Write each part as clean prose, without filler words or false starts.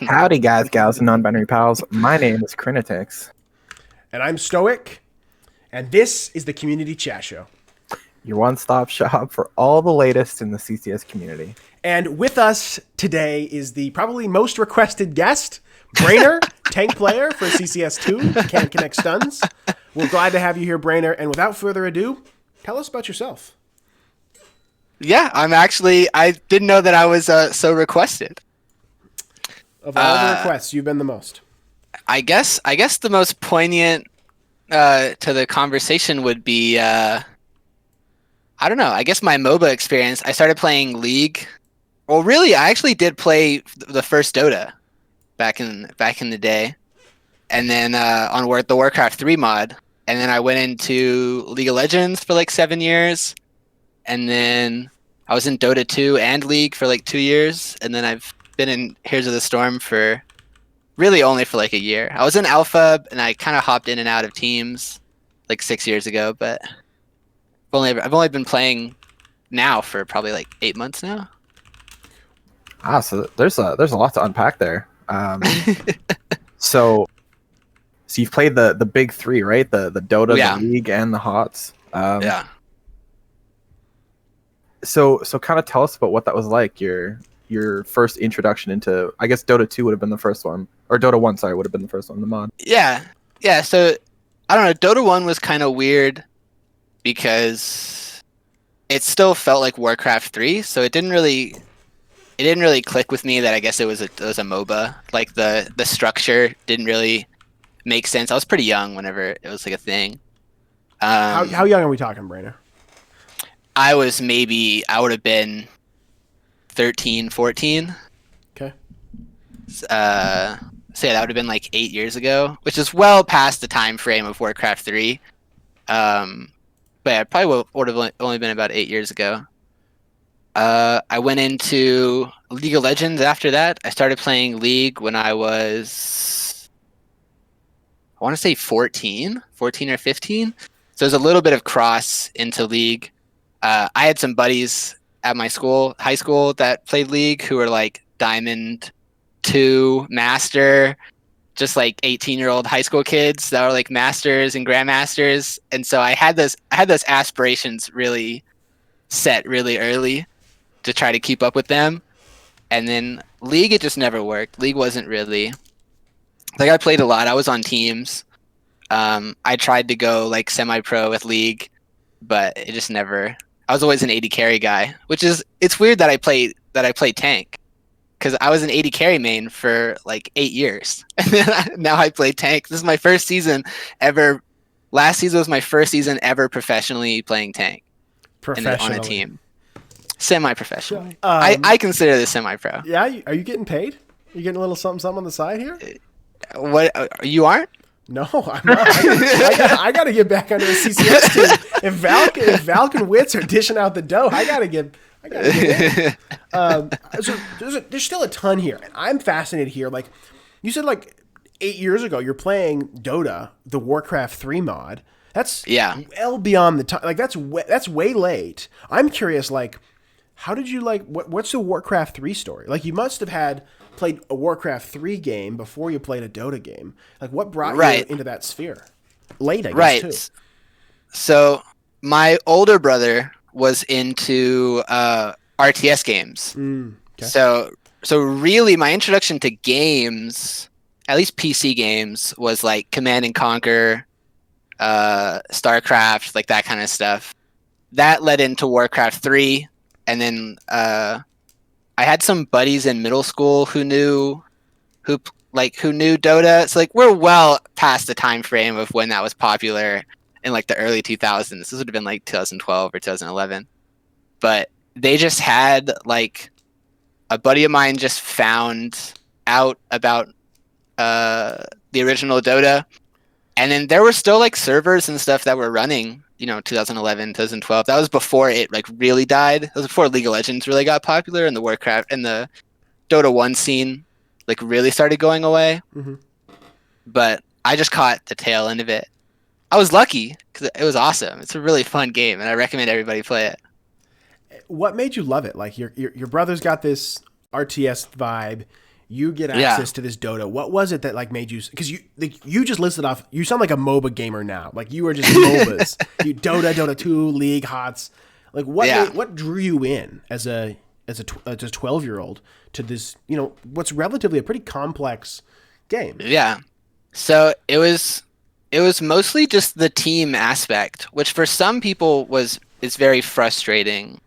Howdy, guys, gals, and non-binary pals. My name is Crinitix, And I'm Stoic, and this is the Community Chat Show. your one-stop shop for all the latest in the CCS community. And with us today is the probably most requested guest, Brainer, tank player for CCS2, Can't Connect Stuns. We're glad to have you here, Brainer. And without further ado, tell us about yourself. Yeah, I didn't know that I was so requested. Of all the requests, you've been the most. I guess the most poignant to the conversation would be I don't know. I guess my MOBA experience. I started playing League. Well, really, I actually did play the first Dota back in the day, and then on the Warcraft 3 mod, and then I went into League of Legends for like 7 years, and then I was in Dota 2 and League for like 2 years, and then I've been in Heroes of the Storm for really only for like a year. I was in Alpha, and I kind of hopped in and out of teams like 6 years ago, but I've only been playing now for probably like 8 months now. So there's a lot to unpack there. So you've played the big three, right? The Dota, Yeah. the League, and the HOTS. Yeah. So kind of tell us about what that was like. Your first introduction into, I guess Dota 2 would have been the first one, or Dota 1, sorry, would have been the first one, the mod. Yeah. So I don't know. Dota 1 was kind of weird because it still felt like Warcraft 3, so it didn't really click with me that I guess it was a MOBA. Like the structure didn't really make sense. I was pretty young whenever it was like a thing. How young are we talking, Brainer? I would have been 13, 14. Okay. So yeah, that would have been like 8 years ago, which is well past the time frame of Warcraft 3. But yeah, it probably would have only been about 8 years ago. I went into League of Legends after that. I started playing League when I was, I want to say 14 or 15. So there's a little bit of cross into League. I had some buddies at my high school, that played League who were like Diamond 2, Master, just like 18-year-old high school kids that were like Masters and Grandmasters. And so I had those aspirations really set really early to try to keep up with them. And then League, it just never worked. League wasn't really, like, I played a lot. I was on teams. I tried to go like semi-pro with League, but it just never. I was always an AD carry guy, it's weird that I play tank, because I was an AD carry main for like 8 years. And then now I play tank. This is my first season ever. Last season was my first season ever professionally playing tank on a team. Semi-professional. I consider this semi-pro. Yeah, are you getting paid? You getting a little something on the side here? What, you aren't? No, I'm not. I got to get back onto the CCS team. If Valk and Wits are dishing out the dough, I got to get in. So there's still a ton here, and I'm fascinated here. Like you said, like 8 years ago, you're playing Dota, the Warcraft 3 mod. That's well beyond the time. Like that's way late. I'm curious, like, how did you what's the Warcraft 3 story? Like, you must have played a Warcraft 3 game before you played a Dota game. Like, what brought you into that sphere? Late, I guess, too. So my older brother was into RTS games. Okay. So really my introduction to games, at least PC games, was like Command and Conquer, StarCraft, like that kind of stuff. That led into Warcraft 3, and then I had some buddies in middle school who knew Dota. So like we're well past the time frame of when that was popular in like the early 2000s. This would have been like 2012 or 2011. But they just had, like, a buddy of mine just found out about the original Dota, and then there were still like servers and stuff that were running, 2011, 2012. That was before it like really died. It was before League of Legends really got popular, and the Warcraft and the Dota 1 scene like really started going away. Mm-hmm. But I just caught the tail end of it. I was lucky because it was awesome. It's a really fun game, and I recommend everybody play it. What made you love it? Like your brother's got this RTS vibe. You get Yeah. access to this Dota. What was it that like made you? Because you just listed off. You sound like a MOBA gamer now. Like you are just MOBAs. Dota, Dota 2, League, HOTS. Like what drew you in as a 12-year-old to this? What's relatively a pretty complex game. Yeah. So it was mostly just the team aspect, which for some people is very frustrating.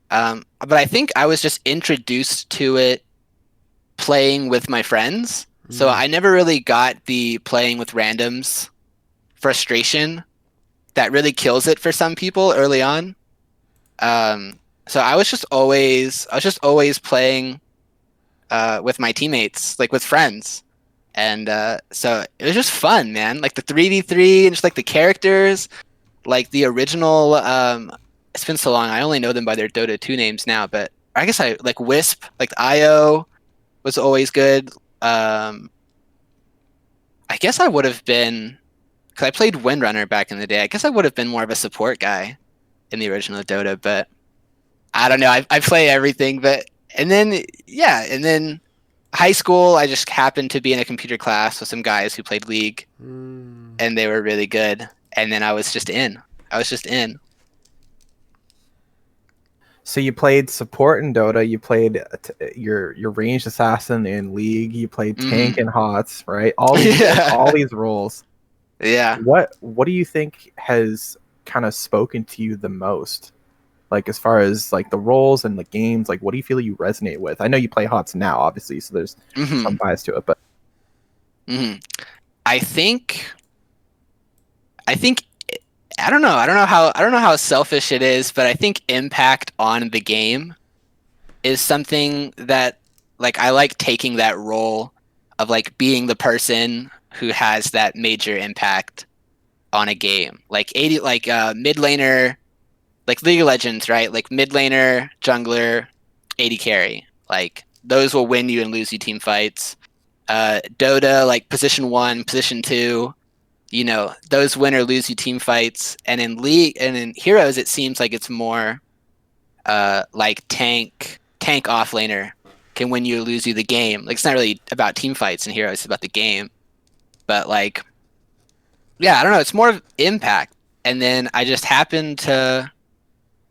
But I think I was just introduced to it playing with my friends. So I never really got the playing with randoms frustration that really kills it for some people early on. So I was just always playing with my teammates, like with friends. And so it was just fun, man. Like the 3v3 and just like the characters, like the original it's been so long, I only know them by their Dota 2 names now, but I guess I like Wisp, like the IO was always good. I guess I would have been, because I played Windrunner back in the day, I guess I would have been more of a support guy in the original Dota, but I don't know. I play everything, and then high school, I just happened to be in a computer class with some guys who played League, and they were really good. And then I was just in. So you played support in Dota. You played your ranged assassin in League. You played tank in HOTS, right? All these roles. Yeah. What do you think has kind of spoken to you the most? Like as far as like the roles and the games, like what do you feel you resonate with? I know you play HOTS now, obviously, so there's some bias to it, but I think I don't know how selfish it is, but I think impact on the game is something that like I like taking that role of like being the person who has that major impact on a game. Like mid laner, like League of Legends, right? Like mid laner, jungler, AD carry. Like those will win you and lose you team fights. Dota, like position 1, position 2, those win or lose you team fights. And in League and in Heroes, it seems like it's more like tank offlaner can win you or lose you the game. Like it's not really about team fights in Heroes, it's about the game. But like, yeah, I don't know. It's more of impact. And then I just happened to,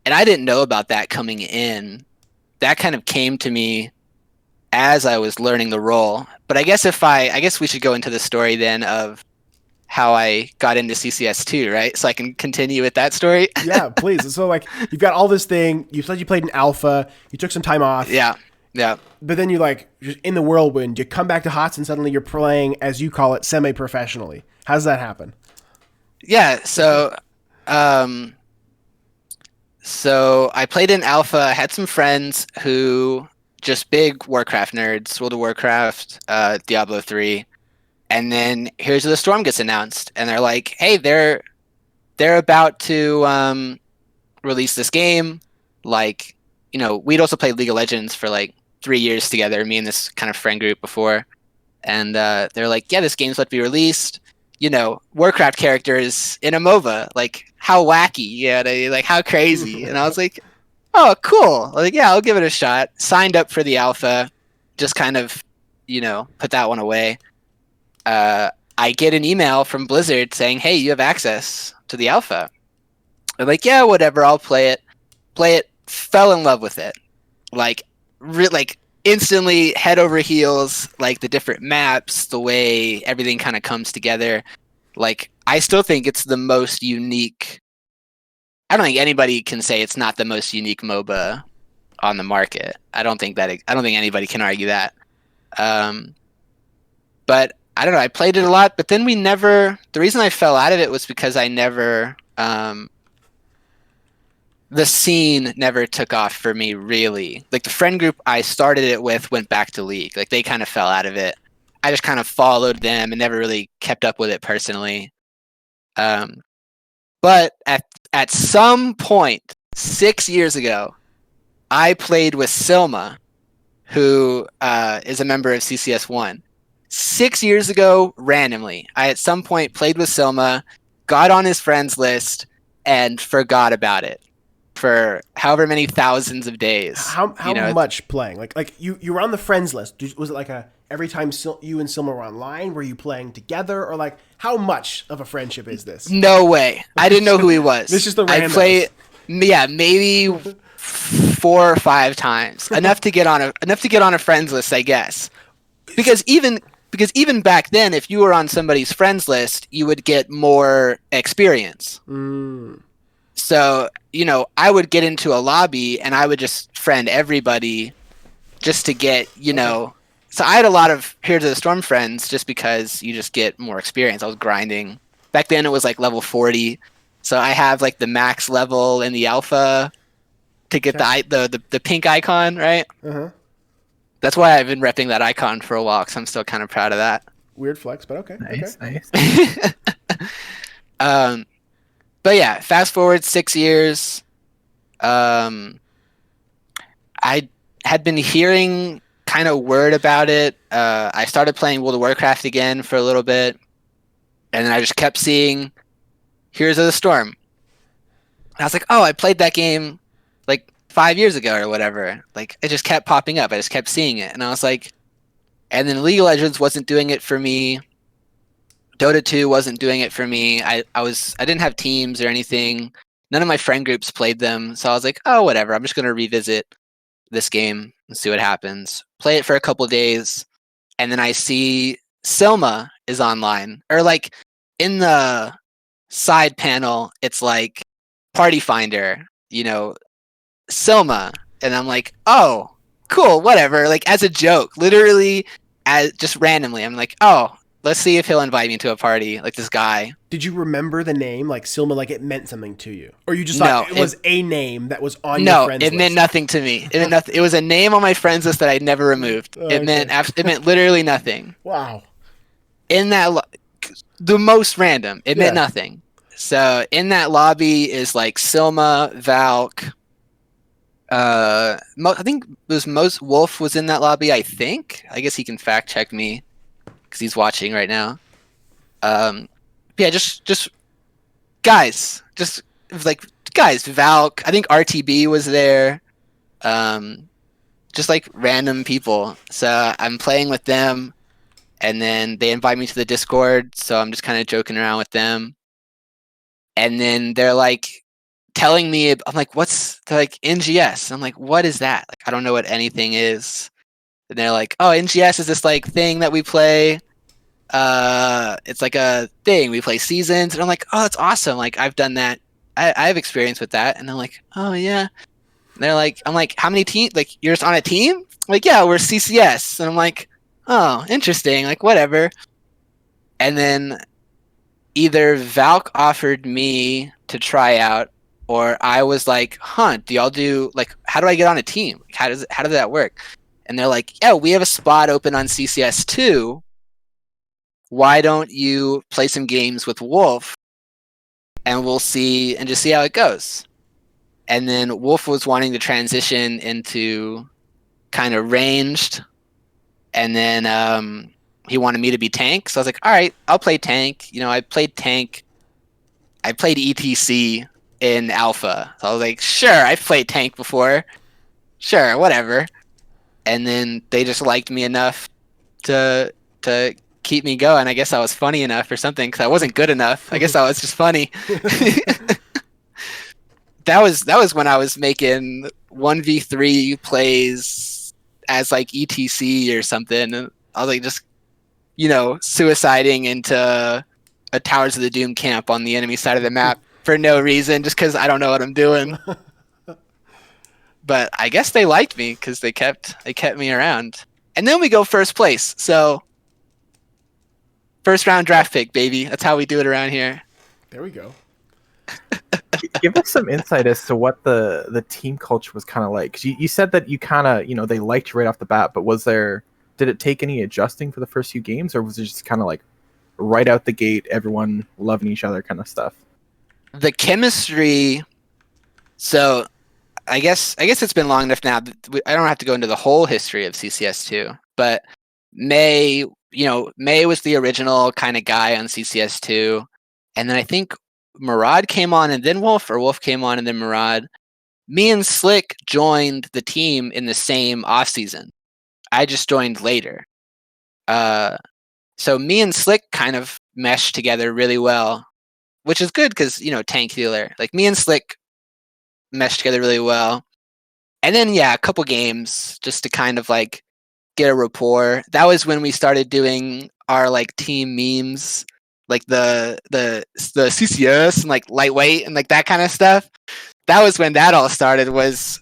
and I didn't know about that coming in. That kind of came to me as I was learning the role. But I guess we should go into the story then of how I got into CCS2, right? So I can continue with that story. Yeah, please. So like you've got all this thing. You said you played in alpha. You took some time off. Yeah. But then you like just in the whirlwind. You come back to HOTS and suddenly you're playing, as you call it, semi-professionally. How does that happen? Yeah. So I played in alpha. I had some friends who just big Warcraft nerds, World of Warcraft, Diablo 3. And then Heroes of the Storm gets announced, and they're like, "Hey, they're about to release this game." Like, we'd also played League of Legends for like 3 years together, me and this kind of friend group before, and they're like, "Yeah, this game's about to be released. Warcraft characters in a MOBA. Like, how wacky? Yeah, like how crazy." And I was like, "Oh, cool. Like, yeah, I'll give it a shot." Signed up for the alpha, just kind of, put that one away. I get an email from Blizzard saying, "Hey, you have access to the alpha." I'm like, "Yeah, whatever, I'll play it." Fell in love with it. Like instantly head over heels, like the different maps, the way everything kind of comes together. Like, I still think it's the most unique. I don't think anybody can say it's not the most unique MOBA on the market. I don't think anybody can argue that. But I don't know. I played it a lot, but then the reason I fell out of it was because I never, the scene never took off for me, really. Like the friend group I started it with went back to League. Like they kind of fell out of it. I just kind of followed them and never really kept up with it personally. But at some point, 6 years ago, I played with Silma, who is a member of CCS1. 6 years ago, randomly, I at some point played with Silma, got on his friends list, and forgot about it. for however many thousands of days. How much playing? Like you were on the friends list. Was it like every time you and Silma were online, were you playing together, or like how much of a friendship is this? No way. I didn't know who he was. This is the randos. I play, maybe 4 or 5 times, enough to get on a friends list, I guess. Because even back then, if you were on somebody's friends list, you would get more experience. So, I would get into a lobby and I would just friend everybody just to get, So I had a lot of Heroes of the Storm friends just because you just get more experience. I was grinding. Back then it was like level 40. So I have like the max level in the alpha to get the pink icon, right? Uh-huh. That's why I've been repping that icon for a while, because I'm still kind of proud of that. Weird flex, but okay. Nice. But yeah, fast forward 6 years. I had been hearing kind of word about it. I started playing World of Warcraft again for a little bit, and then I just kept seeing Heroes of the Storm. And I was like, oh, I played that game like 5 years ago or whatever. Like, it just kept popping up. I just kept seeing it, and I was like, and then League of Legends wasn't doing it for me. Dota 2 wasn't doing it for me. I didn't have teams or anything. None of my friend groups played them, so I was like, oh, whatever. I'm just gonna revisit this game and see what happens. Play it for a couple days, and then I see Silma is online, or like in the side panel, it's like Party Finder, Silma, and I'm like, oh, cool, whatever. Like, as a joke, literally, as just randomly, I'm like, oh, let's see if he'll invite me to a party, like this guy. Did you remember the name, like Silma, like it meant something to you? Or you just thought it was a name that was on your friends list? No, it meant nothing to me. It meant nothing. It was a name on my friends list that I'd never removed. It meant literally nothing. Wow. In that, the most random, it meant nothing. So in that lobby is like Silma, Valk. I think it was Wolf was in that lobby, I think. I guess he can fact check me, because he's watching right now. Yeah, just guys. Just, it was like, guys, Valk. I think RTB was there. Just like random people. So I'm playing with them, and then they invite me to the Discord, so I'm just kind of joking around with them. And then they're like telling me, I'm like, they're like, NGS. I'm like, what is that? Like, I don't know what anything is. And they're like, oh, NGS is this like thing that we play. It's like a thing. We play seasons. And I'm like, oh, that's awesome. Like, I've done that. I have experience with that. And I'm like, oh, yeah. And they're like, I'm like, how many teams? Like, you're just on a team? I'm like, yeah, we're CCS. And I'm like, oh, interesting. Like, whatever. And then either Valk offered me to try out, or I was like, do y'all do, like, how do I get on a team? Like, how does that work? And they're like, yeah, we have a spot open on CCS 2. Why don't you play some games with Wolf, and we'll see, and just see how it goes. And then Wolf was wanting to transition into kind of ranged, and then he wanted me to be tank. So I was like, all right, I'll play tank. I played tank. I played ETC in alpha. So I was like, sure, I've played tank before. Sure, whatever. And then they just liked me enough to keep me going. I guess I was funny enough or something, because I wasn't good enough. I guess I was just funny. That was when I was making 1v3 plays as like ETC or something. And I was like just, suiciding into a Towers of the Doom camp on the enemy side of the map for no reason, just because I don't know what I'm doing. But I guess they liked me because they kept me around. And then we go first place. So first round draft pick, baby. That's how we do it around here. There we go. Give us some insight as to what the team culture was kind of like. 'Cause you said that you kind of, they liked you right off the bat, but did it take any adjusting for the first few games, or was it just kind of like right out the gate, everyone loving each other kind of stuff? The chemistry. So I guess it's been long enough now. I don't have to go into the whole history of CCS2, but May was the original kind of guy on CCS2, and then I think Murad came on and then Wolf, or Wolf came on and then Murad. me and Slick joined the team in the same offseason. I just joined later. So me and Slick kind of meshed together really well, which is good because, tank healer. Like, me and Slick meshed together really well. And then, a couple games just to kind of, like, get a rapport. That was when we started doing our, like, team memes, like the CCS and, like, lightweight and, like, that kind of stuff. That was when that all started. That was,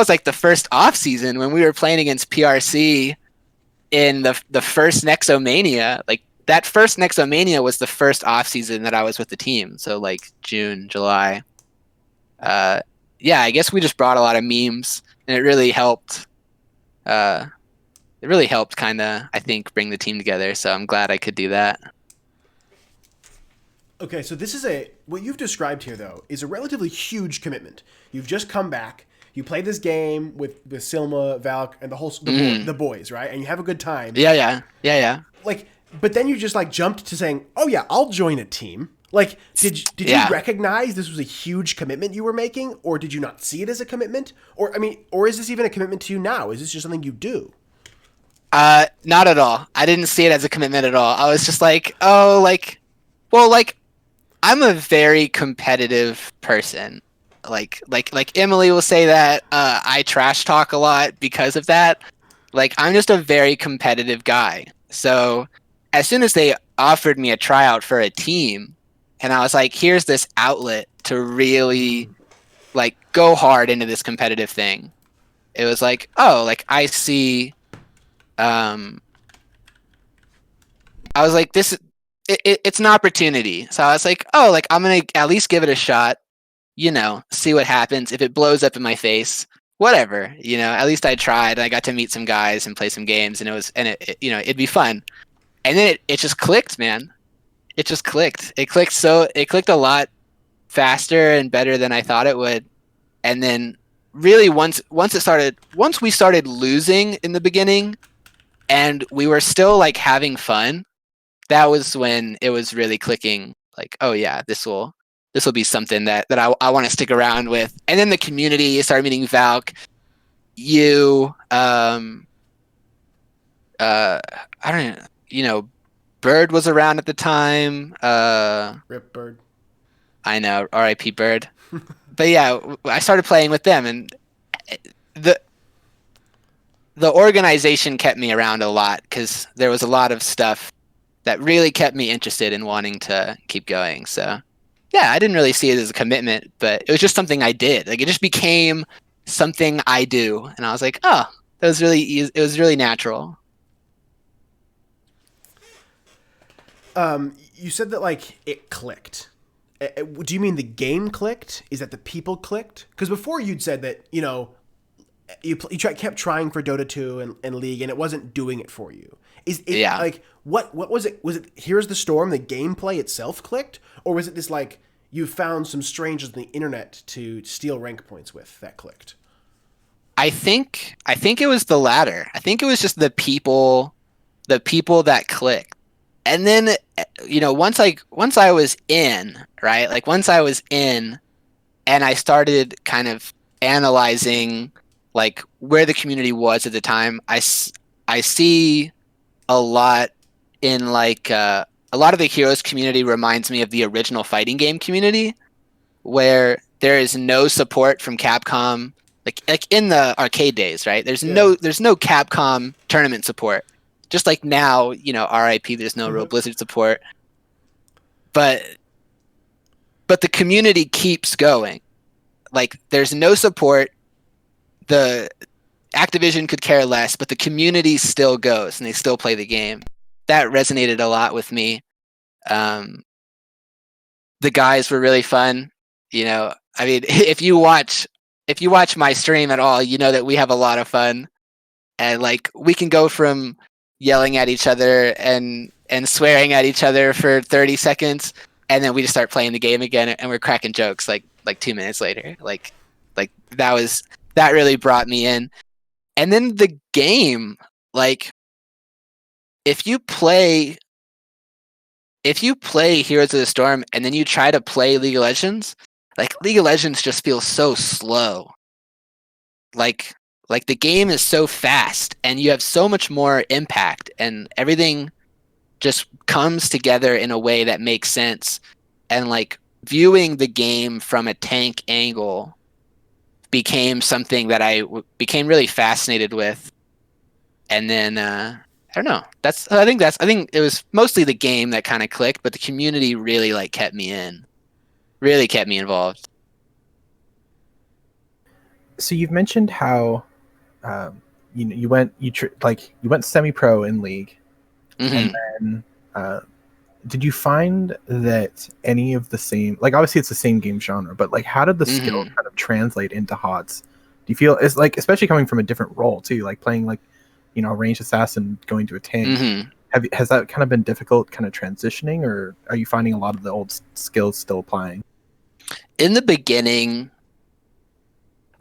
like, the first off season when we were playing against PRC in the first Nexomania. Like, that first Nexomania was the first off season that I was with the team. So, like, June, July. I guess we just brought a lot of memes, and it really helped. It really helped kind of, I think, bring the team together. So I'm glad I could do that. Okay, so this is what you've described here, though, is a relatively huge commitment. You've just come back. You play this game with Silma, Valk, and the boys, right? And you have a good time. Yeah. Like, but then you just, like, jumped to saying, "Oh yeah, I'll join a team." Like, did you recognize this was a huge commitment you were making, or did you not see it as a commitment? Or is this even a commitment to you now? Is this just something you do? Not at all. I didn't see it as a commitment at all. I was just like, I'm a very competitive person. Like Emily will say that I trash talk a lot because of that. Like, I'm just a very competitive guy. So as soon as they offered me a tryout for a team, and I was like, here's this outlet to really, like, go hard into this competitive thing. It was like, oh, like, I see. I was like, it's an opportunity. So I was like, oh, like, I'm going to at least give it a shot, see what happens. If it blows up in my face, whatever, at least I tried. I got to meet some guys and play some games, and it'd be fun. And then it just clicked, man. It just clicked. It clicked a lot faster and better than I thought it would. And then really once we started losing in the beginning and we were still, like, having fun, that was when it was really clicking. Like, oh yeah, this will be something that I want to stick around with. And then the community started meeting Valk, I don't know, Bird was around at the time. Rip Bird. I know, R.I.P. Bird. But yeah, I started playing with them, and the organization kept me around a lot because there was a lot of stuff that really kept me interested in wanting to keep going. So yeah, I didn't really see it as a commitment, but it was just something I did. Like, it just became something I do, and I was like, oh, that was really easy. It was really natural. You said that, like, it clicked. Do you mean the game clicked? Is that the people clicked? Because before you'd said that, you kept trying for Dota 2 and League, and it wasn't doing it for you. Like, what was it? Was it Here's the Storm, the gameplay itself clicked? Or was it this, like, you found some strangers on the internet to steal rank points with that clicked? I think it was the latter. I think it was just the people that clicked. And then, once I was in, right? Like, once I was in and I started kind of analyzing, like, where the community was at the time, I see a lot in, like, a lot of the Heroes community reminds me of the original fighting game community, where there is no support from Capcom, like in the arcade days, right? There's no Capcom tournament support. Just like now, RIP, there's no real Blizzard support. But the community keeps going. Like, there's no support. The Activision could care less, but the community still goes and they still play the game. That resonated a lot with me. The guys were really fun. I mean, if you watch my stream at all, you know that we have a lot of fun. And, like, we can go from yelling at each other and swearing at each other for 30 seconds, and then we just start playing the game again, and we're cracking jokes like 2 minutes later. Like that really brought me in. And then the game, like, if you play Heroes of the Storm and then you try to play League of Legends, like, League of Legends just feels so slow. like the game is so fast and you have so much more impact and everything just comes together in a way that makes sense. And like viewing the game from a tank angle became something that I became really fascinated with. And then I don't know. I think it was mostly the game that kind of clicked, but the community really like kept me involved. So you've mentioned how you went semi-pro in League, Mm-hmm. and then did you find that any of the same, like obviously it's the same game genre, but like how did the skills kind of translate into HOTS? Do you feel it's like, especially coming from a different role too, like playing like, you know, a ranged assassin going to a tank? Mm-hmm. Has that kind of been difficult kind of transitioning, or are you finding a lot of the old skills still applying? In the beginning,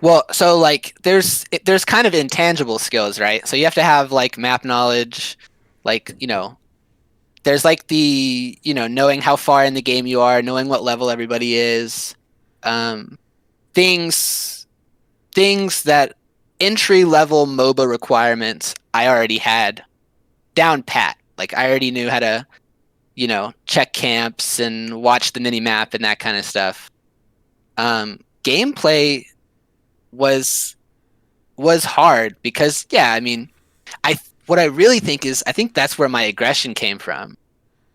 well, so like there's kind of intangible skills, right? So you have to have like map knowledge, like, you know, there's like the, you know, knowing how far in the game you are, knowing what level everybody is, things that entry level MOBA requirements I already had down pat. Like I already knew how to, you know, check camps and watch the mini map and that kind of stuff. Gameplay was hard because, yeah, I mean, what I really think is, I think that's where my aggression came from,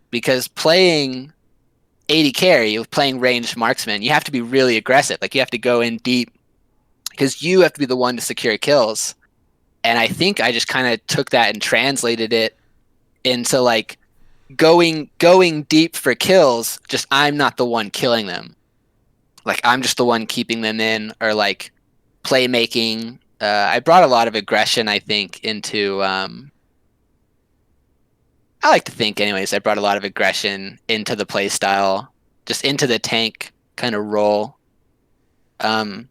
because playing AD carry, playing ranged marksman, you have to be really aggressive. Like you have to go in deep because you have to be the one to secure kills. And I think I just kind of took that and translated it into like going deep for kills. Just I'm not the one killing them. Like I'm just the one keeping them in, or like playmaking. I brought a lot of aggression, I think, into I like to think anyways, I brought a lot of aggression into the play style, just into the tank kind of role. But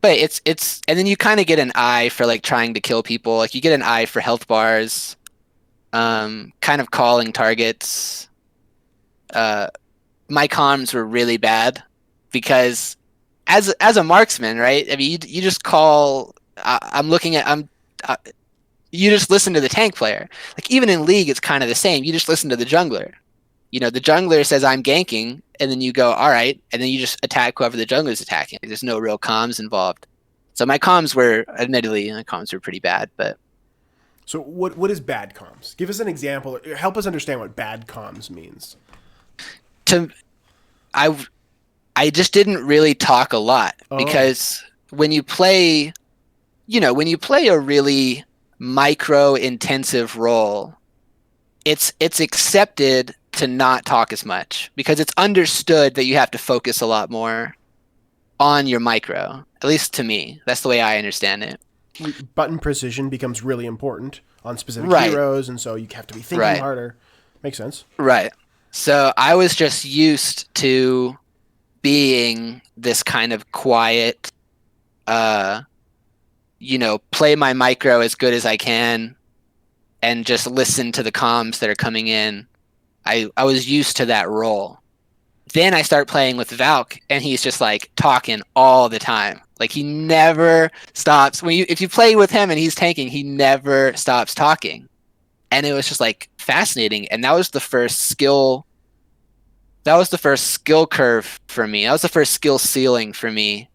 it's and then you kind of get an eye for like trying to kill people. Like you get an eye for health bars, kind of calling targets. My comms were really bad because as a marksman, right? I mean, you just call. You just listen to the tank player. Like even in League, it's kind of the same. You just listen to the jungler. You know, the jungler says I'm ganking, and then you go, all right, and then you just attack whoever the jungler is attacking. There's no real comms involved. So my comms were pretty bad, but. So what is bad comms? Give us an example. Help us understand what bad comms means. I just didn't really talk a lot because when you play a really micro intensive role, it's accepted to not talk as much because it's understood that you have to focus a lot more on your micro. At least to me, that's the way I understand it. Button precision becomes really important on specific heroes, and so you have to be thinking harder. Makes sense. Right. So I was just used to being this kind of quiet, play my micro as good as I can and just listen to the comms that are coming in. I was used to that role. Then I start playing with Valk, and he's just like talking all the time. Like he never stops. If you play with him and he's tanking, he never stops talking. And it was just like fascinating. And that was the first skill. That was the first skill curve for me. That was the first skill ceiling for me.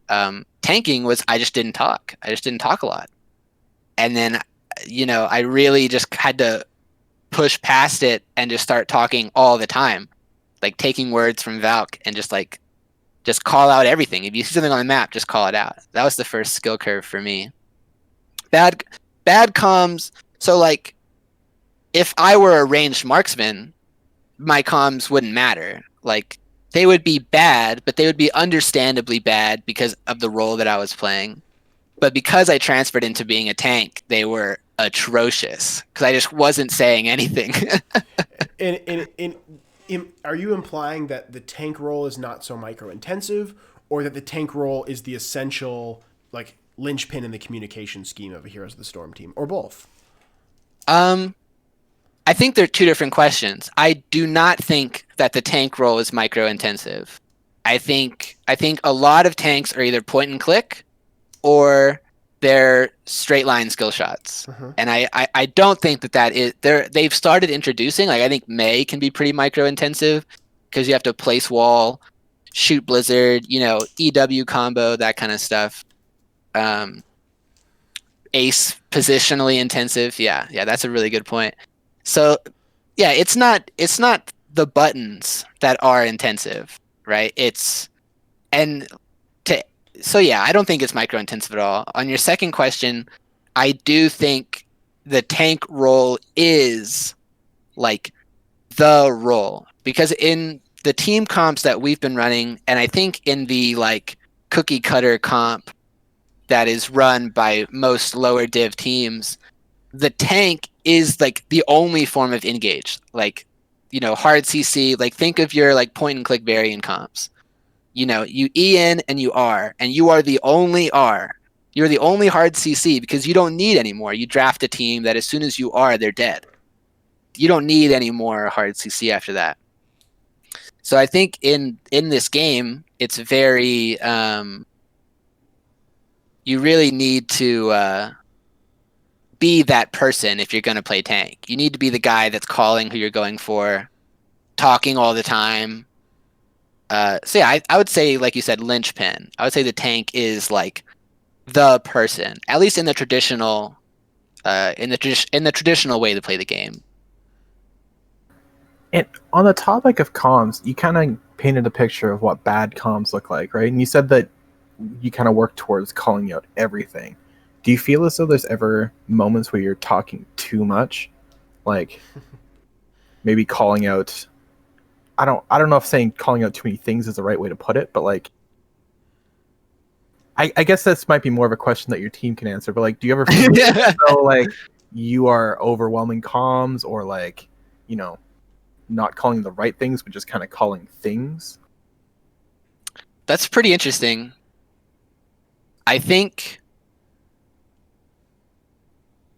Tanking was I just didn't talk. I just didn't talk a lot. And then, I really just had to push past it and just start talking all the time. Like taking words from Valk and just call out everything. If you see something on the map, just call it out. That was the first skill curve for me. Bad comms. So like, if I were a ranged marksman, my comms wouldn't matter. Like they would be bad, but they would be understandably bad because of the role that I was playing. But because I transferred into being a tank, they were atrocious because I just wasn't saying anything. Are you implying that the tank role is not so micro-intensive, or that the tank role is the essential like linchpin in the communication scheme of a Heroes of the Storm team, or both? I think they're two different questions. I do not think that the tank role is micro-intensive. I think a lot of tanks are either point and click or they're straight line skill shots. And I don't think that is they've started introducing, like I think Mei can be pretty micro intensive because you have to place wall, shoot blizzard, EW combo, that kind of stuff. Ace positionally intensive. Yeah, that's a really good point. So yeah, it's not the buttons that are intensive, right? So yeah, I don't think it's micro intensive at all. On your second question, I do think the tank role is like the role, because in the team comps that we've been running, and I think in the like cookie cutter comp that is run by most lower div teams, the tank is like the only form of engage. Like, hard CC, like think of your like point and click variant comps. You E in and you R, and you are the only R. You're the only hard CC because you don't need any more. You draft a team that as soon as you are, they're dead. You don't need any more hard CC after that. So I think in this game, it's very you really need to be that person if you're going to play tank. You need to be the guy that's calling who you're going for, talking all the time. So yeah, I would say, like you said, linchpin. I would say the tank is like the person, at least in the traditional, in the traditional way to play the game. And on the topic of comms, you kind of painted a picture of what bad comms look like, right? And you said that you kind of work towards calling out everything. Do you feel as though there's ever moments where you're talking too much, like maybe calling out? I don't know if saying calling out too many things is the right way to put it, but like, I guess this might be more of a question that your team can answer. But like, do you ever feel as though like you are overwhelming comms, or like, not calling the right things, but just kind of calling things? That's pretty interesting. I think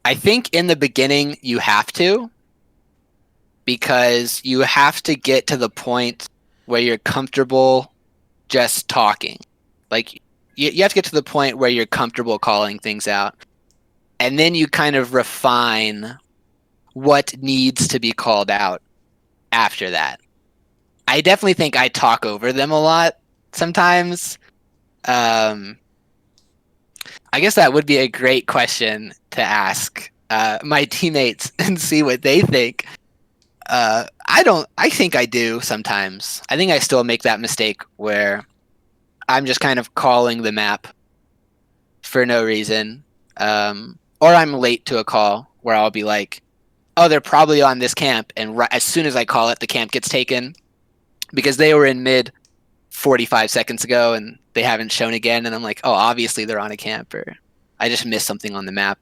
in the beginning you have to, because you have to get to the point where you're comfortable just talking. Like you have to get to the point where you're comfortable calling things out, and then you kind of refine what needs to be called out after that. I definitely think I talk over them a lot sometimes. I guess that would be a great question to ask my teammates and see what they think. I think I do sometimes. I think I still make that mistake where I'm just kind of calling the map for no reason. Or I'm late to a call where I'll be like, oh, they're probably on this camp. And as soon as I call it, the camp gets taken because they were in mid 45 seconds ago and they haven't shown again. And I'm like, oh, obviously they're on a camp, or I just missed something on the map.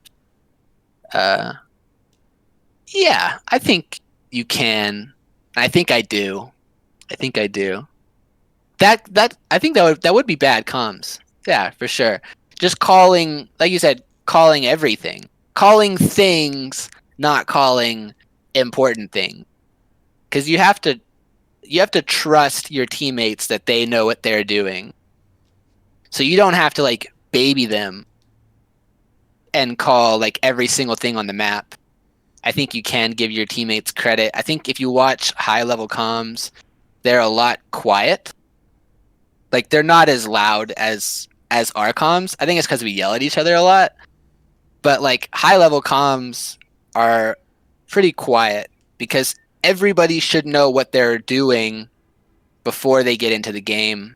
Yeah, I think you can. I think I do. That I think that would be bad comms. Yeah, for sure. Just calling, like you said, calling everything. Calling things, not calling important things. Because you have to trust your teammates that they know what they're doing. So you don't have to like baby them and call like every single thing on the map. I think you can give your teammates credit. I think if you watch high level comms, they're a lot quiet. Like they're not as loud as our comms. I think it's because we yell at each other a lot. But like high level comms are pretty quiet because everybody should know what they're doing before they get into the game.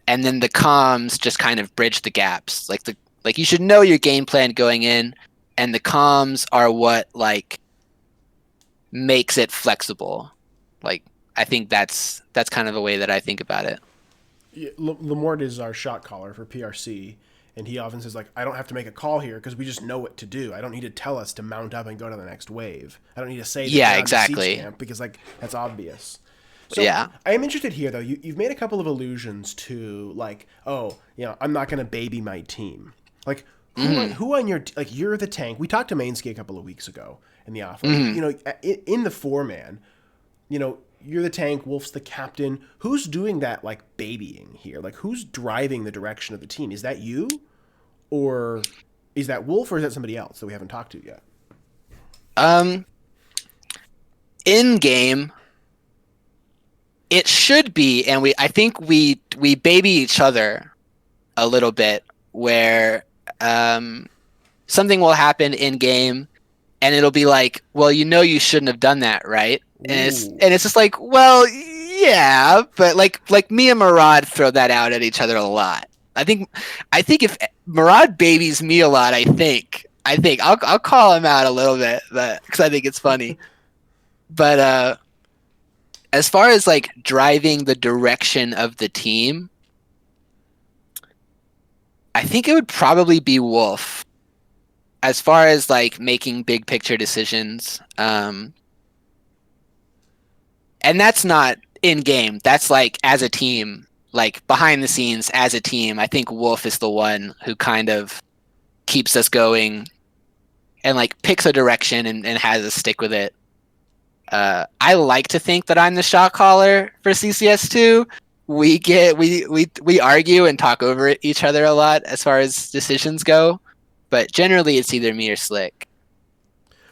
And then the comms just kind of bridge the gaps. Like you should know your game plan going in, and the comms are what like makes it flexible. Like I think that's kind of a way that I think about it. Yeah, Lamort is our shot caller for PRC, and he often says like, I don't have to make a call here because we just know what to do. I don't need to tell us to mount up and go to the next wave. I don't need to say that yeah, exactly, camp because like that's obvious. So yeah, I am interested here though. You've made a couple of allusions to like, oh, I'm not going to baby my team. Like who on your like you're the tank. We talked to Mainsky a couple of weeks ago in the office. In the 4-man, you're the tank, Wolf's the captain. Who's doing that like babying here? Like who's driving the direction of the team? Is that you? or is that Wolf, or is that somebody else that we haven't talked to yet? In game, it should be, and I think we baby each other a little bit, where something will happen in game, and it'll be like, well, you shouldn't have done that, right? And it's just like, well, yeah, but like me and Murad throw that out at each other a lot. I think if Murad babies me a lot, I think I'll call him out a little bit, because I think it's funny. But as far as like driving the direction of the team, I think it would probably be Wolf. As far as like making big picture decisions, and that's not in game. That's like as a team, like behind the scenes as a team. I think Wolf is the one who kind of keeps us going and like picks a direction and has us stick with it. I like to think that I'm the shot caller for CCS2. We argue and talk over each other a lot as far as decisions go, but generally it's either me or Slick.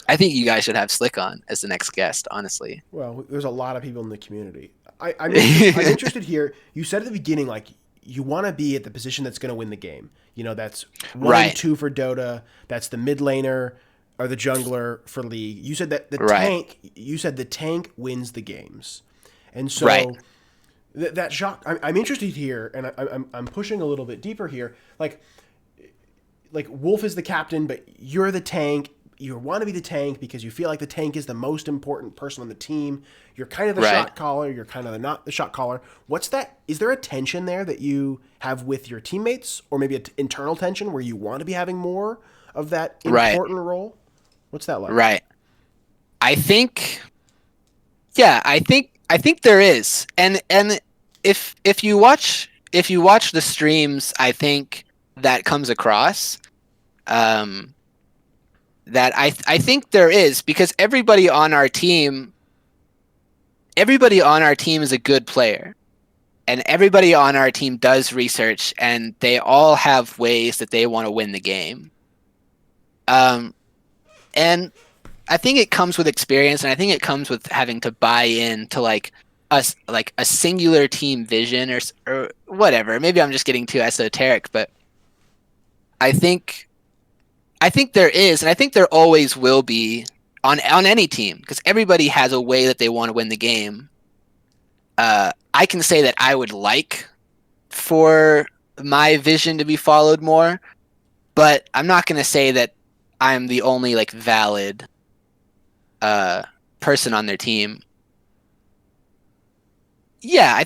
I think you guys should have Slick on as the next guest, honestly. Well, there's a lot of people in the community. I'm interested here. You said at the beginning, like, you want to be at the position that's going to win the game. You know, that's 1 and 2 for Dota. That's the mid laner or the jungler for League. You said that the tank. You said the tank wins the games, and so that shot. I'm interested here, and I'm pushing a little bit deeper here. Like Wolf is the captain, but you're the tank. You want to be the tank because you feel like the tank is the most important person on the team. You're kind of the shot caller. You're kind of not the shot caller. What's that? Is there a tension there that you have with your teammates, or maybe an internal tension where you want to be having more of that important role? What's that like? Right. I think there is, and if you watch the streams, I think that comes across. That I think there is, because everybody on our team is a good player, and everybody on our team does research, and they all have ways that they want to win the game. And I think it comes with experience, and I think it comes with having to buy in to like a singular team vision or whatever. Maybe I'm just getting too esoteric, but I think there is, and I think there always will be on any team, because everybody has a way that they want to win the game. I can say that I would like for my vision to be followed more, but I'm not going to say that I'm the only like valid person on their team. Yeah,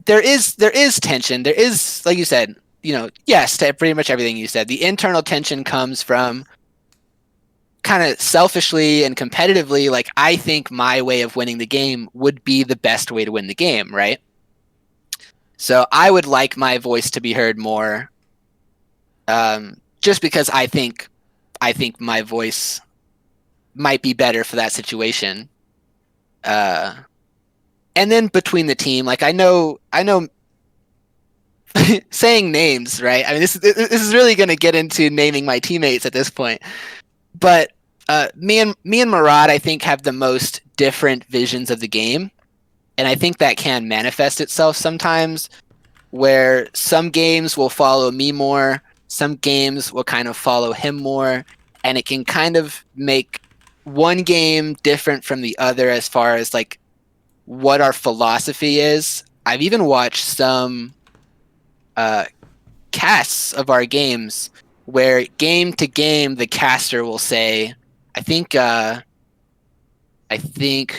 there is tension. There is, like you said, yes, to pretty much everything you said. The internal tension comes from kind of selfishly and competitively, like, I think my way of winning the game would be the best way to win the game, right? So I would like my voice to be heard more, just because I think my voice might be better for that situation. And then between the team, like, I know saying names, right? I mean, this is really going to get into naming my teammates at this point. But me and Murad, I think, have the most different visions of the game, and I think that can manifest itself sometimes, where some games will follow me more, some games will kind of follow him more, and it can kind of make one game different from the other as far as like what our philosophy is. I've even watched some casts of our games where game to game the caster will say, I think who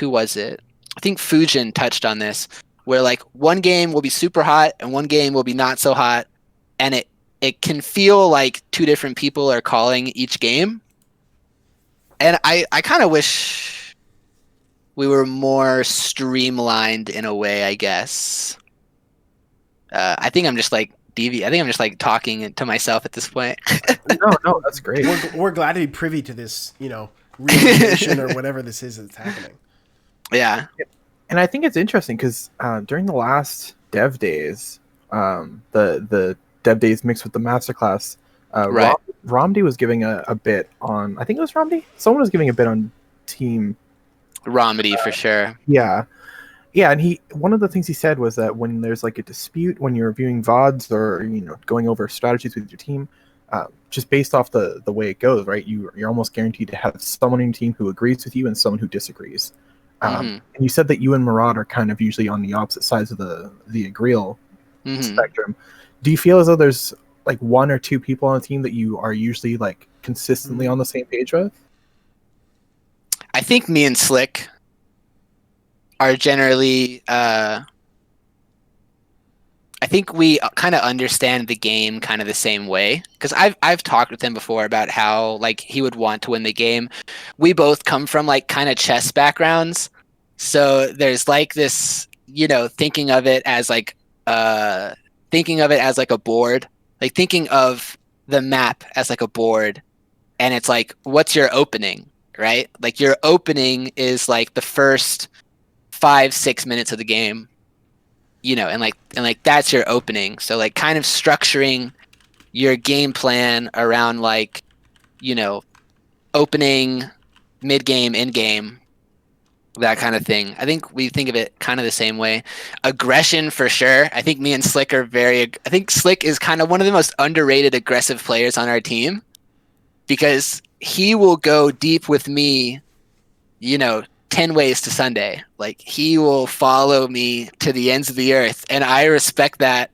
was it? I think Fujin touched on this, where like one game will be super hot and one game will be not so hot, and it can feel like two different people are calling each game. And I kind of wish we were more streamlined in a way, I guess. I think I'm just like I think I'm just like talking to myself at this point. No, that's great. We're glad to be privy to this, realization or whatever this is that's happening. Yeah. And I think it's interesting because during the last dev days, the dev days mixed with the masterclass, Right. Romney was giving a bit on. I think it was Romney. Someone was giving a bit on Team. Romedy for sure. Yeah, yeah, and one of the things he said was that when there's like a dispute when you're reviewing VODs or going over strategies with your team, just based off the way it goes, right? You're almost guaranteed to have someone in your team who agrees with you and someone who disagrees. And you said that you and Murad are kind of usually on the opposite sides of the agreeal spectrum. Do you feel as though there's like one or two people on the team that you are usually like consistently on the same page with? I think me and Slick are generally I think we kind of understand the game kind of the same way, because I've talked with him before about how like he would want to win the game. We both come from like kind of chess backgrounds, so there's like this, thinking of it as like a board, like thinking of the map as like a board, and it's like, what's your opening, right? Like your opening is like the first 5-6 minutes of the game, and like that's your opening. So like kind of structuring your game plan around like, opening, mid game, end game, that kind of thing. I think we think of it kind of the same way. Aggression for sure. I think me and Slick I think Slick is kind of one of the most underrated aggressive players on our team, because he will go deep with me, 10 ways to Sunday. Like he will follow me to the ends of the earth, and I respect that.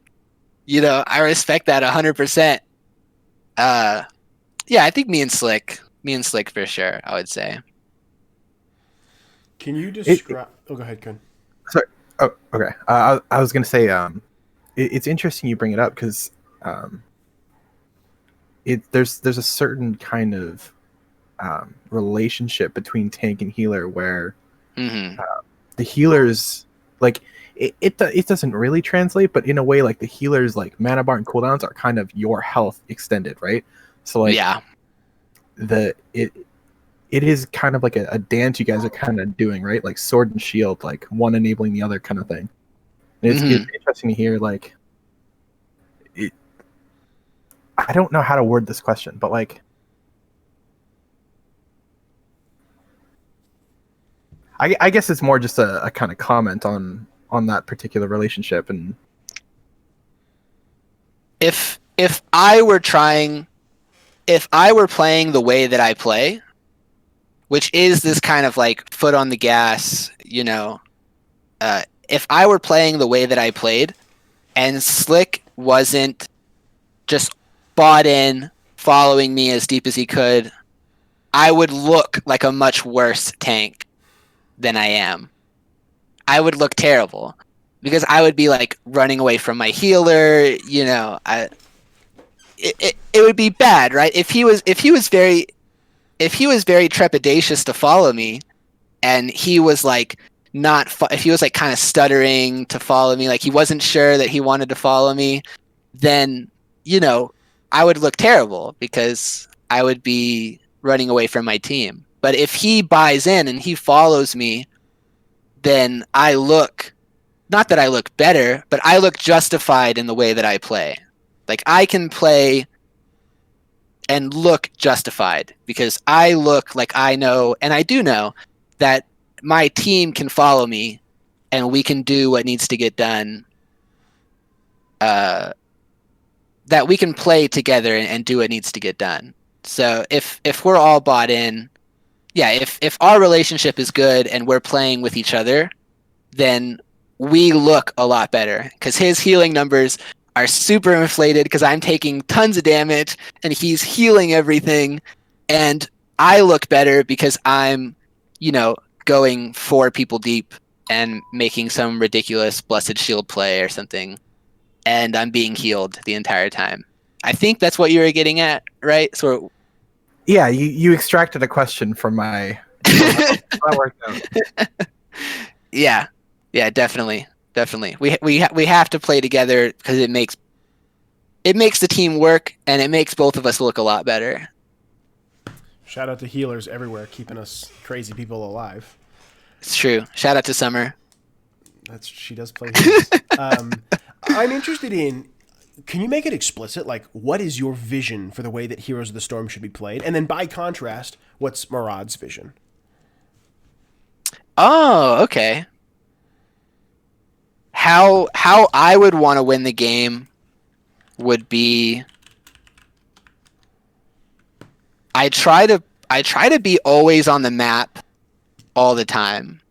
I respect that 100%. Yeah, I think me and Slick for sure, I would say. Can you describe? Go ahead, Kun. Sorry. Oh, okay. I was gonna say, it's interesting you bring it up because, there's a certain kind of relationship between tank and healer where the healers like it doesn't really translate, but in a way, like the healers like mana bar and cooldowns are kind of your health extended, right? So like it is kind of like a dance you guys are kind of doing, right? Like sword and shield, like one enabling the other kind of thing. And it's interesting to hear like it. I don't know how to word this question, but like I guess it's more just a kind of comment on that particular relationship. And if I were playing the way that I play, which is this kind of like foot on the gas, if I were playing the way that I played and Slick wasn't just bought in, following me as deep as he could, I would look like a much worse tank than I am. I would look terrible because I would be like running away from my healer. It would be bad, right? If he was very trepidatious to follow me, and he was like if he was like kind of stuttering to follow me, like he wasn't sure that he wanted to follow me, then I would look terrible because I would be running away from my team. But if he buys in and he follows me, then I look, not that I look better, but I look justified in the way that I play. Like I can play and look justified because I look like I know, and I do know, that my team can follow me and we can do what needs to get done. That we can play together and do what needs to get done. So if we're all bought in, yeah, if our relationship is good and we're playing with each other, then we look a lot better because his healing numbers are super inflated because I'm taking tons of damage and he's healing everything, and I look better because I'm, going 4 people deep and making some ridiculous blessed shield play or something, and I'm being healed the entire time. I think that's what you were getting at, right? So yeah, you extracted a question from my that worked out. Yeah, definitely. We have to play together because it makes the team work, and it makes both of us look a lot better. Shout out to healers everywhere, keeping us crazy people alive. It's true. Shout out to Summer. She does play healers. I'm interested in can you make it explicit? Like, what is your vision for the way that Heroes of the Storm should be played? And then by contrast, what's Marad's vision? Oh, okay. How I would want to win the game would be I try to be always on the map all the time,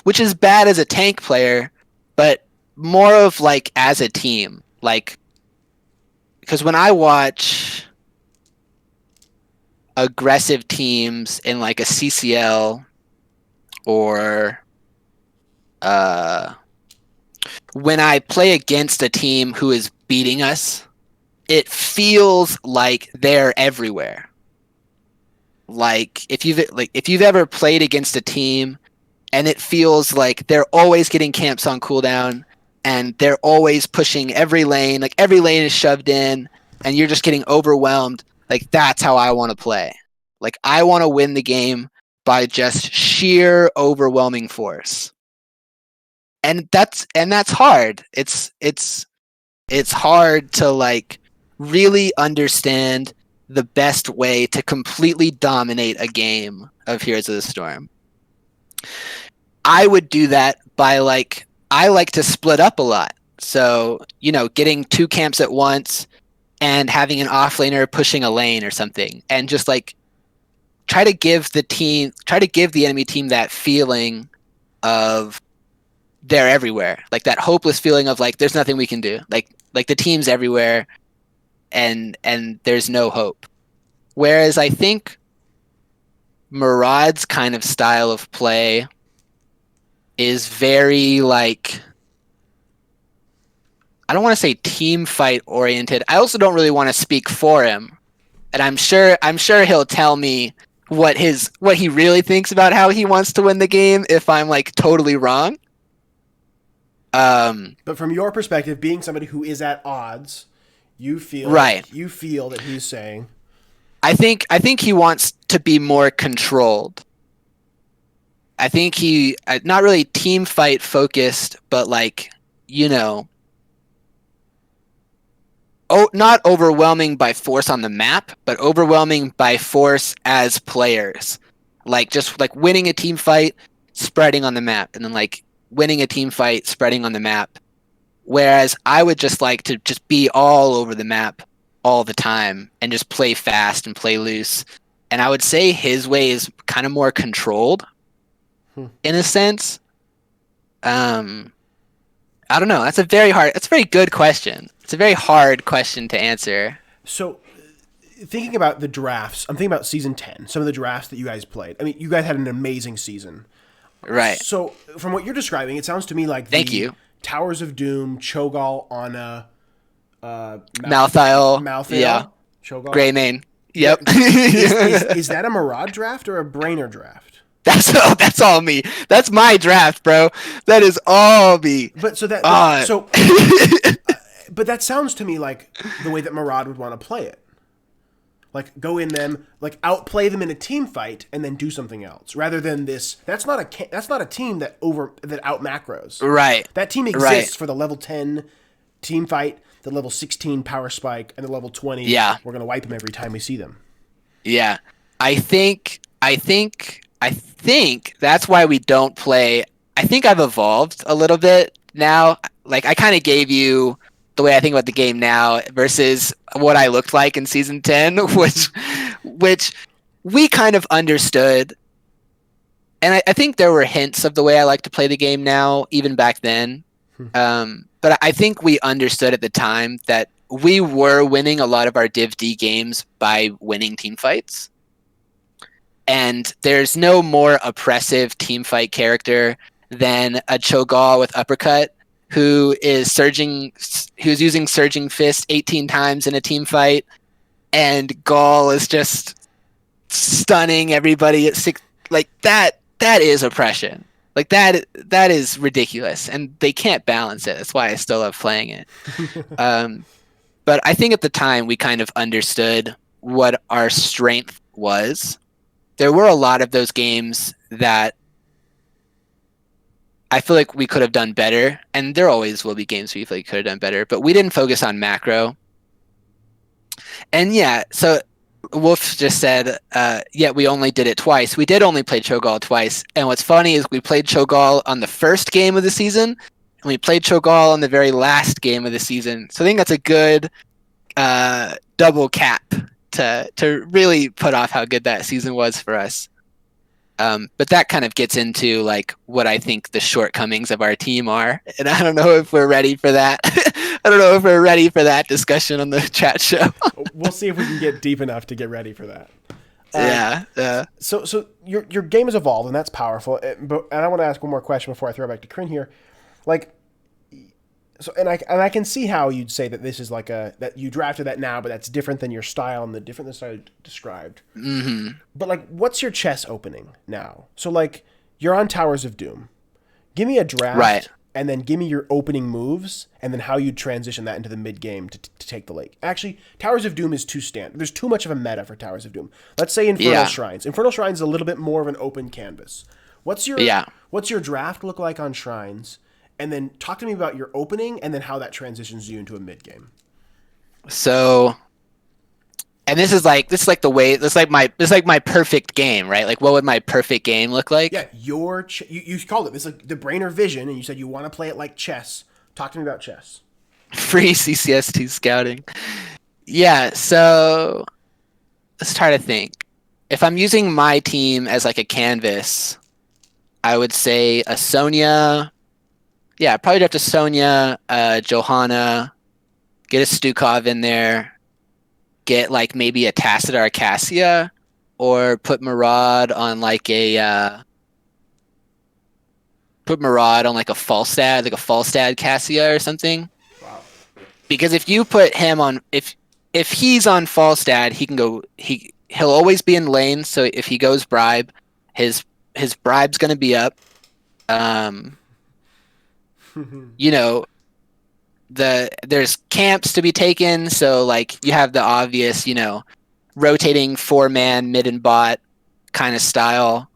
which is bad as a tank player, but more of like as a team. Like, because when I watch aggressive teams in like a CCL or when I play against a team who is beating us, it feels like they're everywhere. Like if you've ever played against a team and it feels like they're always getting camps on cooldown and they're always pushing every lane, like every lane is shoved in and you're just getting overwhelmed, like that's how I want to play. Like I want to win the game by just sheer overwhelming force. And that's hard. It's hard to like really understand the best way to completely dominate a game of Heroes of the Storm. I would do that by I like to split up a lot. So, getting 2 camps at once and having an offlaner pushing a lane or something, and just like try to give the enemy team that feeling of they're everywhere, like that hopeless feeling of like there's nothing we can do, like the team's everywhere and there's no hope. Whereas I think Marad's kind of style of play is very like, I don't want to say team fight oriented. I also don't really want to speak for him, and I'm sure he'll tell me what he really thinks about how he wants to win the game if I'm like totally wrong. But from your perspective, being somebody who is at odds, you feel right. You feel that he's saying, I think he wants to be more controlled. I think he not really team fight focused, but like, not overwhelming by force on the map, but overwhelming by force as players. Like just like winning a team fight, spreading on the map, and then like winning a team fight, spreading on the map. Whereas I would just like to just be all over the map all the time and just play fast and play loose. And I would say his way is kind of more controlled in a sense. I don't know. That's a very good question. It's a very hard question to answer. So thinking about the drafts, I'm thinking about season 10, some of the drafts that you guys played. I mean, you guys had an amazing season. Right. So from what you're describing, it sounds to me like Thank you. Towers of Doom, Cho'Gall, Ana, Malthael, yeah, Cho'Gall, Greymane. Yep. Is that a Marad draft or a Brainer draft? That's all me. That's my draft, bro. That is all me. But but that sounds to me like the way that Marad would want to play it. Like go in them, like outplay them in a team fight, and then do something else. Rather than this, that's not a team that out macros. Right. That team exists for the level 10 team fight, the level 16 power spike, and the level 20. Yeah. We're gonna wipe them every time we see them. Yeah. I think that's why we don't play. I think I've evolved a little bit now. Like I kind of gave you the way I think about the game now versus what I looked like in season 10, which we kind of understood. And I think there were hints of the way I like to play the game now, even back then. But I think we understood at the time that we were winning a lot of our Div D games by winning team fights. And there's no more oppressive team fight character than a Cho'Gall with uppercut who's using Surging Fist 18 times in a team fight, and Gall is just stunning everybody at 6. Like that is oppression. Like that is ridiculous, and they can't balance it. That's why I still love playing it. But I think at the time we kind of understood what our strength was. There were a lot of those games that I feel like we could have done better, and there always will be games where you feel like you could have done better, but we didn't focus on macro. And yeah, so Wolf just said, yeah, we only did it twice. We did only play Cho'Gall twice. And what's funny is we played Cho'Gall on the first game of the season, and we played Cho'Gall on the very last game of the season. So I think that's a good double cap to really put off how good that season was for us. But that kind of gets into like what I think the shortcomings of our team are, and I don't know if we're ready for that. I don't know if we're ready for that discussion on the chat show. We'll see if we can get deep enough to get ready for that. Yeah. So your game has evolved, and that's powerful. And I want to ask one more question before I throw it back to Kryn here. Like, so and I can see how you'd say that this is like that you drafted that now, but that's different than your style and different than the style you described. Mm-hmm. But like, what's your chess opening now? So like, you're on Towers of Doom. Give me a draft, right, and then give me your opening moves, and then how you transition that into the mid game to take the late. Actually, Towers of Doom is too standard. There's too much of a meta for Towers of Doom. Let's say Infernal Shrines. Infernal Shrines is a little bit more of an open canvas. What's your draft look like on Shrines? And then talk to me about your opening, and then how that transitions you into a mid game. So, and this is like my perfect game, right? Like, what would my perfect game look like? Yeah, you called it. It's like the Brainer Vision, and you said you want to play it like chess. Talk to me about chess. Free CCS2 scouting. Yeah, so let's try to think. If I'm using my team as like a canvas, I would say a Sonya. Yeah, probably draft a Sonya, Johanna, get a Stukov in there, get like maybe a Tassadar Cassia, or put Murad on like a Falstad, like a Falstad Cassia or something. Wow. Because if you put him on, if he's on Falstad, he can go. He'll always be in lane. So if he goes bribe, his bribe's gonna be up. You know, there's camps to be taken, so like you have the obvious, you know, rotating 4-man mid and bot kind of style,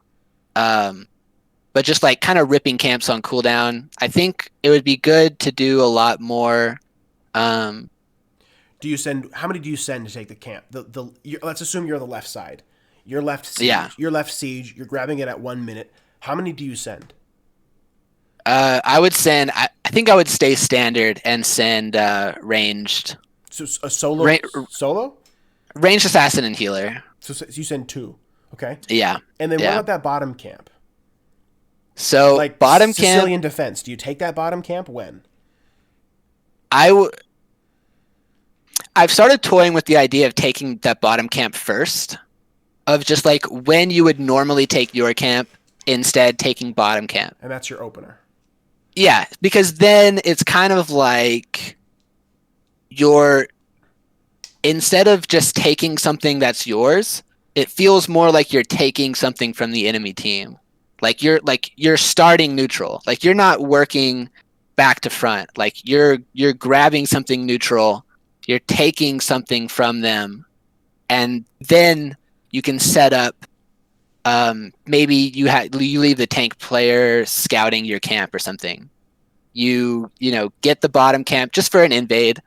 but just like kind of ripping camps on cooldown. I think it would be good to do a lot more. How many do you send to take the camp? Let's assume you're the left side. You're left siege. Yeah. You're left siege. You're grabbing it at 1 minute. How many do you send? I would send. I think I would stay standard and send ranged. So a solo. Solo. Ranged assassin and healer. So you send 2. Okay. Yeah. And then what about that bottom camp? So like bottom Sicilian camp. defense. Do you take that bottom camp when? I've started toying with the idea of taking that bottom camp first, of just like when you would normally take your camp, instead taking bottom camp. And that's your opener. Yeah, because then it's kind of like instead of just taking something that's yours, it feels more like you're taking something from the enemy team. Like you're starting neutral. Like you're not working back to front. Like you're grabbing something neutral, you're taking something from them, and then you can set up. Maybe you leave the tank player scouting your camp or something. You get the bottom camp just for an invade.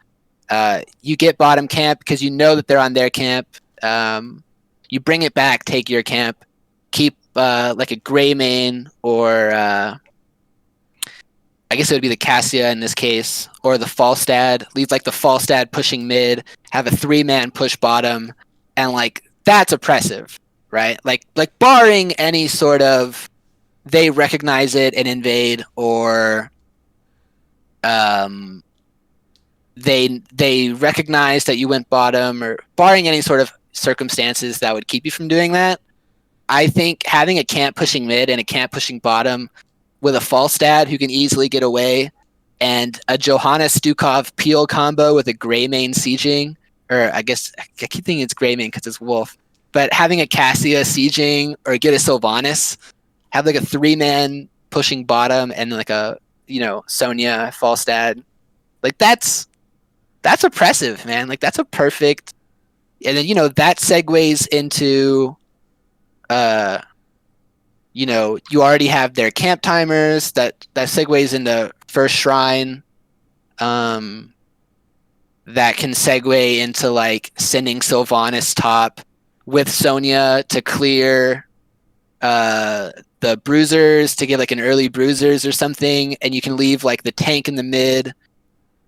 You get bottom camp because you know that they're on their camp. You bring it back, take your camp, keep like a gray main, or I guess it would be the Cassia in this case, or the Falstad. Leave like the Falstad pushing mid, have a 3-man push bottom, and like that's oppressive. Right, like barring any sort of they recognize it and invade, or they recognize that you went bottom, or barring any sort of circumstances that would keep you from doing that. I think having a camp pushing mid and a camp pushing bottom with a Falstad who can easily get away, and a Johanna Stukov peel combo with a gray main sieging, or I guess I keep thinking it's gray main because it's Wolf. But having a Cassia sieging, or get a Sylvanas, have like a 3-man pushing bottom, and like a Sonya Falstad, like that's oppressive, man. Like that's a perfect, and then that segues into you already have their camp timers that segues into first shrine. That can segue into like sending Sylvanas top with Sonya to clear the bruisers, to get like an early bruisers or something, and you can leave like the tank in the mid,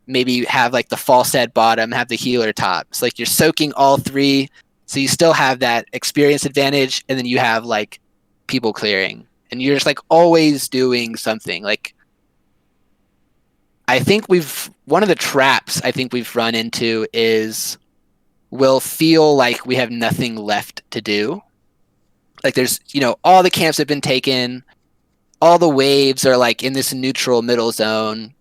maybe have like the Falstad bottom, have the healer top. So like you're soaking all three, so you still have that experience advantage, and then you have like people clearing, and you're just like always doing something. Like I think one of the traps I think we've run into is we'll feel like we have nothing left to do. Like there's, all the camps have been taken, all the waves are like in this neutral middle zone,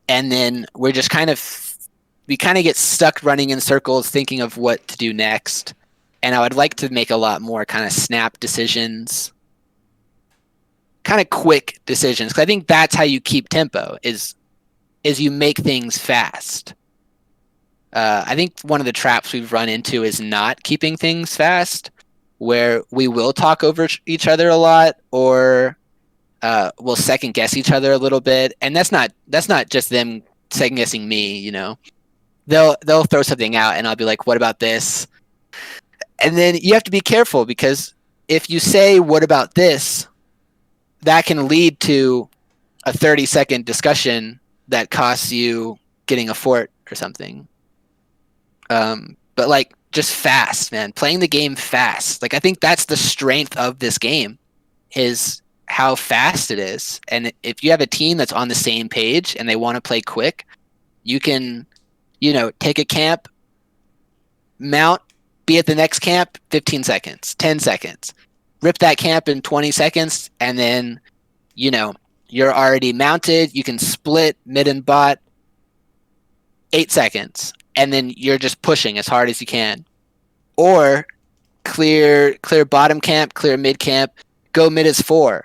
and then we're just we kind of get stuck running in circles thinking of what to do next. And I would like to make a lot more kind of snap decisions, kind of quick decisions, because I think that's how you keep tempo, is you make things fast. I think one of the traps we've run into is not keeping things fast, where we will talk over each other a lot, or we'll second guess each other a little bit. And that's not just them second guessing me. They'll throw something out, and I'll be like, "What about this?" And then you have to be careful, because if you say, "What about this?" that can lead to a 30-second discussion that costs you getting a fort or something. But like, just fast, man. Playing the game fast. Like, I think that's the strength of this game, is how fast it is. And if you have a team that's on the same page and they want to play quick, you can, take a camp, mount, be at the next camp, 15 seconds, 10 seconds. Rip that camp in 20 seconds, and then, you're already mounted. You can split mid and bot, 8 seconds, and then you're just pushing as hard as you can. Or clear bottom camp, clear mid camp, go mid as 4.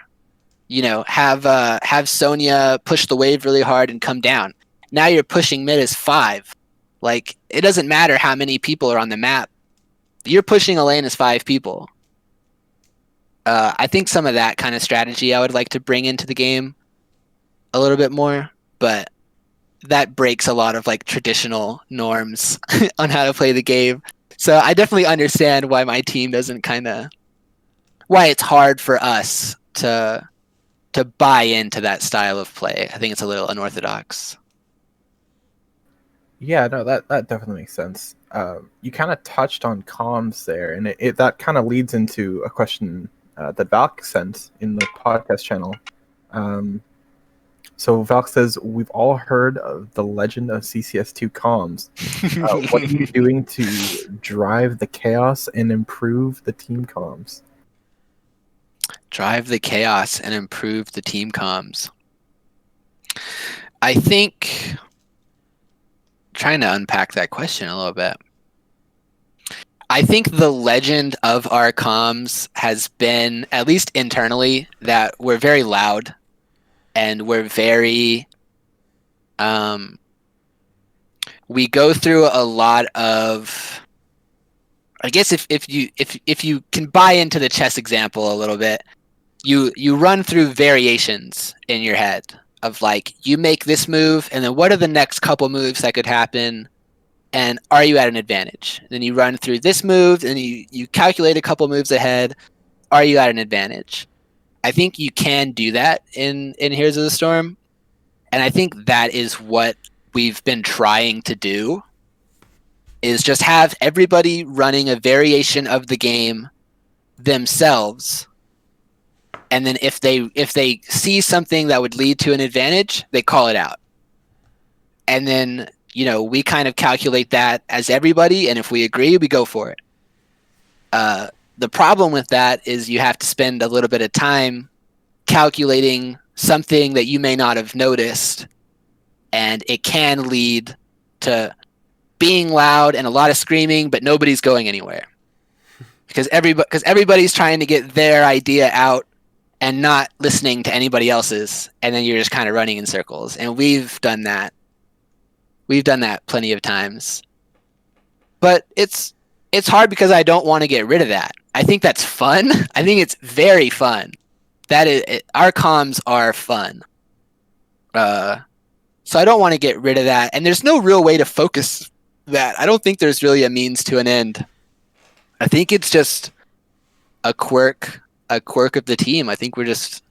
Have Sonya push the wave really hard and come down. Now you're pushing mid as 5. Like, it doesn't matter how many people are on the map. You're pushing a lane as 5 people. I think some of that kind of strategy I would like to bring into the game a little bit more, but that breaks a lot of like traditional norms on how to play the game. So I definitely understand why my team doesn't why it's hard for us to buy into that style of play. I think it's a little unorthodox. Yeah, no, that definitely makes sense. You kind of touched on comms there, and that kind of leads into a question that Valk sent in the podcast channel. So Valk says, "We've all heard of the legend of CCS2 comms. What are you doing to drive the chaos and improve the team comms?" Drive the chaos and improve the team comms. I think, trying to unpack that question a little bit. I think the legend of our comms has been, at least internally, that we're very loud, and we're very we go through a lot of, I guess if you can buy into the chess example a little bit, you run through variations in your head of like, you make this move, and then what are the next couple moves that could happen, and are you at an advantage? Then you run through this move, and you calculate a couple moves ahead. Are you at an advantage? I think you can do that in Heroes of the Storm, and I think that is what we've been trying to do, is just have everybody running a variation of the game themselves, and then if they see something that would lead to an advantage, they call it out. And then, we kind of calculate that as everybody, and if we agree, we go for it. The problem with that is you have to spend a little bit of time calculating something that you may not have noticed, and it can lead to being loud and a lot of screaming, but nobody's going anywhere. Because everybody's trying to get their idea out and not listening to anybody else's, and then you're just kind of running in circles. And we've done that. We've done that plenty of times. But it's hard because I don't want to get rid of that. I think that's fun. I think it's very fun. our comms are fun. So I don't want to get rid of that. And there's no real way to focus that. I don't think there's really a means to an end. I think it's just a quirk of the team. I think we're just,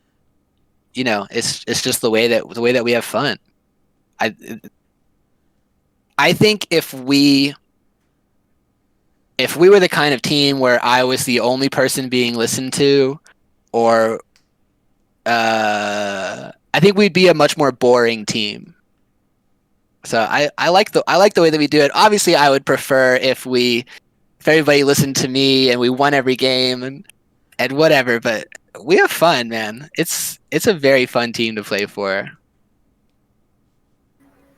it's just the way that we have fun. I think if we were the kind of team where I was the only person being listened to, or I think we'd be a much more boring team. So I like the way that we do it. Obviously, I would prefer if everybody listened to me and we won every game and whatever. But we have fun, man. It's a very fun team to play for.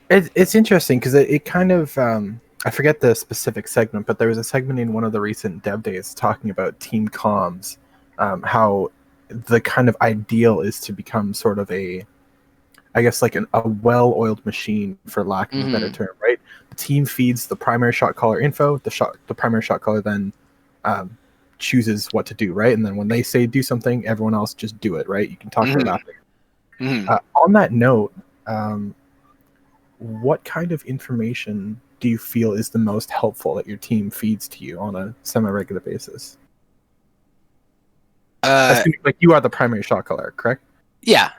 It's interesting because it kind of I forget the specific segment, but there was a segment in one of the recent dev days talking about team comms, how the kind of ideal is to become sort of a well-oiled machine, for lack of a better term, right? The team feeds the primary shot caller info. The primary shot caller then chooses what to do, right? And then when they say do something, everyone else just do it, right? You can talk about that. On that note, what kind of information do you feel is the most helpful that your team feeds to you on a semi-regular basis? Assuming, like, you are the primary shot caller, correct? Yeah.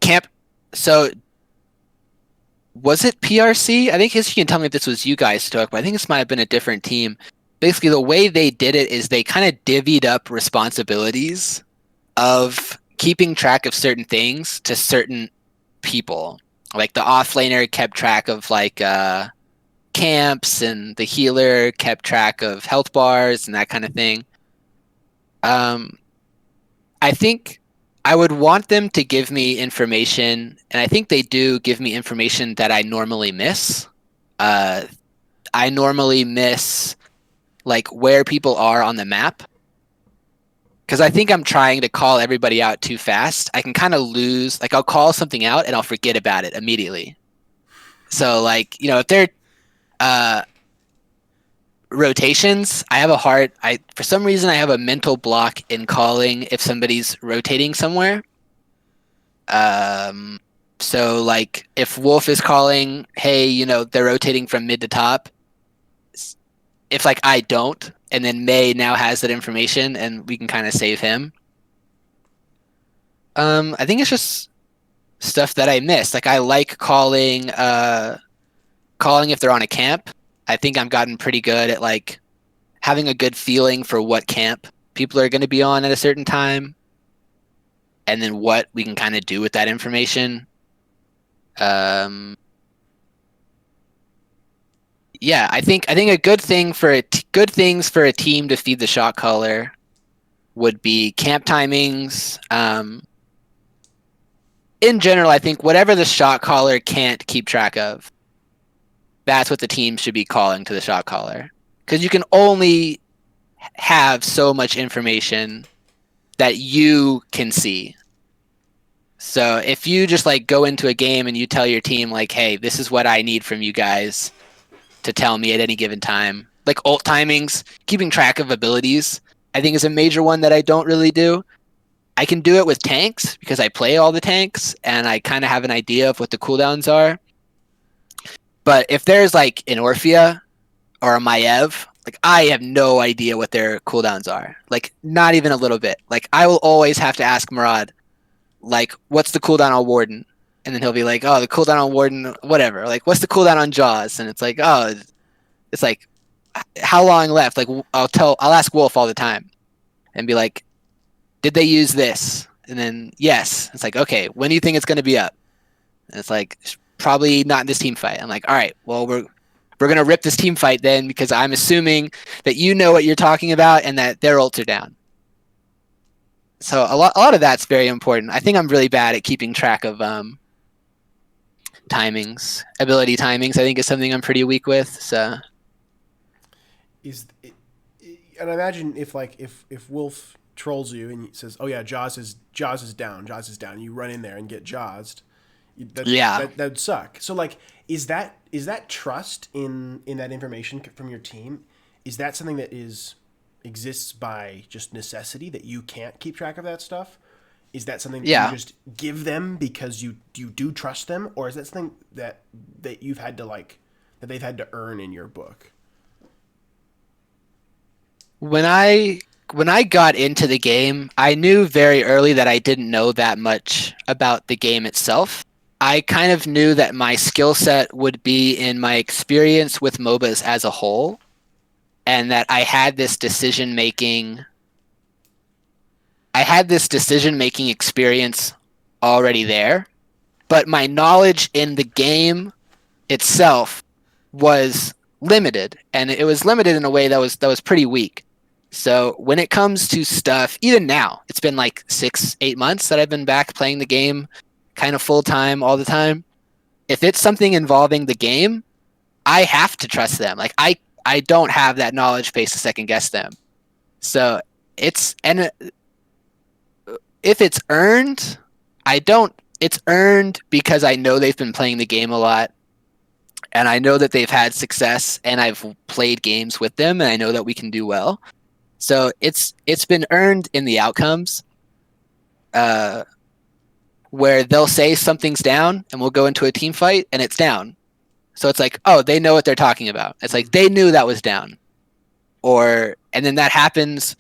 Camp. So, was it PRC? I think you can tell me if this was you guys, Stoic, but I think this might have been a different team. Basically, the way they did it is they kind of divvied up responsibilities of keeping track of certain things to certain people. Like the offlaner kept track of camps, and the healer kept track of health bars and that kind of thing. I think I would want them to give me information, and I think they do give me information that I normally miss. I normally miss where people are on the map, because I think I'm trying to call everybody out too fast. I can kind of lose, I'll call something out and I'll forget about it immediately. So if they're rotations, for some reason I have a mental block in calling if somebody's rotating somewhere. So if Wolf is calling, hey, they're rotating from mid to top, if I don't, and then May now has that information and we can kind of save him. I think it's just stuff that I miss. I like calling if they're on a camp. I think I've gotten pretty good at having a good feeling for what camp people are going to be on at a certain time, and then what we can kind of do with that information. Yeah, I think a good thing good things for a team to feed the shot caller would be camp timings. In general, I think whatever the shot caller can't keep track of, that's what the team should be calling to the shot caller, because you can only have so much information that you can see. So if you just go into a game and you tell your team hey, this is what I need from you guys to tell me at any given time, ult timings, keeping track of abilities, I think is a major one that I don't really do. I can do it with tanks because I play all the tanks and I kind of have an idea of what the cooldowns are. But if there's an Orphea or a Maiev, I have no idea what their cooldowns are. Not even a little bit. I will always have to ask Murad, what's the cooldown on Warden? And then he'll be like, oh, the cooldown on Warden, whatever. What's the cooldown on Jaws? And it's how long left? I'll ask Wolf all the time and be like, did they use this? And then, yes. It's okay, when do you think it's going to be up? And it's probably not in this team fight. I'm all right, well, we're going to rip this team fight then, because I'm assuming that you know what you're talking about and that their ults are down. So a lot of that's very important. I think I'm really bad at keeping track of timings. Ability timings, I think, is something I'm pretty weak with. So, and I imagine if Wolf trolls you and says, "Oh yeah, Jaws is down," you run in there and get Jawsed. That'd suck. So is that trust in that information from your team? Is that something that is exists by just necessity, that you can't keep track of that stuff? Is that something that Yeah. you just give them because you do trust them, or is that something that you've had to that they've had to earn in your book? When I got into the game, I knew very early that I didn't know that much about the game itself. I kind of knew that my skill set would be in my experience with MOBAs as a whole, and that I had this decision making experience already there, but my knowledge in the game itself was limited, and it was limited in a way that was pretty weak. So when it comes to stuff, even now, it's been like 6-8 months that I've been back playing the game kind of full time all the time. If it's something involving the game, I have to trust them. Like I don't have that knowledge base to second guess them. So if it's earned, it's earned because I know they've been playing the game a lot, and I know that they've had success, and I've played games with them, and I know that we can do well. So it's been earned in the outcomes, where they'll say something's down, and we'll go into a team fight, and it's down. So it's like, oh, they know what they're talking about. It's like they knew that was down, and then that happens,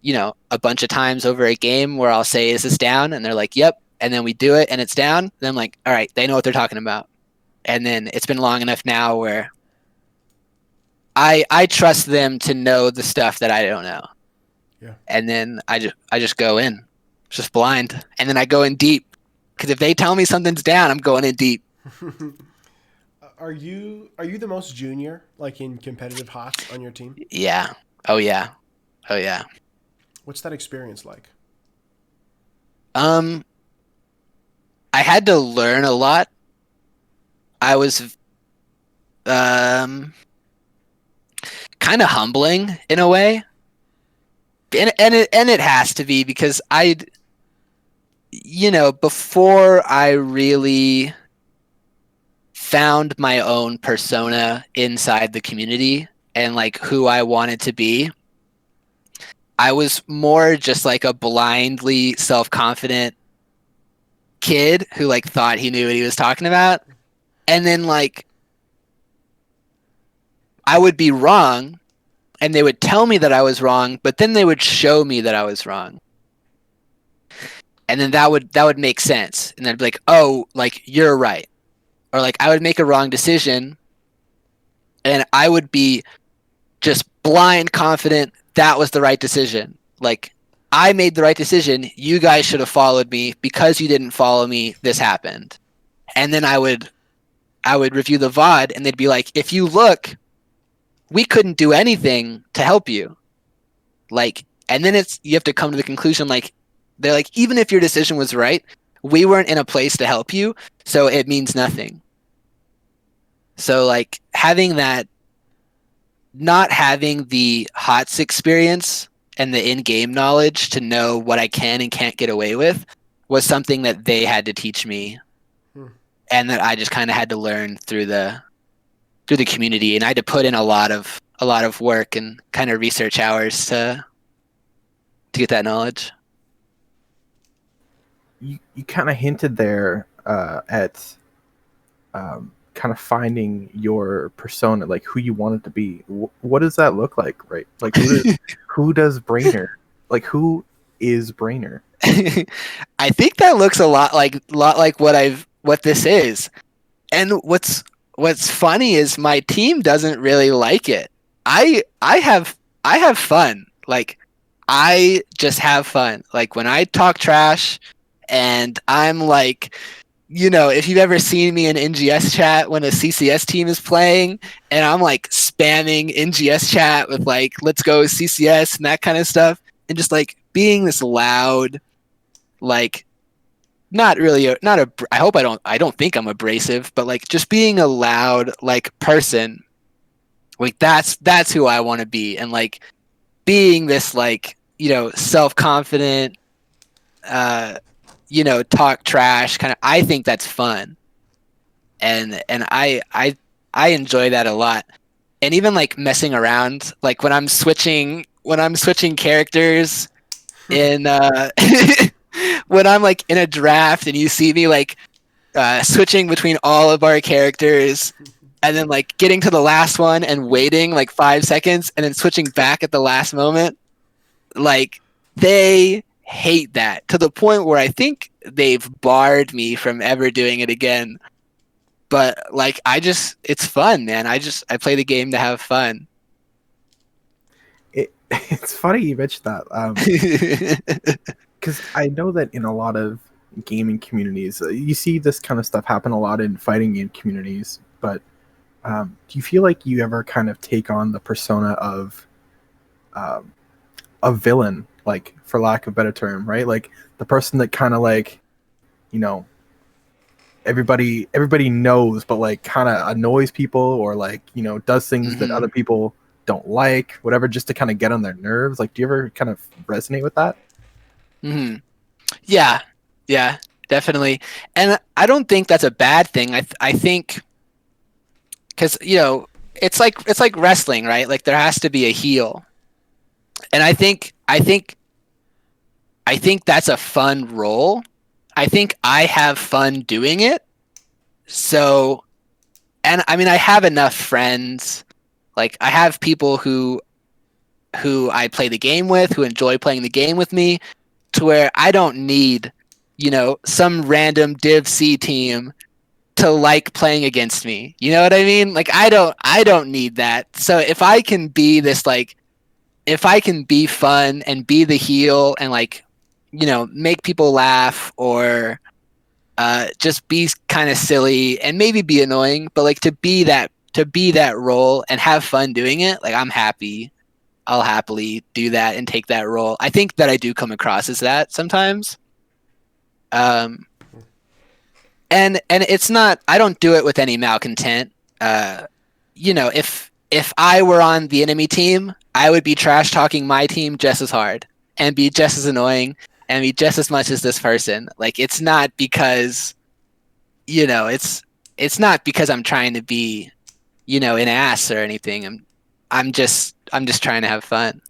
a bunch of times over a game where I'll say, "Is this down?" And they're like, "Yep." And then we do it, and it's down. And I'm like, "All right, they know what they're talking about." And then it's been long enough now where I trust them to know the stuff that I don't know. Yeah. And then I just go in, just blind, and then I go in deep, because if they tell me something's down, I'm going in deep. Are you the most junior, like in competitive HOTS on your team? Yeah. Oh yeah. Oh yeah. What's that experience like? I had to learn a lot. I was kind of humbling in a way, and it has to be, because before I really found my own persona inside the community and like who I wanted to be, I was more just like a blindly self-confident kid who like thought he knew what he was talking about. And then like I would be wrong, and they would tell me that I was wrong, but then they would show me that I was wrong. And then that would make sense. And then I'd be like, "Oh, like you're right." Or like I would make a wrong decision, and I would be just blind confident that was the right decision. Like, I made the right decision. You guys should have followed me. Because you didn't follow me, this happened. And then I would review the VOD, and they'd be like, "If you look, we couldn't do anything to help you." Like, and then you have to come to the conclusion, like, they're like, even if your decision was right, we weren't in a place to help you, so it means nothing. So like having that, not having the HOTS experience and the in-game knowledge to know what I can and can't get away with was something that they had to teach me, and that I just kind of had to learn through the community, and I had to put in a lot of work and kind of research hours to get that knowledge. You kind of hinted there at kind of finding your persona, like who you want it to be. What does that look like, right? Like who does Brainer? Like who is Brainer? I think that looks a lot like what this is. And what's funny is my team doesn't really like it. I have fun. Like I just have fun. Like when I talk trash, and I'm like, if you've ever seen me in NGS chat when a CCS team is playing, and I'm like spamming NGS chat with like, "Let's go CCS" and that kind of stuff, and just like being this loud, like I don't think I'm abrasive, but like just being a loud like person, like that's who I want to be. And like being this like, self-confident, talk trash kind of, I think that's fun. And I enjoy that a lot. And even like messing around, like when I'm switching when I'm switching characters in when I'm like in a draft and you see me like switching between all of our characters and then like getting to the last one and waiting like 5 seconds and then switching back at the last moment. Like they hate that to the point where I think they've barred me from ever doing it again. But like it's fun, man. I play the game to have fun. It's funny you mentioned that. Because I know that in a lot of gaming communities, you see this kind of stuff happen a lot in fighting game communities. But do you feel like you ever kind of take on the persona of a villain, like for lack of a better term, right? Like the person that kind of like, you know, everybody knows, but like kind of annoys people or like, you know, does things that other people don't like, whatever, just to kind of get on their nerves. Like, do you ever kind of resonate with that? Yeah, definitely. And I don't think that's a bad thing. I think because, you know, it's like wrestling, right? Like there has to be a heel, and I think that's a fun role. I think I have fun doing it. So, and I mean, I have enough friends. Like I have people who I play the game with, who enjoy playing the game with me, to where I don't need, you know, some random Div C team to like playing against me. You know what I mean? Like I don't need that. So if I can be this, like, if I can be fun and be the heel and like, you know, make people laugh or just be kind of silly and maybe be annoying, but like to be that role and have fun doing it, like I'm happy. I'll happily do that and take that role. I think that I do come across as that sometimes. And it's not, I don't do it with any malcontent. You know, if I were on the enemy team, I would be trash talking my team just as hard and be just as annoying and be just as much as this person. Like, it's not because, you know, it's not because I'm trying to be, you know, an ass or anything. I'm just trying to have fun.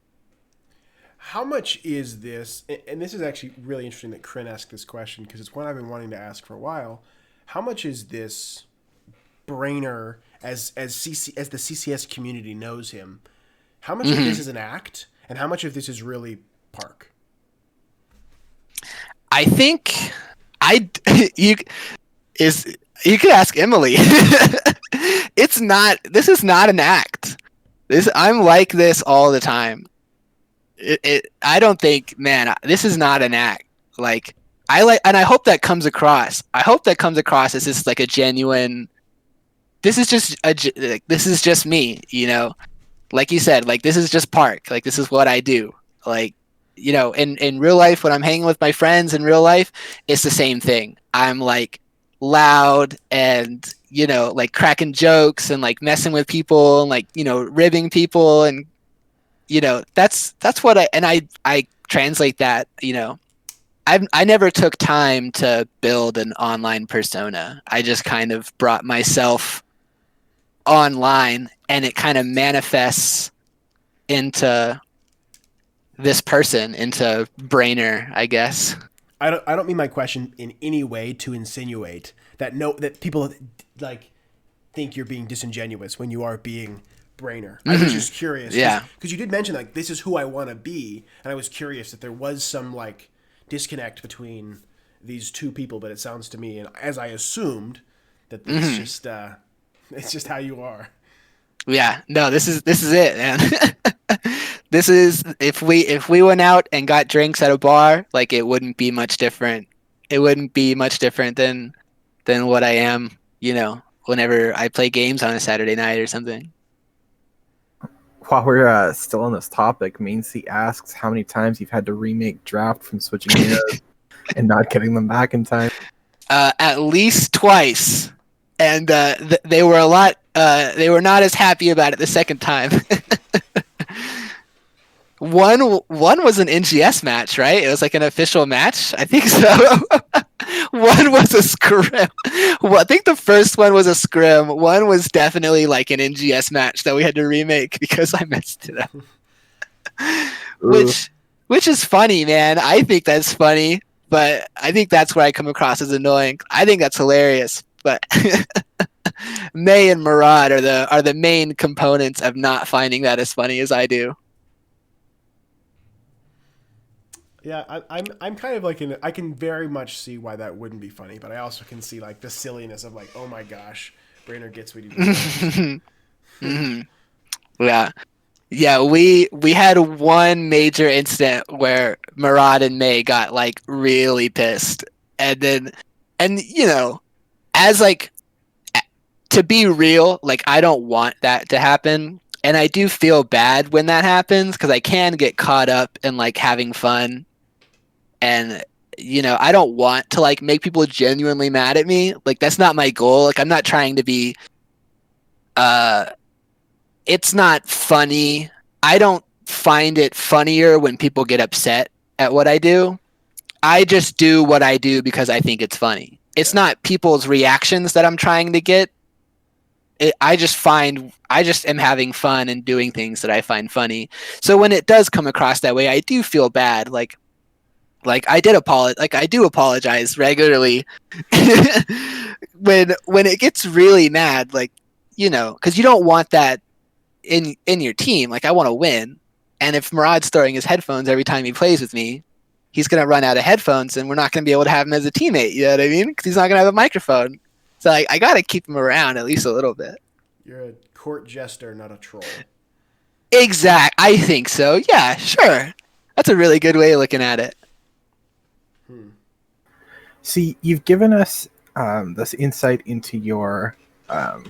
How much is this? And this is actually really interesting that Kryn asked this question because it's one I've been wanting to ask for a while. How much is this Brainer as the CCS community knows him? How much of this is an act, and how much of this is really Park? I think you could ask Emily. This is not an act. I'm like this all the time. I don't think, man, this is not an act. Like and I hope that comes across. I hope that comes across as this like a genuine. This is just me, you know. Like you said, like this is just Park. Like this is what I do. Like, you know, in real life when I'm hanging with my friends in real life, it's the same thing. I'm like loud and, you know, like cracking jokes and like messing with people and like, you know, ribbing people, and you know, that's what I translate that, you know. I never took time to build an online persona. I just kind of brought myself online and it kind of manifests into this person, into Brainer, I guess. I don't mean my question in any way to insinuate that people like think you're being disingenuous when you are being Brainer. I was just curious. Yeah. Because you did mention like this is who I want to be, and I was curious if there was some like disconnect between these two people, but it sounds to me, and as I assumed, that it's just it's just how you are. Yeah. No, this is it, man. This is if we went out and got drinks at a bar, like it wouldn't be much different. It wouldn't be much different than what I am, you know, whenever I play games on a Saturday night or something. While we're still on this topic, Mainsy asks how many times you've had to remake draft from switching heroes and not getting them back in time. At least twice, and they were a lot. They were not as happy about it the second time. One was an NGS match, right? It was like an official match. I think so. One was a scrim. Well, I think the first one was a scrim. One was definitely like an NGS match that we had to remake because I messed it up. Ooh. which is funny, man. I think that's funny, but I think that's where I come across as annoying. I think that's hilarious, but May and Murad are the main components of not finding that as funny as I do. Yeah, I'm kind of like I can very much see why that wouldn't be funny, but I also can see like the silliness of like, oh my gosh, Brainerd gets what he deserves. Mhm. Yeah. Yeah, we had one major incident where Murad and May got like really pissed. And you know, as like to be real, like I don't want that to happen. And I do feel bad when that happens because I can get caught up in like having fun. And I don't want to like make people genuinely mad at me. Like that's not my goal. Like I'm not trying to be it's not funny. I don't find it funnier when people get upset at what I do. I just do what I do because I think it's funny. It's not people's reactions that I'm trying to get. I just am having fun and doing things that I find funny. So when it does come across that way, I do feel bad. Like I do apologize regularly when it gets really mad. Like because you don't want that in your team. Like I want to win, and if Murad's throwing his headphones every time he plays with me, he's gonna run out of headphones, and we're not gonna be able to have him as a teammate. You know what I mean? Because he's not gonna have a microphone. So I gotta keep him around at least a little bit. You're a court jester, not a troll. Exact. I think so. Yeah, sure. That's a really good way of looking at it. See, you've given us this insight into your, the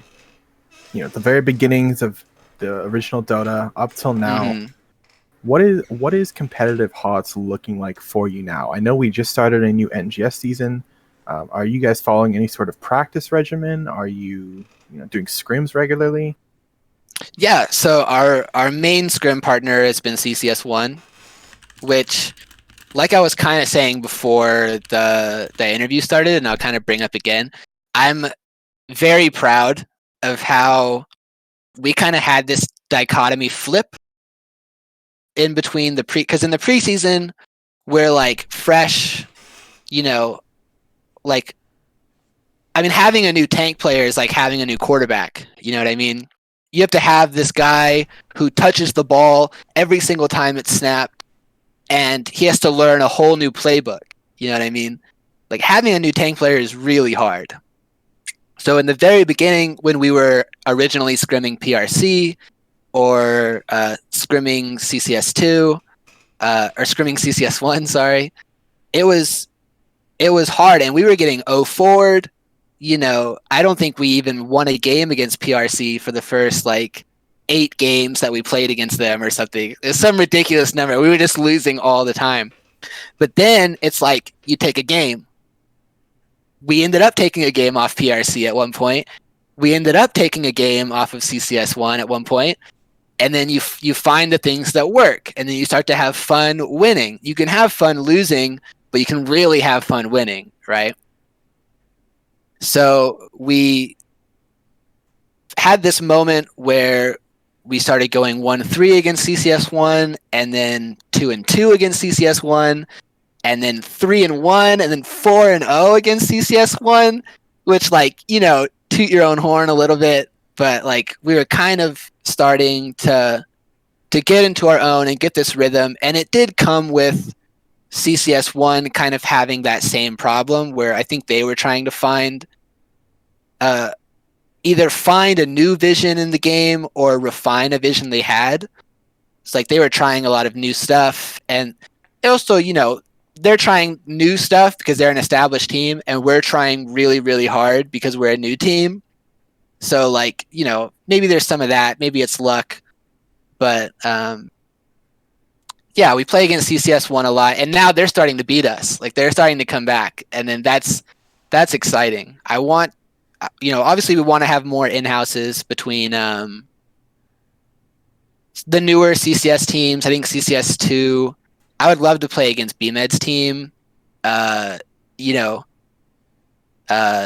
very beginnings of the original Dota up till now. Mm-hmm. What is competitive HOTS looking like for you now? I know we just started a new NGS season. Are you guys following any sort of practice regimen? Are you doing scrims regularly? Yeah, so our main scrim partner has been CCS1, which, like I was kind of saying before the interview started, and I'll kind of bring up again, I'm very proud of how we kind of had this dichotomy flip in between because in the preseason, we're like fresh, like, I mean, having a new tank player is like having a new quarterback. You know what I mean? You have to have this guy who touches the ball every single time it's snapped, and he has to learn a whole new playbook. You know what I mean? Like having a new tank player is really hard. So in the very beginning, when we were originally scrimming PRC or scrimming CCS2 or scrimming CCS1, sorry, it was hard, and we were getting 0-4'd. I don't think we even won a game against PRC for the first like 8 games that we played against them or something. It's some ridiculous number. We were just losing all the time. But then it's like you take a game. We ended up taking a game off PRC at one point. We ended up taking a game off of CCS1 at one point. And then you find the things that work, and then you start to have fun winning. You can have fun losing, but you can really have fun winning, right? So we had this moment where we started going 1-3 against CCS1, and then 2-2 against CCS1, and then 3-1, and then 4-0 against CCS1, which, like, toot your own horn a little bit, but like we were kind of starting to get into our own and get this rhythm, and it did come with CCS1 kind of having that same problem where I think they were trying to either find a new vision in the game or refine a vision they had. It's like they were trying a lot of new stuff, and also, they're trying new stuff because they're an established team, and we're trying really, really hard because we're a new team. So like, maybe there's some of that, maybe it's luck, but yeah, we play against CCS1 a lot, and now they're starting to beat us. Like they're starting to come back, and then that's exciting. I want, obviously we want to have more in-houses between the newer CCS teams. I think CCS2, I would love to play against BMED's team.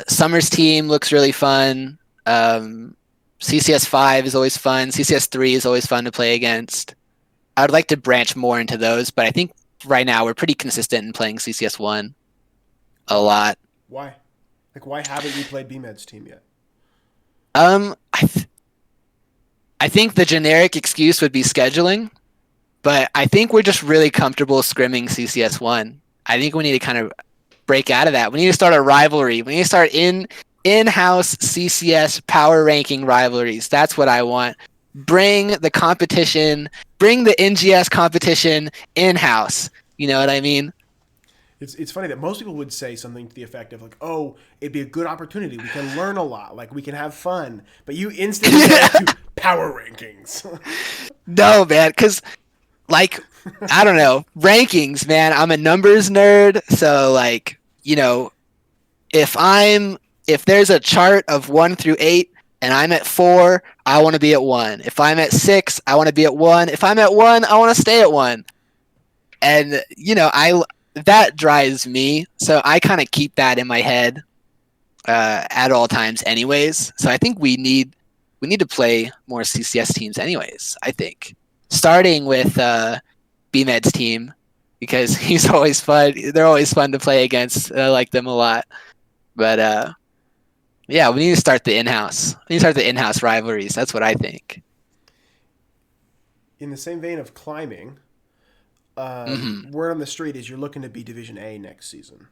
Summer's team looks really fun. CCS5 is always fun. CCS3 is always fun to play against. I would like to branch more into those, but I think right now we're pretty consistent in playing CCS1 a lot. Why? Like, why haven't you played BMED's team yet? I think the generic excuse would be scheduling, but I think we're just really comfortable scrimming CCS1. I think we need to kind of break out of that. We need to start a rivalry. We need to start in-house CCS power ranking rivalries. That's what I want. Bring the competition, bring the NGS competition in-house. You know what I mean? It's funny that most people would say something to the effect of like, "Oh, it'd be a good opportunity. We can learn a lot. Like we can have fun." But you instantly go to power rankings. No, man, because like I don't know, rankings, man. I'm a numbers nerd, so like, you know, if there's a chart of 1 through 8 and I'm at 4, I want to be at 1. If I'm at 6, I want to be at 1. If I'm at 1, I want to stay at 1. And you know, that drives me, so I kind of keep that in my head at all times anyways. So I think we need to play more CCS teams anyways, I think. Starting with BMED's team, because he's always fun. They're always fun to play against. I like them a lot. But yeah, we need to start the in-house. We need to start the in-house rivalries. That's what I think. In the same vein of climbing, word on the street is you're looking to be Division A next season.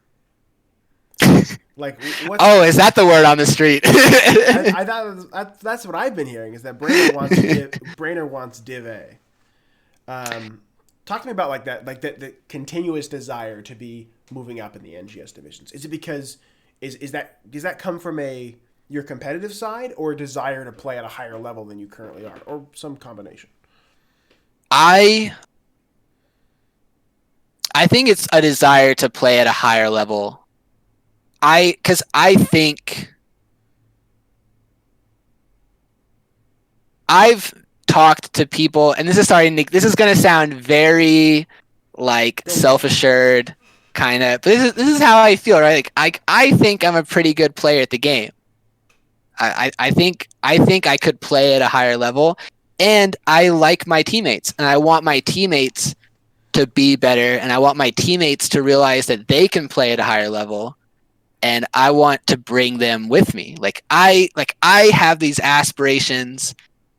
Like, oh, is that the word on the street? I thought that's what I've been hearing, is that Brainer wants Div A. Talk to me about like that, like the continuous desire to be moving up in the NGS divisions. Is it because does that come from your competitive side, or a desire to play at a higher level than you currently are, or some combination? I think it's a desire to play at a higher level. Because I think I've talked to people, and this is going to sound very like self-assured kind of, but this is how I feel, right? Like I think I'm a pretty good player at the game. I think I could play at a higher level, and I like my teammates, and I want my teammates to be better, and I want my teammates to realize that they can play at a higher level, and I want to bring them with me. I have these aspirations,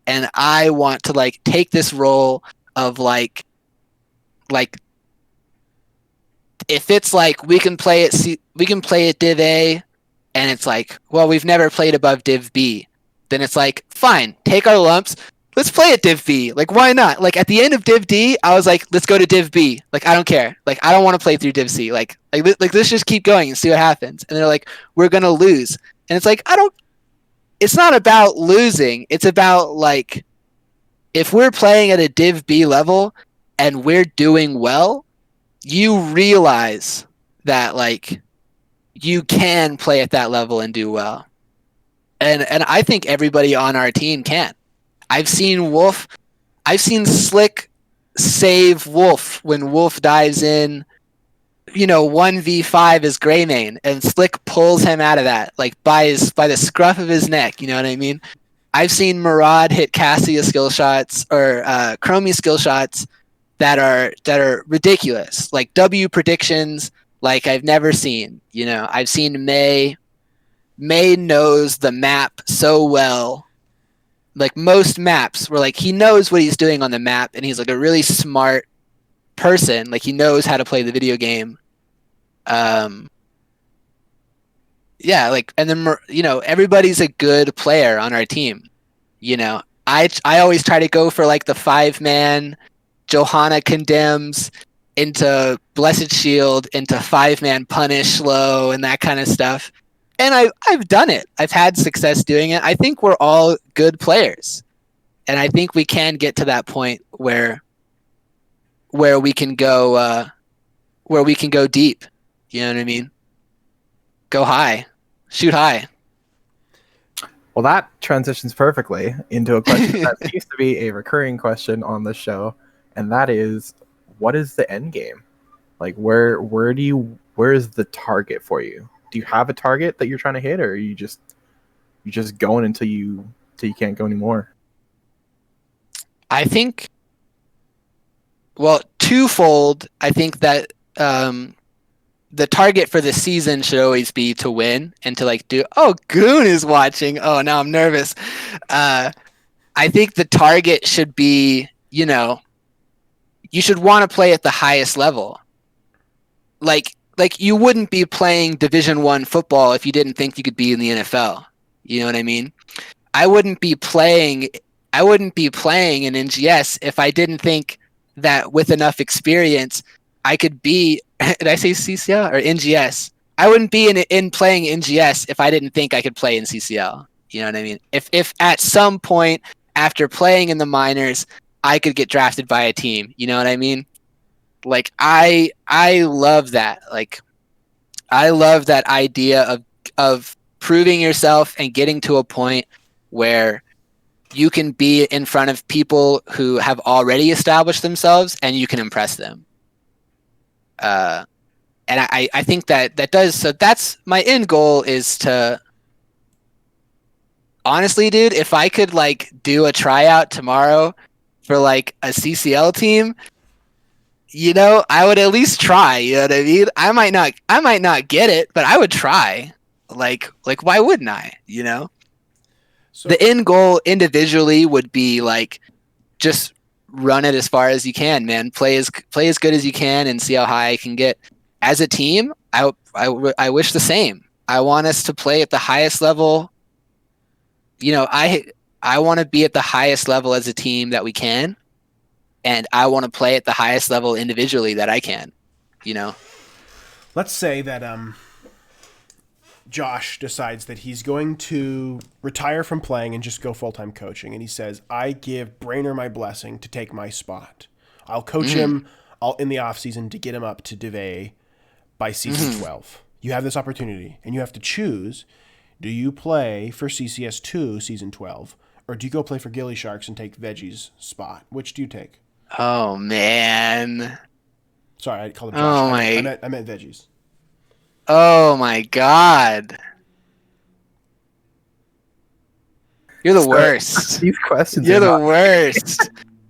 and I want to like take this role of like if it's like we can play at Div A, and it's like, well, we've never played above Div B, then it's like, fine, take our lumps. Let's play at Div B. Like, why not? Like, at the end of Div D, I was like, let's go to Div B. Like, I don't care. Like, I don't want to play through Div C. Like, let's just keep going and see what happens. And they're like, we're going to lose. And it's like, it's not about losing. It's about, like, if we're playing at a Div B level and we're doing well, you realize that, like, you can play at that level and do well. And I think everybody on our team can. I've seen Slick save Wolf when Wolf dives in, 1v5 as Greymane, and Slick pulls him out of that, like by the scruff of his neck, you know what I mean? I've seen Murad hit Cassia skill shots or Chromie skill shots that are ridiculous, like W predictions like I've never seen. I've seen May knows the map so well. Like most maps where like he knows what he's doing on the map, and he's like a really smart person. Like he knows how to play the video game. Yeah, like, and then everybody's a good player on our team. I always try to go for like the 5-man Johanna condemns into Blessed Shield into 5-man punish slow and that kind of stuff. And I've done it. I've had success doing it. I think we're all good players. And I think we can get to that point where we can go deep. You know what I mean? Go high. Shoot high. Well, that transitions perfectly into a question that used to be a recurring question on the show, and that is, what is the end game? Like, where is the target for you? Do you have a target that you're trying to hit, or are you just going until you can't go anymore? I think Well, twofold. I think that the target for the season should always be to win and to like do. Oh, Goon is watching. Oh, now I'm nervous. I think the target should be, you know, you should want to play at the highest level. Like you wouldn't be playing Division I football if you didn't think you could be in the NFL. You know what I mean? I wouldn't be playing in NGS if I didn't think that with enough experience I could be. Did I say CCL or NGS? I wouldn't be in playing NGS if I didn't think I could play in CCL. You know what I mean? If at some point after playing in the minors I could get drafted by a team, you know what I mean? Like I love that. Like I love that idea of proving yourself and getting to a point where you can be in front of people who have already established themselves and you can impress them. And I think that does, so that's my end goal is to, honestly, dude, if I could like do a tryout tomorrow for like a CCL team, you know, I would at least try, you know what I mean? I might not get it, but I would try. Like why wouldn't I, you know? So the end goal individually would be like just run it as far as you can, man. Play as good as you can and see how high I can get. As a team, I wish the same. I want us to play at the highest level. You know, I want to be at the highest level as a team that we can, and I want to play at the highest level individually that I can, you know. Let's say that Josh decides that he's going to retire from playing and just go full-time coaching, and he says, I give Brainer my blessing to take my spot. I'll coach him in the offseason to get him up to Div A by season 12. You have this opportunity, and you have to choose, do you play for CCS2 season 12, or do you go play for Gilly Sharks and take Veggie's spot? Which do you take? Oh, man. Sorry, I called him Josh. Oh, I meant Veggie's. Oh, my God. You're the worst. These questions You're the worst.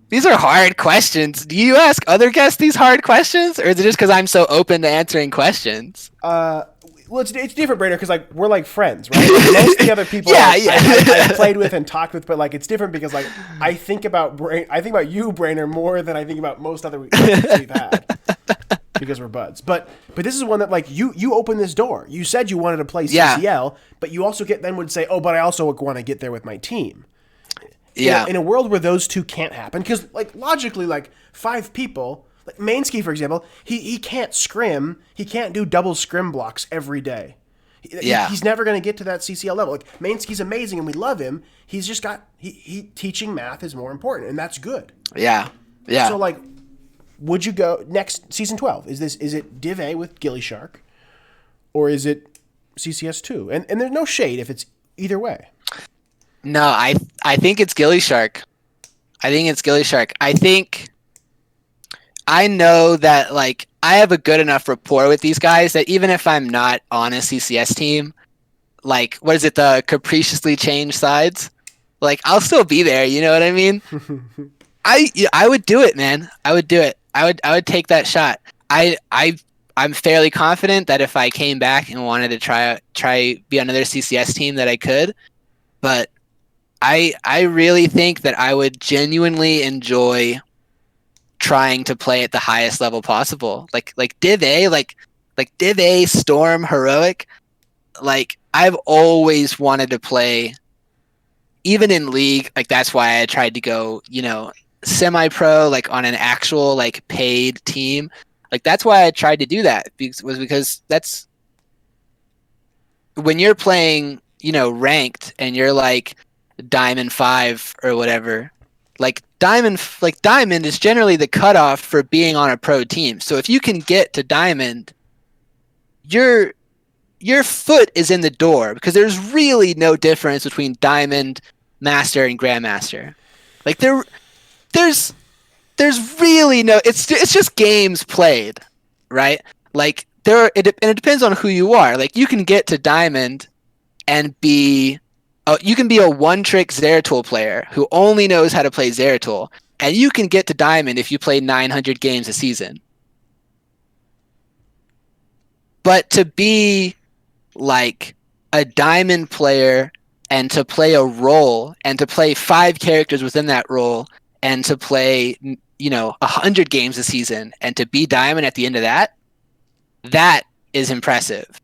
These are hard questions. Do you ask other guests these hard questions, or is it just because I'm so open to answering questions? Well, it's different, Brainer, because like we're like friends, right? Like, most of the other people I played with and talked with, but like it's different because like I think about you, Brainer, more than I think about most other guests we've had because we're buds. But this is one that like you opened this door. You said you wanted to play CCL, but you also would say, oh, but I also want to get there with my team. Yeah. In a world where those two can't happen, because like logically, like 5 people. Like Mainsky, for example, he can't scrim. He can't do double scrim blocks every day. He's never going to get to that CCL level. Like Mainsky's amazing and we love him. He's just got he teaching math is more important, and that's good. Yeah. So like, would you go next season 12? Is it Div A with Gilly Shark, or is it CCS2? And there's no shade if it's either way. No, I think it's Gilly Shark. I know that like I have a good enough rapport with these guys that even if I'm not on a CCS team, like what is it, the capriciously changed sides? Like I'll still be there, you know what I mean? I would do it, man. I would do it. I would take that shot. I'm fairly confident that if I came back and wanted to try be on another CCS team that I could, but I really think that I would genuinely enjoy trying to play at the highest level possible. Like Div A, like Div A, Storm, Heroic. Like I've always wanted to play, even in League. Like that's why I tried to go, you know, semi-pro, like on an actual like paid team. Like that's why I tried to do that, because that's when you're playing, you know, ranked and you're like Diamond 5 or whatever. Like Diamond is generally the cutoff for being on a pro team. So if you can get to Diamond, your foot is in the door, because there's really no difference between Diamond, Master, and Grandmaster. Like there's really no. It's just games played, right? Like and it depends on who you are. Like you can get to Diamond and you can be a one-trick Zeratul player who only knows how to play Zeratul, and you can get to diamond if you play 900 games a season. But to be like a diamond player and to play a role and to play 5 characters within that role and to play, 100 games a season and to be diamond at the end of that is impressive.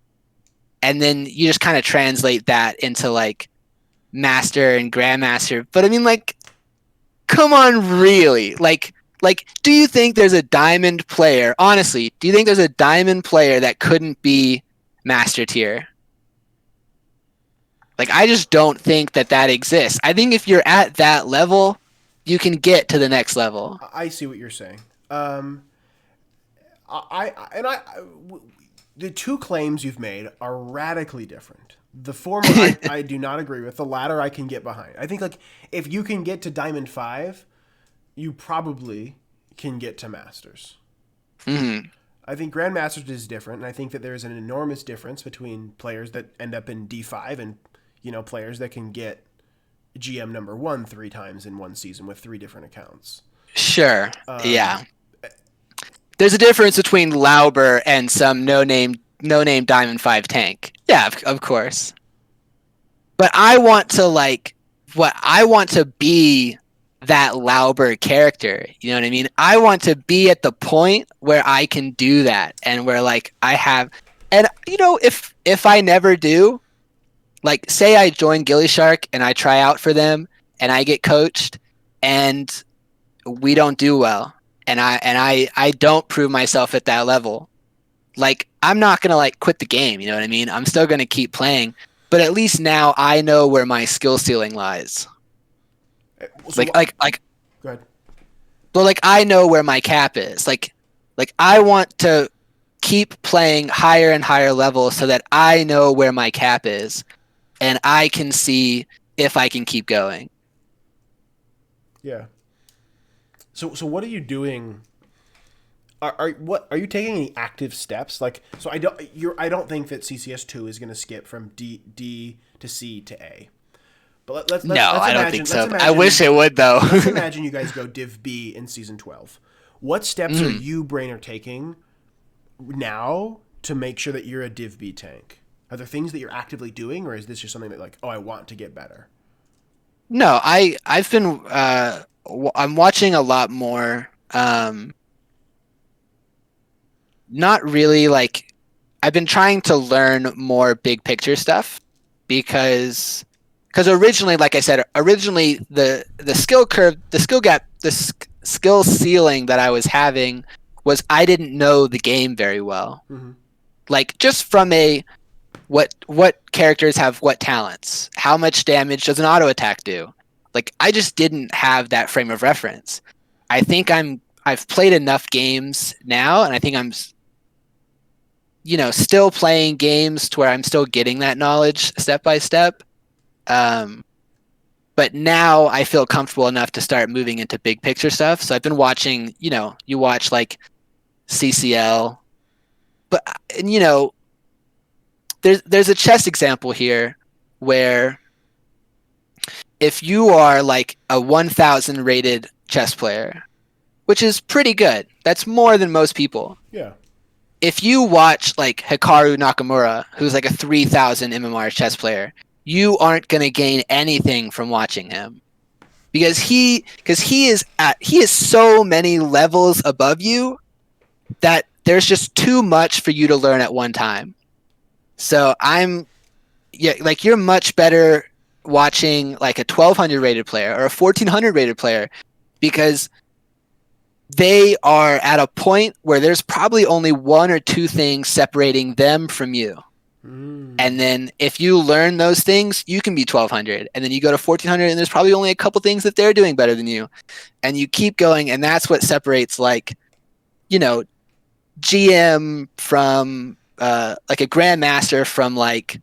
And then you just kind of translate that into like master and grandmaster. But I mean, like, come on, really? Like, do you think there's a diamond player? Honestly, do you think there's a diamond player that couldn't be master tier? Like, I just don't think that exists. I think if you're at that level, you can get to the next level. I see what you're saying. The two claims you've made are radically different. The former I do not agree with. The latter I can get behind. I think like if you can get to Diamond 5, you probably can get to Masters. Mm-hmm. I think Grandmasters is different, and I think that there is an enormous difference between players that end up in D5 and players that can get GM number 1 3 times in one season with 3 different accounts. Sure. Yeah. There's a difference between Lauber and some no-name Diamond 5 tank. Yeah, of course. But I want to be that Lauber character. You know what I mean? I want to be at the point where I can do that and where like I have, and if I never do, like say I join Gilly Shark and I try out for them and I get coached and we don't do well and I don't prove myself at that level. Like I'm not going to like quit the game, you know what I mean? I'm still going to keep playing, but at least now I know where my skill ceiling lies. So like go ahead. But like I know where my cap is. Like I want to keep playing higher and higher levels so that I know where my cap is and I can see if I can keep going. Yeah. So what are you doing? Are you taking any active steps? Like, so I don't think that CCS2 is going to skip from D to C to A. But let's I don't think so. Imagine, I wish it would though. Let's imagine you guys go Div B in season 12. What steps are you, Brainer, taking now to make sure that you're a Div B tank? Are there things that you're actively doing, or is this just something that like, I want to get better? No, I've been I'm watching a lot more. Not really like I've been trying to learn more big picture stuff because originally, like I said, the skill curve, the skill gap, the skill ceiling that I was having was I didn't know the game very well. Mm-hmm. Like just from what characters have what talents, how much damage does an auto attack do? Like I just didn't have that frame of reference. I think I've played enough games now, and I think I'm still playing games to where I'm still getting that knowledge step by step. But now I feel comfortable enough to start moving into big picture stuff. So I've been watching, you watch like CCL, there's a chess example here where if you are like a 1000 rated chess player, which is pretty good, that's more than most people. Yeah. If you watch like Hikaru Nakamura, who's like a 3000 MMR chess player, you aren't going to gain anything from watching him because he is so many levels above you that there's just too much for you to learn at one time. So you're much better watching like a 1200 rated player or a 1400 rated player because they are at a point where there's probably only 1 or 2 things separating them from you. And then if you learn those things, you can be 1200, and then you go to 1400 and there's probably only a couple things that they're doing better than you, and you keep going, and that's what separates like GM from like a grandmaster from like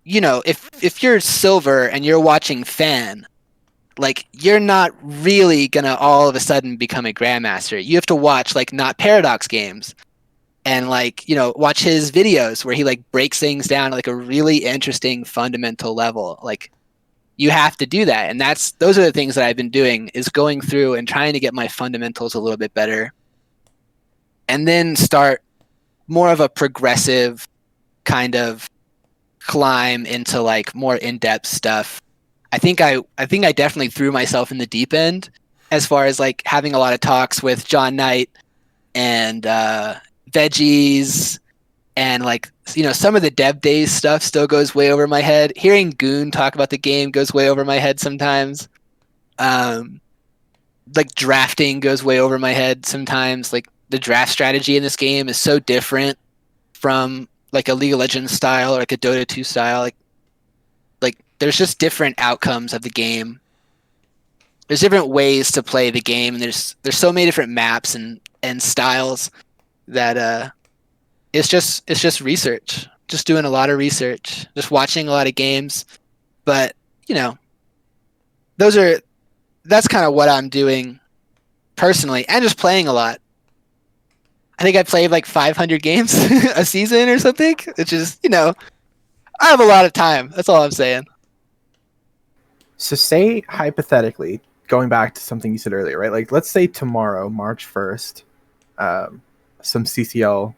if you're silver and you're watching Fan, like you're not really gonna all of a sudden become a grandmaster. You have to watch like Not Paradox games and like watch his videos where he like breaks things down at like a really interesting fundamental level. Like you have to do that. And those are the things that I've been doing, is going through and trying to get my fundamentals a little bit better, and then start more of a progressive kind of climb into like more in-depth stuff. I think I definitely threw myself in the deep end as far as like having a lot of talks with John Knight and Veggies, and like, you know, some of the Dev Days stuff still goes way over my head. Hearing Goon talk about the game goes way over my head sometimes. Like drafting goes way over my head sometimes. Like the draft strategy in this game is so different from like a League of Legends style or like a Dota 2 style. Like there's just different outcomes of the game. There's different ways to play the game, and there's so many different maps and styles that it's just research, just doing a lot of research, just watching a lot of games. But you know, that's kind of what I'm doing personally, and just playing a lot. I think I played like 500 games a season or something. It's just, you know, I have a lot of time. That's all I'm saying. So say hypothetically, going back to something you said earlier, right? Like let's say tomorrow, March 1st, some CCL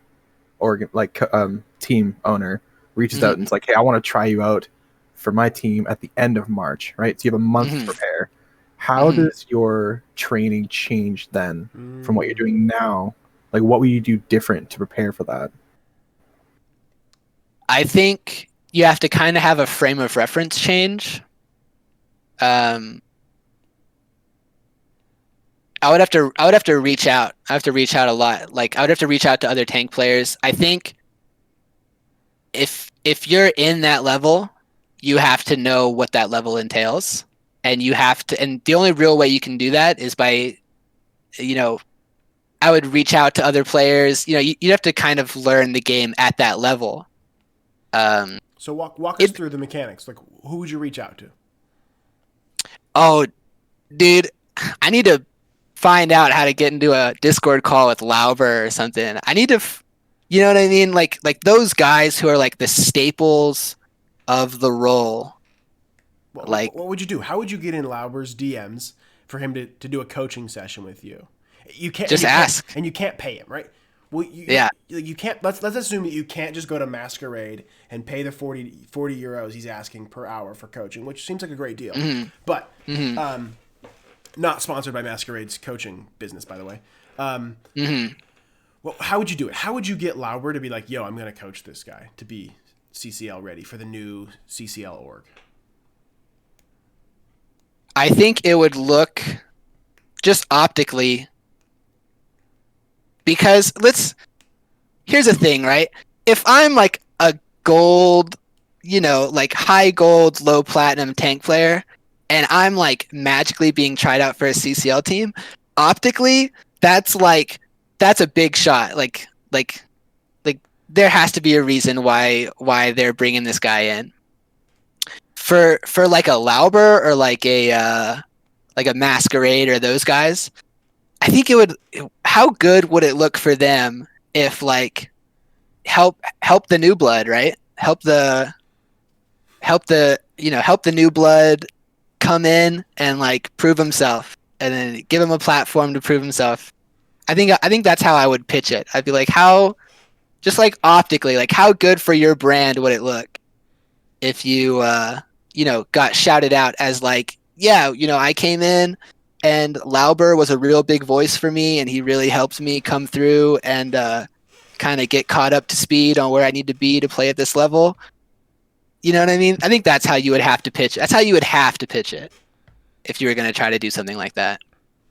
team owner reaches out and it's like, hey, I want to try you out for my team at the end of March, right? So you have a month to prepare. How does your training change then from what you're doing now? Like what will you do different to prepare for that? I think you have to kind of have a frame of reference change. I would have to reach out. I have to reach out a lot. Like I would have to reach out to other tank players. I think if you're in that level, you have to know what that level entails, and the only real way you can do that is by, you know, I would reach out to other players. You know, you'd have to kind of learn the game at that level. So walk us through the mechanics. Like, who would you reach out to? Oh, dude, I need to find out how to get into a Discord call with Lauber or something. I need to, you know what I mean? Like those guys who are like the staples of the role. Like, what would you do? How would you get in Lauber's DMs for him to do a coaching session with you? You can't just ask, and you can't pay him, right? Well, you can't. Let's assume that you can't just go to Masquerade and pay the 40 euros he's asking per hour for coaching, which seems like a great deal. But not sponsored by Masquerade's coaching business, by the way. Well, how would you do it? How would you get Lauber to be like, yo, I'm going to coach this guy to be CCL ready for the new CCL org? I think it would look just optically, because here's the thing, right? If I'm like a gold, you know, like high gold, low platinum tank player, and I'm like magically being tried out for a CCL team, optically, that's a big shot. Like there has to be a reason why they're bringing this guy in. For like a Lauber or like a Masquerade or those guys, I think how good would it look for them if like help the new blood, right? Help the new blood come in and like prove himself, and then give him a platform to prove himself. I think that's how I would pitch it. I'd be like, how, just like optically, like how good for your brand would it look if you got shouted out as like, yeah, you know, I came in and Lauber was a real big voice for me, and he really helped me come through and kind of get caught up to speed on where I need to be to play at this level. You know what I mean? I think that's how you would have to pitch. That's how you would have to pitch it if you were going to try to do something like that.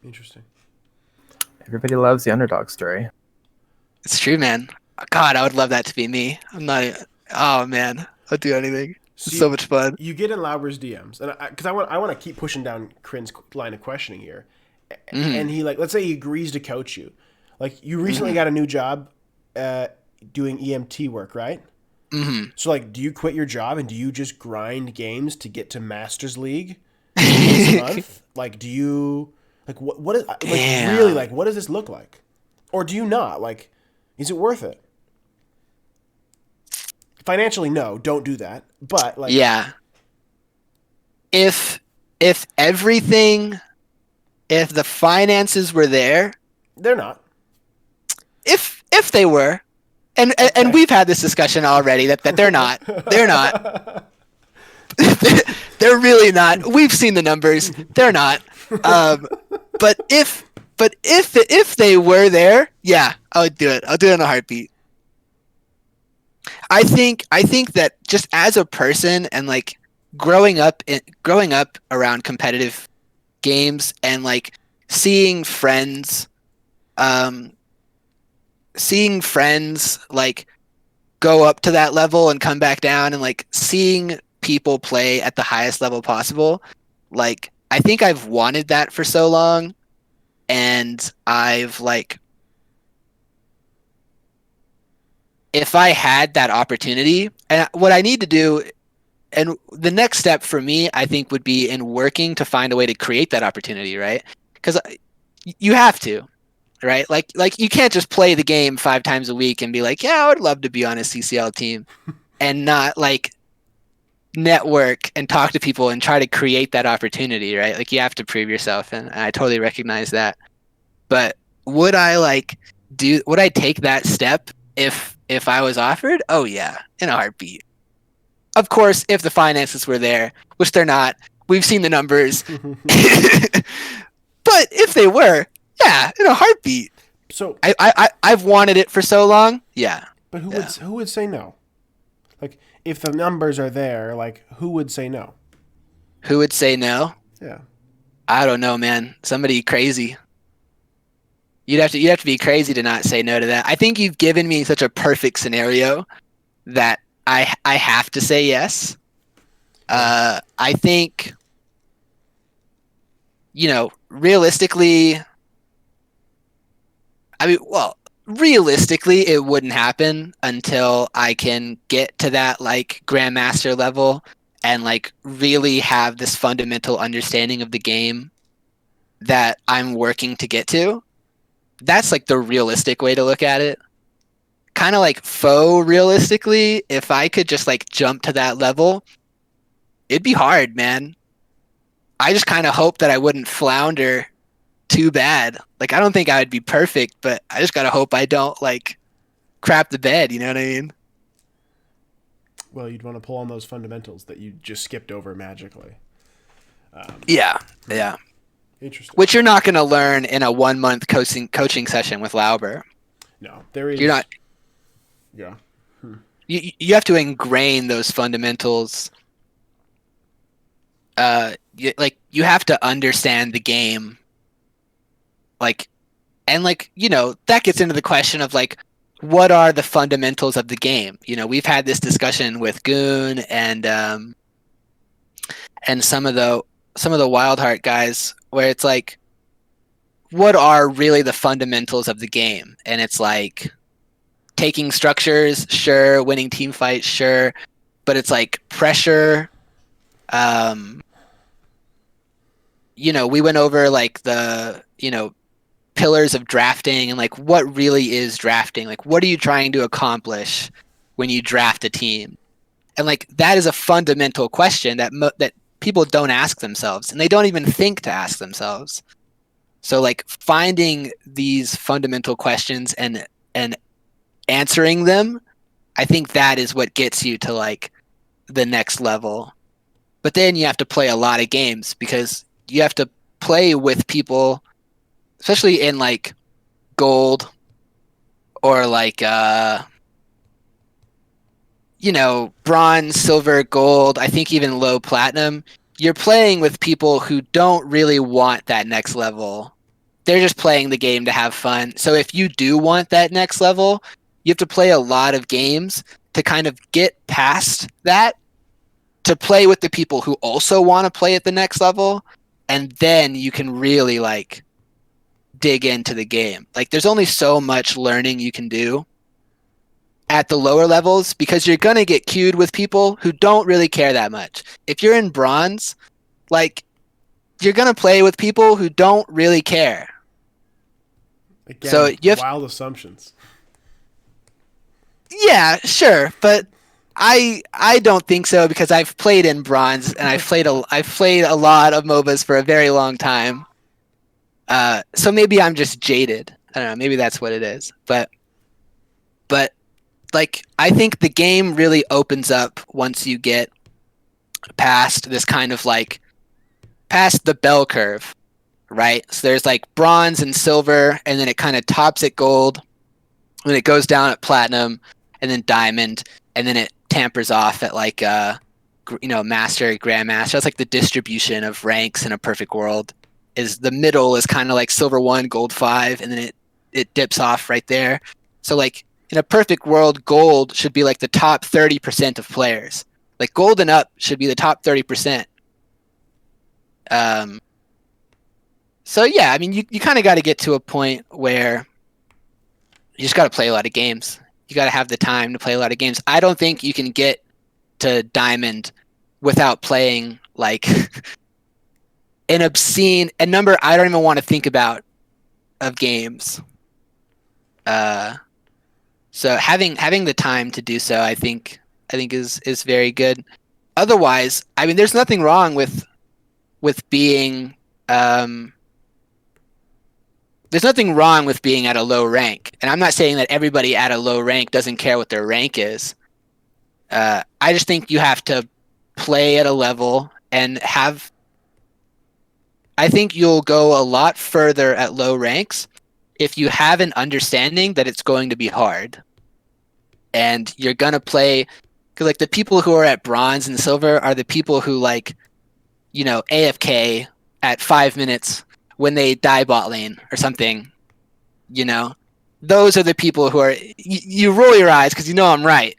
Interesting. Everybody loves the underdog story. It's true, man. God, I would love that to be me. Oh man, I'll do anything. It's so much fun. You get in Lauber's DMs, and because I want to keep pushing down Crin's line of questioning here, and he, like, let's say he agrees to coach you. Like, you recently got a new job doing EMT work, right? So like, do you quit your job and do you just grind games to get to Masters League this month? Like, do you what is like really, like, what does this look like? Or do you not? Like, is it worth it? Financially, no, don't do that. But like, yeah, if everything, if the finances were there, They're not. If they were, and we've had this discussion already that they're not. They're not. They're really not. We've seen the numbers. They're not. But if they were there, yeah, I would do it. I'll do it in a heartbeat. I think that just as a person and like growing up around competitive games and like seeing friends like go up to that level and come back down, and like seeing people play at the highest level possible, like I think I've wanted that for so long, and I've like, if I had that opportunity, and what I need to do, and the next step for me, I think, would be in working to find a way to create that opportunity, right? Because you have to, right? Like you can't just play the game 5 times a week and be like, yeah, I would love to be on a CCL team, and not like network and talk to people and try to create that opportunity, right? Like you have to prove yourself, and I totally recognize that. But would I take that step if I was offered? Oh yeah, in a heartbeat. Of course, if the finances were there, which they're not. We've seen the numbers. But if they were, yeah, in a heartbeat. So I've wanted it for so long. Yeah. But who would say no? Like if the numbers are there, like who would say no? Who would say no? Yeah. I don't know, man. Somebody crazy. You'd have to be crazy to not say no to that. I think you've given me such a perfect scenario that I have to say yes. I think, realistically, it wouldn't happen until I can get to that like grandmaster level and like really have this fundamental understanding of the game that I'm working to get to. That's like the realistic way to look at it. Kind of like faux realistically, if I could just like jump to that level, it'd be hard, man. I just kind of hope that I wouldn't flounder too bad. Like I don't think I would be perfect, but I just gotta hope I don't like crap the bed, you know what I mean? Well, you'd want to pull on those fundamentals that you just skipped over magically. Yeah. Interesting. Which you're not going to learn in a 1-month coaching session with Lauber. No, there is. You're not. Yeah. You have to ingrain those fundamentals. You have to understand the game. That gets into the question of like, what are the fundamentals of the game? We've had this discussion with Goon and some of the Wild Heart guys, where it's like, what are really the fundamentals of the game? And it's like taking structures, sure, winning team fights, sure, but it's like pressure. We went over like the pillars of drafting and like what really is drafting. Like, what are you trying to accomplish when you draft a team? And like that is a fundamental question that people don't ask themselves, and they don't even think to ask themselves. So like finding these fundamental questions and answering them, I think that is what gets you to like the next level. But then you have to play a lot of games, because you have to play with people, especially in like gold or like bronze, silver, gold, I think even low platinum. You're playing with people who don't really want that next level. They're just playing the game to have fun. So if you do want that next level, you have to play a lot of games to kind of get past that, to play with the people who also want to play at the next level, and then you can really like dig into the game. Like there's only so much learning you can do at the lower levels, because you're going to get queued with people who don't really care that much. If you're in bronze, like you're going to play with people who don't really care. Again, so you have wild assumptions. Yeah, sure, but I don't think so, because I've played in bronze and I've played a lot of MOBAs for a very long time. So maybe I'm just jaded. I don't know. Maybe that's what it is. But like, I think the game really opens up once you get past this kind of like past the bell curve, right? So there's like bronze and silver, and then it kind of tops at gold, and then it goes down at platinum, and then diamond, and then it tampers off at like master, grandmaster. That's like the distribution of ranks in a perfect world. Is the middle is kind of like silver 1, gold 5, and then it dips off right there. So like in a perfect world, gold should be like the top 30% of players. Like gold and up should be the top 30%. So yeah, I mean, you kind of got to get to a point where you just got to play a lot of games. You got to have the time to play a lot of games. I don't think you can get to diamond without playing like an obscene a number I don't even want to think about of games. So having the time to do so, I think is very good. Otherwise, I mean, there's nothing wrong with being there's nothing wrong with being at a low rank. And I'm not saying that everybody at a low rank doesn't care what their rank is. I just think you have to play at a level and have. I think you'll go a lot further at low ranks if you have an understanding that it's going to be hard. And you're going to play, because like the people who are at bronze and silver are the people who like, AFK at 5 minutes when they die bot lane or something, those are the people who are, you roll your eyes because I'm right?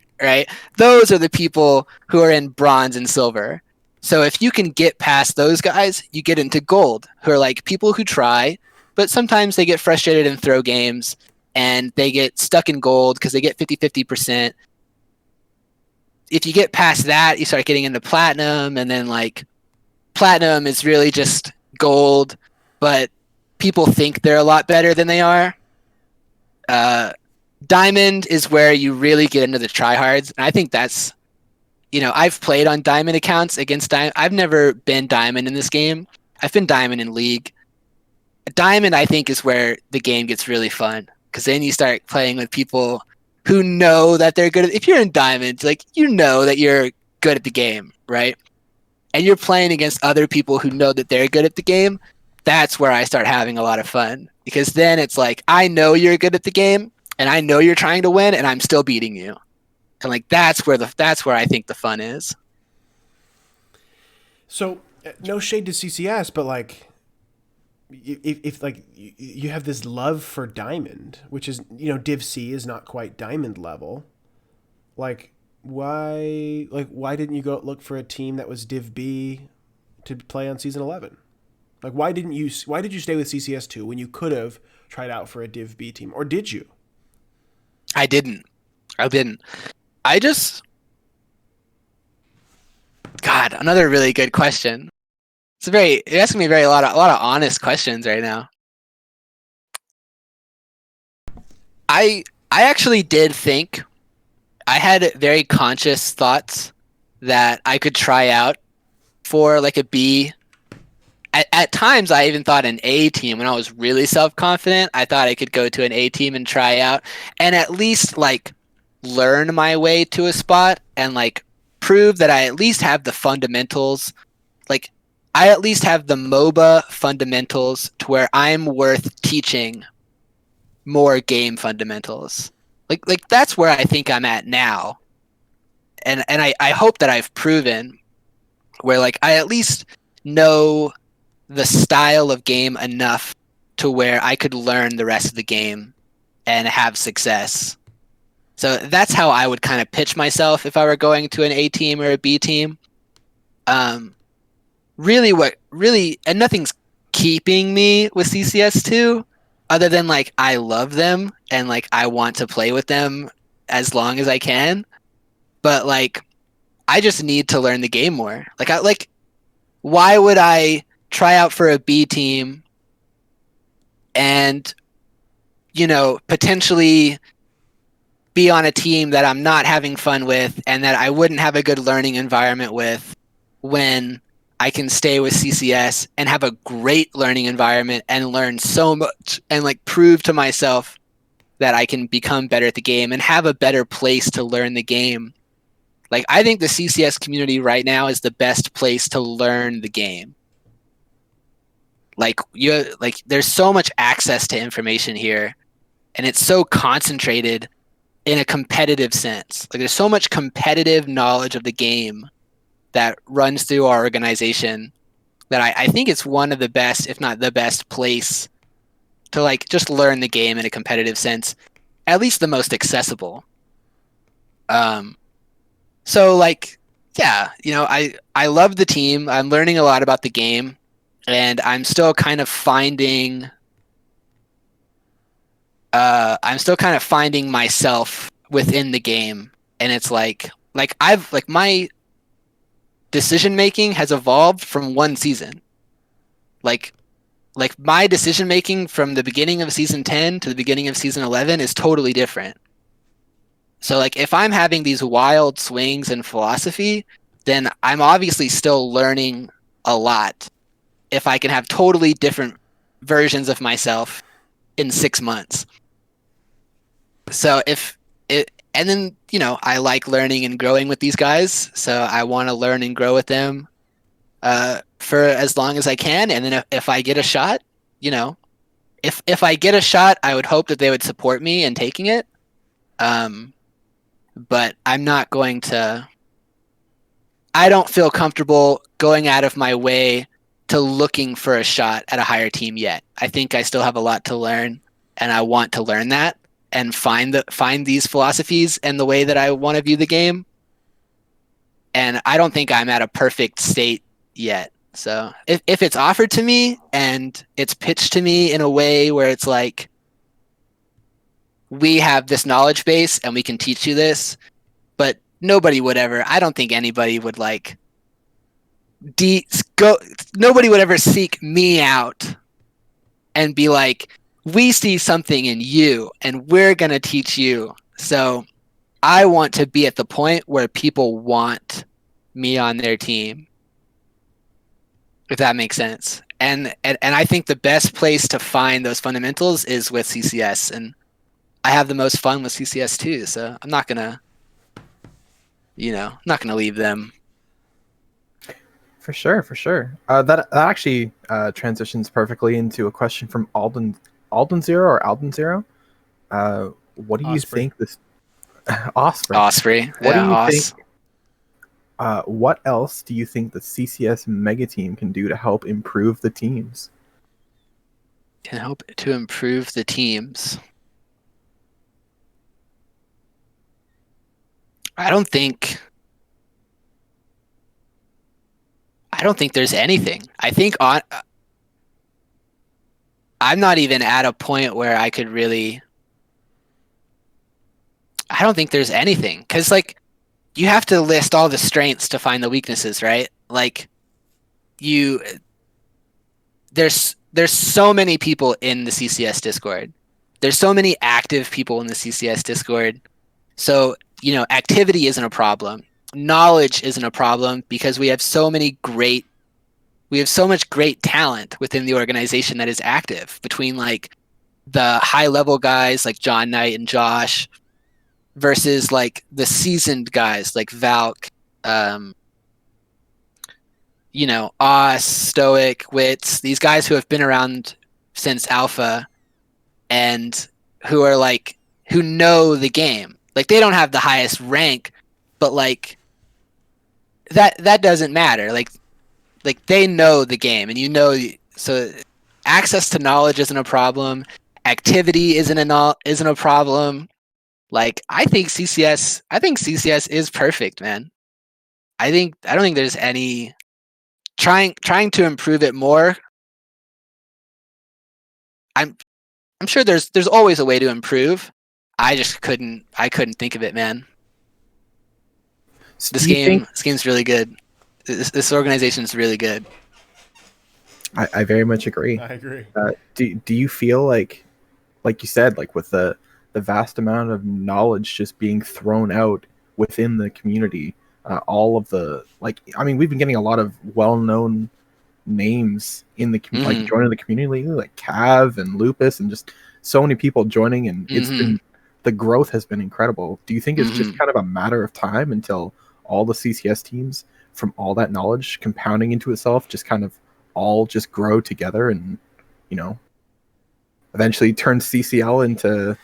Those are the people who are in bronze and silver. So if you can get past those guys, you get into gold, who are like people who try, but sometimes they get frustrated and throw games, and they get stuck in gold because they get 50%. If you get past that, you start getting into platinum, and then like platinum is really just gold, but people think they're a lot better than they are. Diamond is where you really get into the tryhards, and I think that's, I've played on diamond accounts against diamond. I've never been diamond in this game. I've been diamond in League. Diamond, I think, is where the game gets really fun, because then you start playing with people who know that they're good. If you're in diamond, like, that you're good at the game, right? And you're playing against other people who know that they're good at the game. That's where I start having a lot of fun, because then it's like, I know you're good at the game, and I know you're trying to win, and I'm still beating you. And like that's where I think the fun is. So, no shade to CCS, but like, if like you have this love for diamond, which is Div C is not quite diamond level. Like, why didn't you go look for a team that was Div B to play on season 11? Like, why did you stay with CCS2 when you could have tried out for a Div B team, or did you? I didn't. God, another really good question. You're asking me a lot of honest questions right now. I actually did think, I had very conscious thoughts that I could try out for like a B. At times, I even thought an A team. When I was really self-confident, I thought I could go to an A team and try out, and at least like learn my way to a spot, and like prove that I at least have the fundamentals. Like, I at least have the MOBA fundamentals to where I'm worth teaching more game fundamentals. Like that's where I think I'm at now. And I hope that I've proven where like I at least know the style of game enough to where I could learn the rest of the game and have success. So that's how I would kind of pitch myself if I were going to an A team or a B team. Really, and nothing's keeping me with CCS2 other than like I love them and like I want to play with them as long as I can. But like I just need to learn the game more. Like why would I try out for a B team and potentially be on a team that I'm not having fun with and that I wouldn't have a good learning environment with, when I can stay with CCS and have a great learning environment and learn so much and like prove to myself that I can become better at the game and have a better place to learn the game. Like, I think the CCS community right now is the best place to learn the game. Like, there's so much access to information here, and it's so concentrated in a competitive sense. Like, there's so much competitive knowledge of the game that runs through our organization that I think it's one of the best, if not the best place to like just learn the game in a competitive sense, at least the most accessible. So like, yeah, you know, I love the team. I'm learning a lot about the game, and I'm still kind of finding myself within the game. And it's like my decision making has evolved from one season. Like my decision making from the beginning of season 10 to the beginning of season 11 is totally different. So like, if I'm having these wild swings in philosophy, then I'm obviously still learning a lot if I can have totally different versions of myself in 6 months. So and then, you know, I like learning and growing with these guys, so I want to learn and grow with them for as long as I can. And then if I get a shot, you know, if I get a shot, I would hope that they would support me in taking it. But I'm not going to. I don't feel comfortable going out of my way to looking for a shot at a higher team yet. I think I still have a lot to learn, and I want to learn that and find these philosophies and the way that I want to view the game. And I don't think I'm at a perfect state yet. So if it's offered to me and it's pitched to me in a way where it's like, we have this knowledge base and we can teach you this, but nobody would ever, I don't think anybody would like nobody would ever seek me out and be like, we see something in you and we're going to teach you. So I want to be at the point where people want me on their team, if that makes sense. And I think the best place to find those fundamentals is with CCS, and I have the most fun with CCS too. So I'm not gonna leave them. For sure. That actually transitions perfectly into a question from Alden Zero. What do you think this Osprey? What do you think? What else do you think the CCS Mega Team can do to help improve the teams? Can help to improve the teams. I don't think there's anything. I think I'm not even at a point where I could really. I don't think there's anything, because like, you have to list all the strengths to find the weaknesses, right? Like, there's so many people in the CCS Discord. There's so many active people in the CCS Discord. So, you know, activity isn't a problem. Knowledge isn't a problem, because we have so much great talent within the organization that is active, between like the high level guys like John Knight and Josh versus like the seasoned guys like Valk, you know, Oz, Stoic, Wits, these guys who have been around since Alpha and who know the game. Like, they don't have the highest rank, but like that doesn't matter. Like they know the game, and so access to knowledge isn't a problem. Activity isn't a problem. Like, I think CCS is perfect, man. I don't think there's any trying to improve it more. I'm sure there's always a way to improve. I just couldn't think of it, man. This game's really good. This organization's really good. I very much agree. I agree. Do you feel like you said, like with the the vast amount of knowledge just being thrown out within the community. All of the we've been getting a lot of well-known names in the like joining the community, like Cav and Lupus, and just so many people joining, and it's been, the growth has been incredible. Do you think it's just kind of a matter of time until all the CCS teams from all that knowledge compounding into itself just kind of all just grow together and, you know, eventually turn CCL into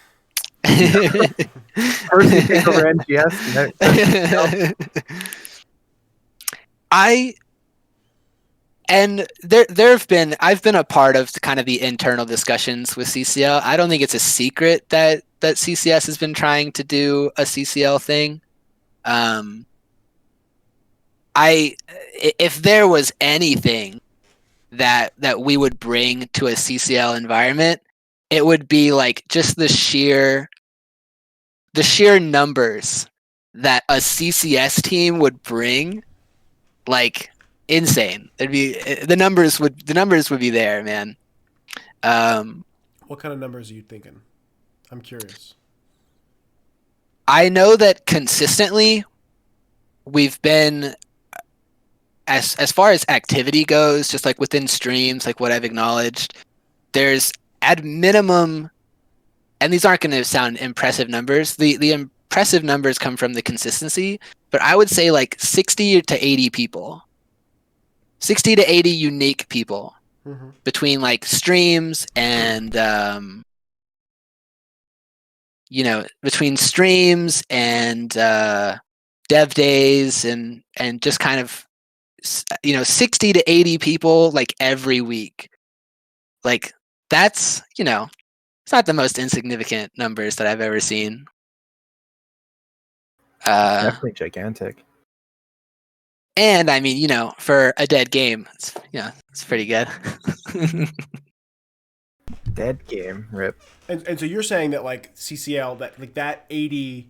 person take over NGS? I've been a part of kind of the internal discussions with CCL. I don't think it's a secret that CCS has been trying to do a CCL thing. If there was anything that we would bring to a CCL environment, it would be like just the sheer numbers that a CCS team would bring, like insane. It'd be the numbers would be there, man. What kind of numbers are you thinking? I'm curious. I know that consistently we've been, as far as activity goes, just like within streams, like what I've acknowledged, there's at minimum, and these aren't going to sound impressive numbers. The impressive numbers come from the consistency, but I would say like 60 to 80 people. 60 to 80 unique people between like streams and between streams and dev days and just kind of 60 to 80 people like every week. Like that's, it's not the most insignificant numbers that I've ever seen. Definitely gigantic. And I mean, for a dead game, it's pretty good. Dead game, rip. And so you're saying that like CCL, that 80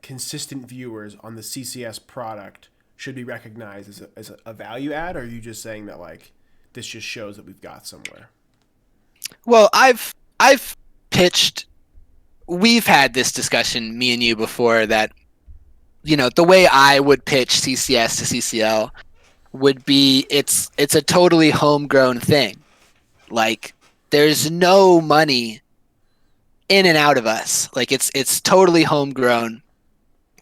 consistent viewers on the CCS product should be recognized as a value add, or are you just saying that like this just shows that we've got somewhere? Well, I've pitched. We've had this discussion, me and you, before, that the way I would pitch CCS to CCL would be it's a totally homegrown thing. Like there's no money in and out of us. Like it's totally homegrown.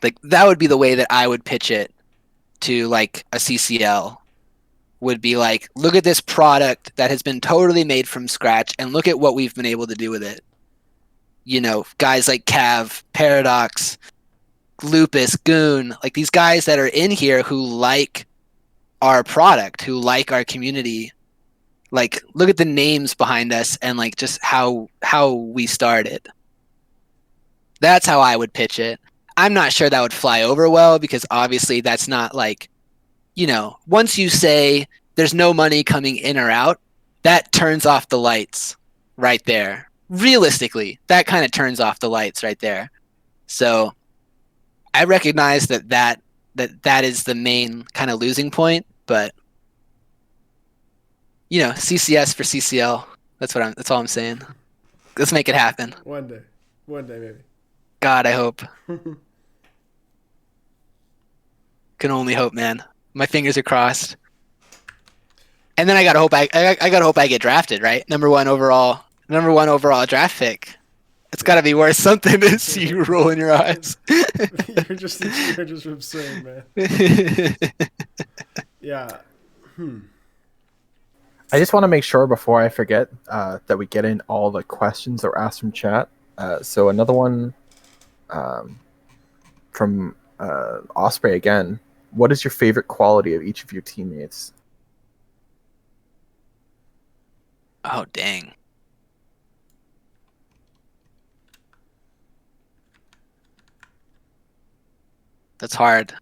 Like that would be the way that I would pitch it to like a CCL. Would be like, look at this product that has been totally made from scratch and look at what we've been able to do with it. Guys like Cav, Paradox, Lupus, Goon, like these guys that are in here who like our product, who like our community. Like, look at the names behind us and like just how we started. That's how I would pitch it. I'm not sure that would fly over well because obviously that's not like, once you say there's no money coming in or out, that turns off the lights right there. Realistically, that kind of turns off the lights right there. So I recognize that is the main kind of losing point, but CCS for CCL. That's all I'm saying. Let's make it happen. One day maybe. God, I hope. Can only hope, man. My fingers are crossed. And then I gotta hope I get drafted, right? Number one overall draft pick. It's got to be worth something to see you rolling your eyes. you're just absurd, man. Yeah. I just want to make sure before I forget that we get in all the questions that were asked from chat. So another one from Osprey again. What is your favorite quality of each of your teammates? Oh, dang. That's hard.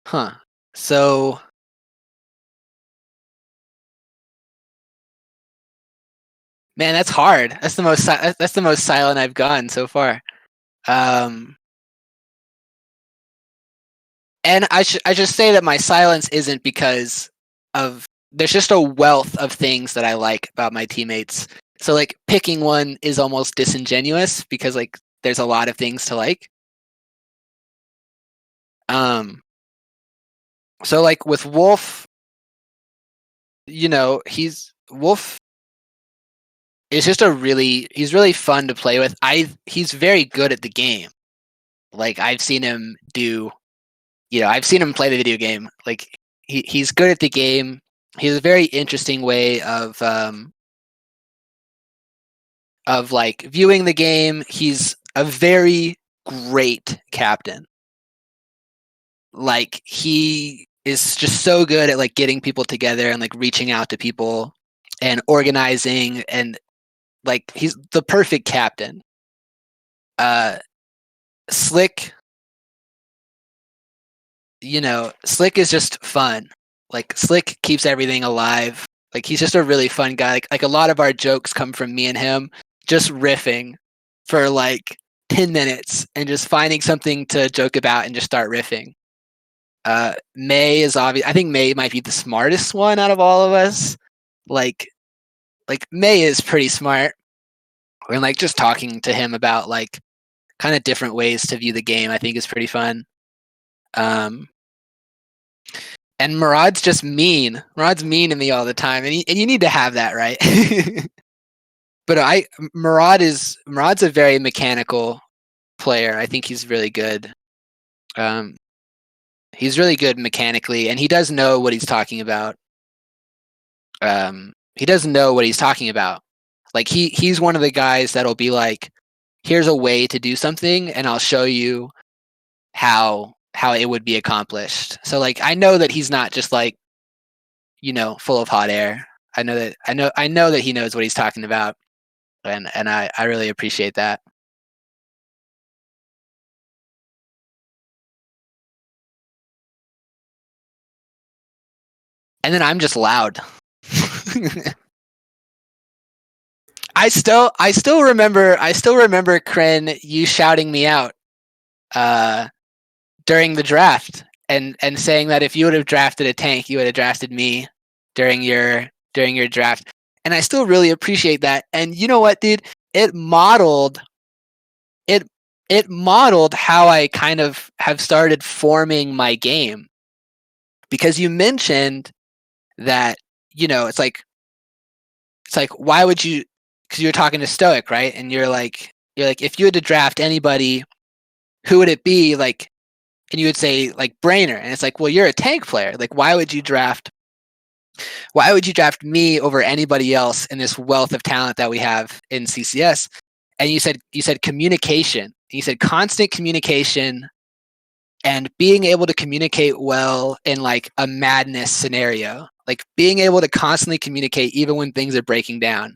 Huh. So man, that's hard. That's the most silent I've gone so far. And I should say that my silence isn't because of there's just a wealth of things that I like about my teammates. So like picking one is almost disingenuous because like there's a lot of things to like. So like with Wolf, Wolf is just he's really fun to play with. He's very good at the game. Like I've seen him I've seen him play the video game. Like he's good at the game. He has a very interesting way of like viewing the game. He's a very great captain. Like he is just so good at like getting people together and like reaching out to people and organizing, and like he's the perfect captain. Slick, Slick is just fun. Like Slick keeps everything alive. Like he's just a really fun guy. Like a lot of our jokes come from me and him just riffing for like 10 minutes and just finding something to joke about and just start riffing. May is obvious. I think May might be the smartest one out of all of us. Like May is pretty smart. And like just talking to him about like kind of different ways to view the game, I think is pretty fun. And Murad's just mean. Murad's mean to me all the time, and you need to have that, right? But Murad's a very mechanical player. I think he's really good. He's really good mechanically, and he does know what he's talking about. He doesn't know what he's talking about. Like he's one of the guys that'll be like, here's a way to do something, and I'll show you how it would be accomplished. So like I know that he's not just like, full of hot air. I know that he knows what he's talking about, and I really appreciate that. And then I'm just loud. I still remember Kren, you shouting me out during the draft and saying that if you would have drafted a tank, you would have drafted me during your draft. And I still really appreciate that. And you know what, dude? It modeled how I kind of have started forming my game. Because you mentioned that, it's like why would you, because you were talking to Stoic, right? And you're like, if you had to draft anybody, who would it be? Like, and you would say like Brainer, and it's like, well, you're a tank player. Like, why would you draft me over anybody else in this wealth of talent that we have in CCS? And you said communication. You said constant communication and being able to communicate well in like a madness scenario, like being able to constantly communicate even when things are breaking down.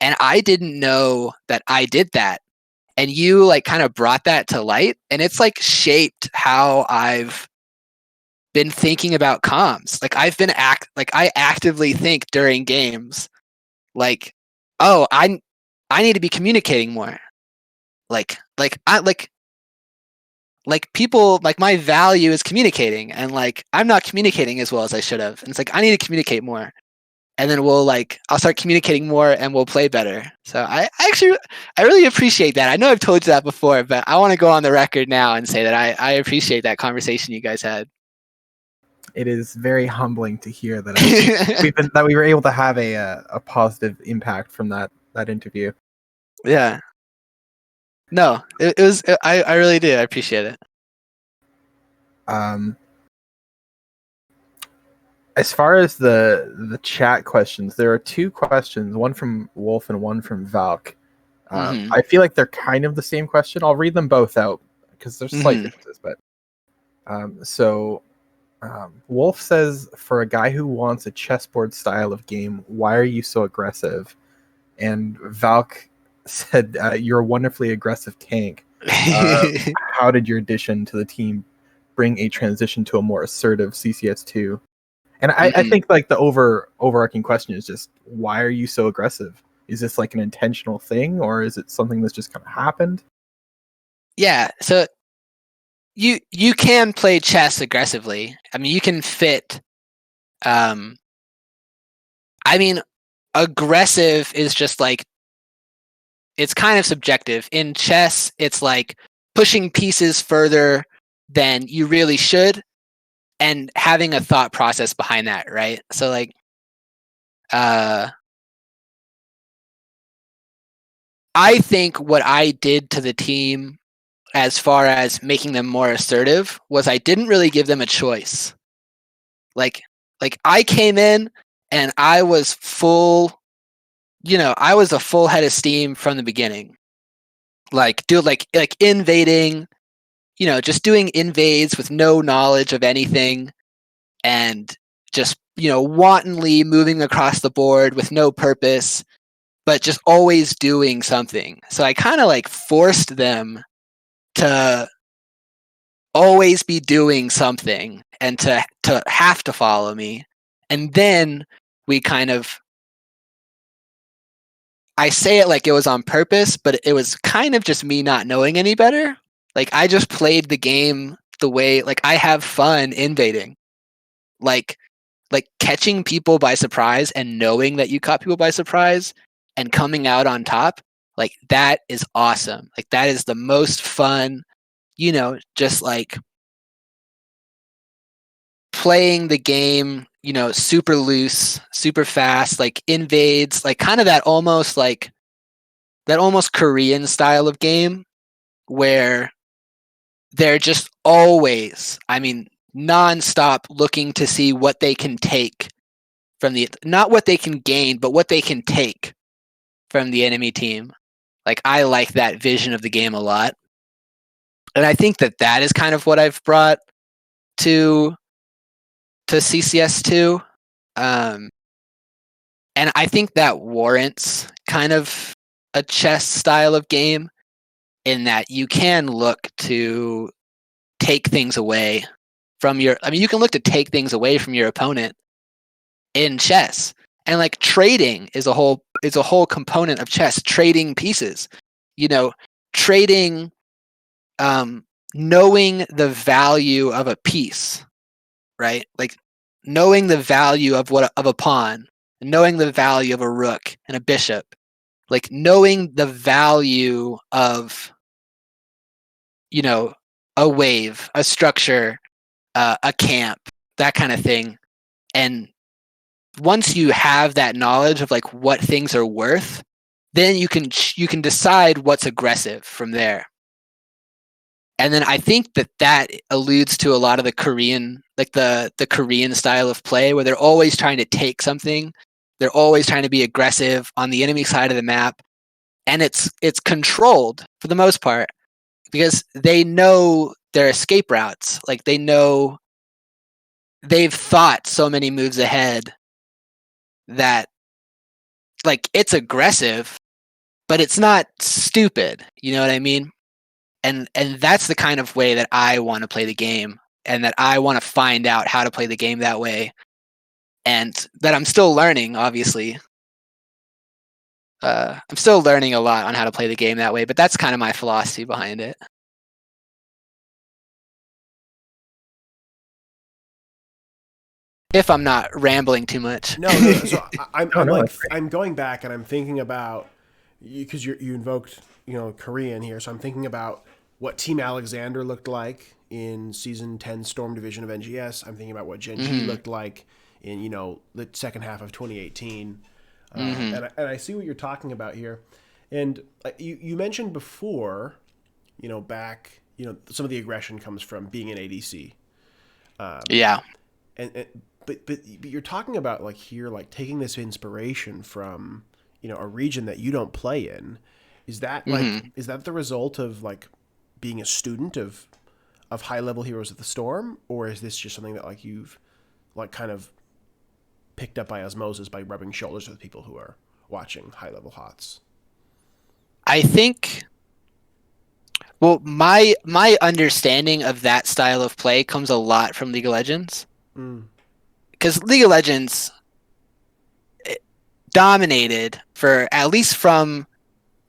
And I didn't know that I did that. And you like kind of brought that to light, and it's like shaped how I've been thinking about comms. Like I actively think during games, like, oh, I need to be communicating more. Like people, like my value is communicating, and like I'm not communicating as well as I should have. And it's like I need to communicate more. And then I'll start communicating more and we'll play better. So I really appreciate that. I know I've told you that before, but I want to go on the record now and say that I appreciate that conversation you guys had. It is very humbling to hear that we were able to have a positive impact from that interview. Yeah. No, it was. I really did. I appreciate it. As far as the chat questions, there are two questions, one from Wolf and one from Valk. I feel like they're kind of the same question. I'll read them both out because there's slight differences. But Wolf says, for a guy who wants a chessboard style of game, why are you so aggressive? And Valk said, you're a wonderfully aggressive tank. How did your addition to the team bring a transition to a more assertive CCS2? And I think like the overarching question is just, why are you so aggressive? Is this like an intentional thing, or is it something that's just kind of happened? Yeah, so you can play chess aggressively. I mean, you can fit I mean, aggressive is just like, it's kind of subjective. In chess, it's like pushing pieces further than you really should and having a thought process behind that, right? So like, I think what I did to the team as far as making them more assertive was I didn't really give them a choice. Like I came in and I was full, I was a full head of steam from the beginning. Like invading, just doing invades with no knowledge of anything and just, wantonly moving across the board with no purpose, but just always doing something. So I kind of like forced them to always be doing something and to have to follow me. And then we kind of, I say it like it was on purpose, but it was kind of just me not knowing any better. Like I just played the game the way, like I have fun invading. Like catching people by surprise and knowing that you caught people by surprise and coming out on top, like that is awesome. Like that is the most fun, just like playing the game, super loose, super fast, like invades, like kind of that almost Korean style of game where they're just always, nonstop looking to see what they can take from not what they can gain, but what they can take from the enemy team. Like I like that vision of the game a lot. And I think that is kind of what I've brought to CCS2. And I think that warrants kind of a chess style of game in that you can look to take things away from you can look to take things away from your opponent in chess. And like trading is a whole component of chess, trading pieces, trading, knowing the value of a piece, right? Like knowing the value of a pawn, knowing the value of a rook and a bishop, like knowing the value of, a wave, a structure, a camp, that kind of thing. And once you have that knowledge of like what things are worth, then you can decide what's aggressive from there. And then I think that alludes to a lot of the Korean, like the Korean style of play where they're always trying to take something. They're always trying to be aggressive on the enemy side of the map. And it's controlled for the most part because they know their escape routes. Like they know they've thought so many moves ahead that like it's aggressive, but it's not stupid. You know what I mean? And that's the kind of way that I want to play the game and that I want to find out how to play the game that way. And that I'm still learning, obviously. I'm still learning a lot on how to play the game that way, but that's kind of my philosophy behind it. If I'm not rambling too much. No. So I'm going back and I'm thinking about, because you invoked Korean here, so I'm thinking about what Team Alexander looked like in Season 10 Storm Division of NGS. I'm thinking about what Gen G looked like in the second half of 2018. And I see what you're talking about here. And you mentioned before, back, some of the aggression comes from being an ADC. Yeah. But you're talking about like here, like taking this inspiration from, a region that you don't play in. Is that is that the result of like being a student of high level Heroes of the Storm, or is this just something that like you've like kind of picked up by osmosis by rubbing shoulders with people who are watching high level HOTS? I think, well, my understanding of that style of play comes a lot from League of Legends. Because League of Legends dominated for at least from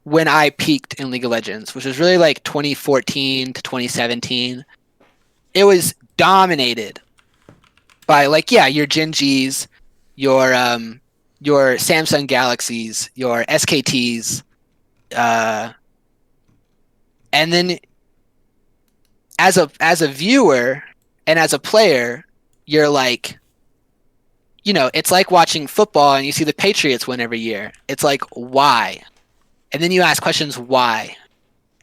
when I peaked in League of Legends, which was really like 2014 to 2017. It was dominated by like, yeah, your Gen Gs, your your Samsung Galaxies, your SKTs, and then as a viewer and as a player, you're like, it's like watching football and you see the Patriots win every year. It's like, why? And then you ask questions, why?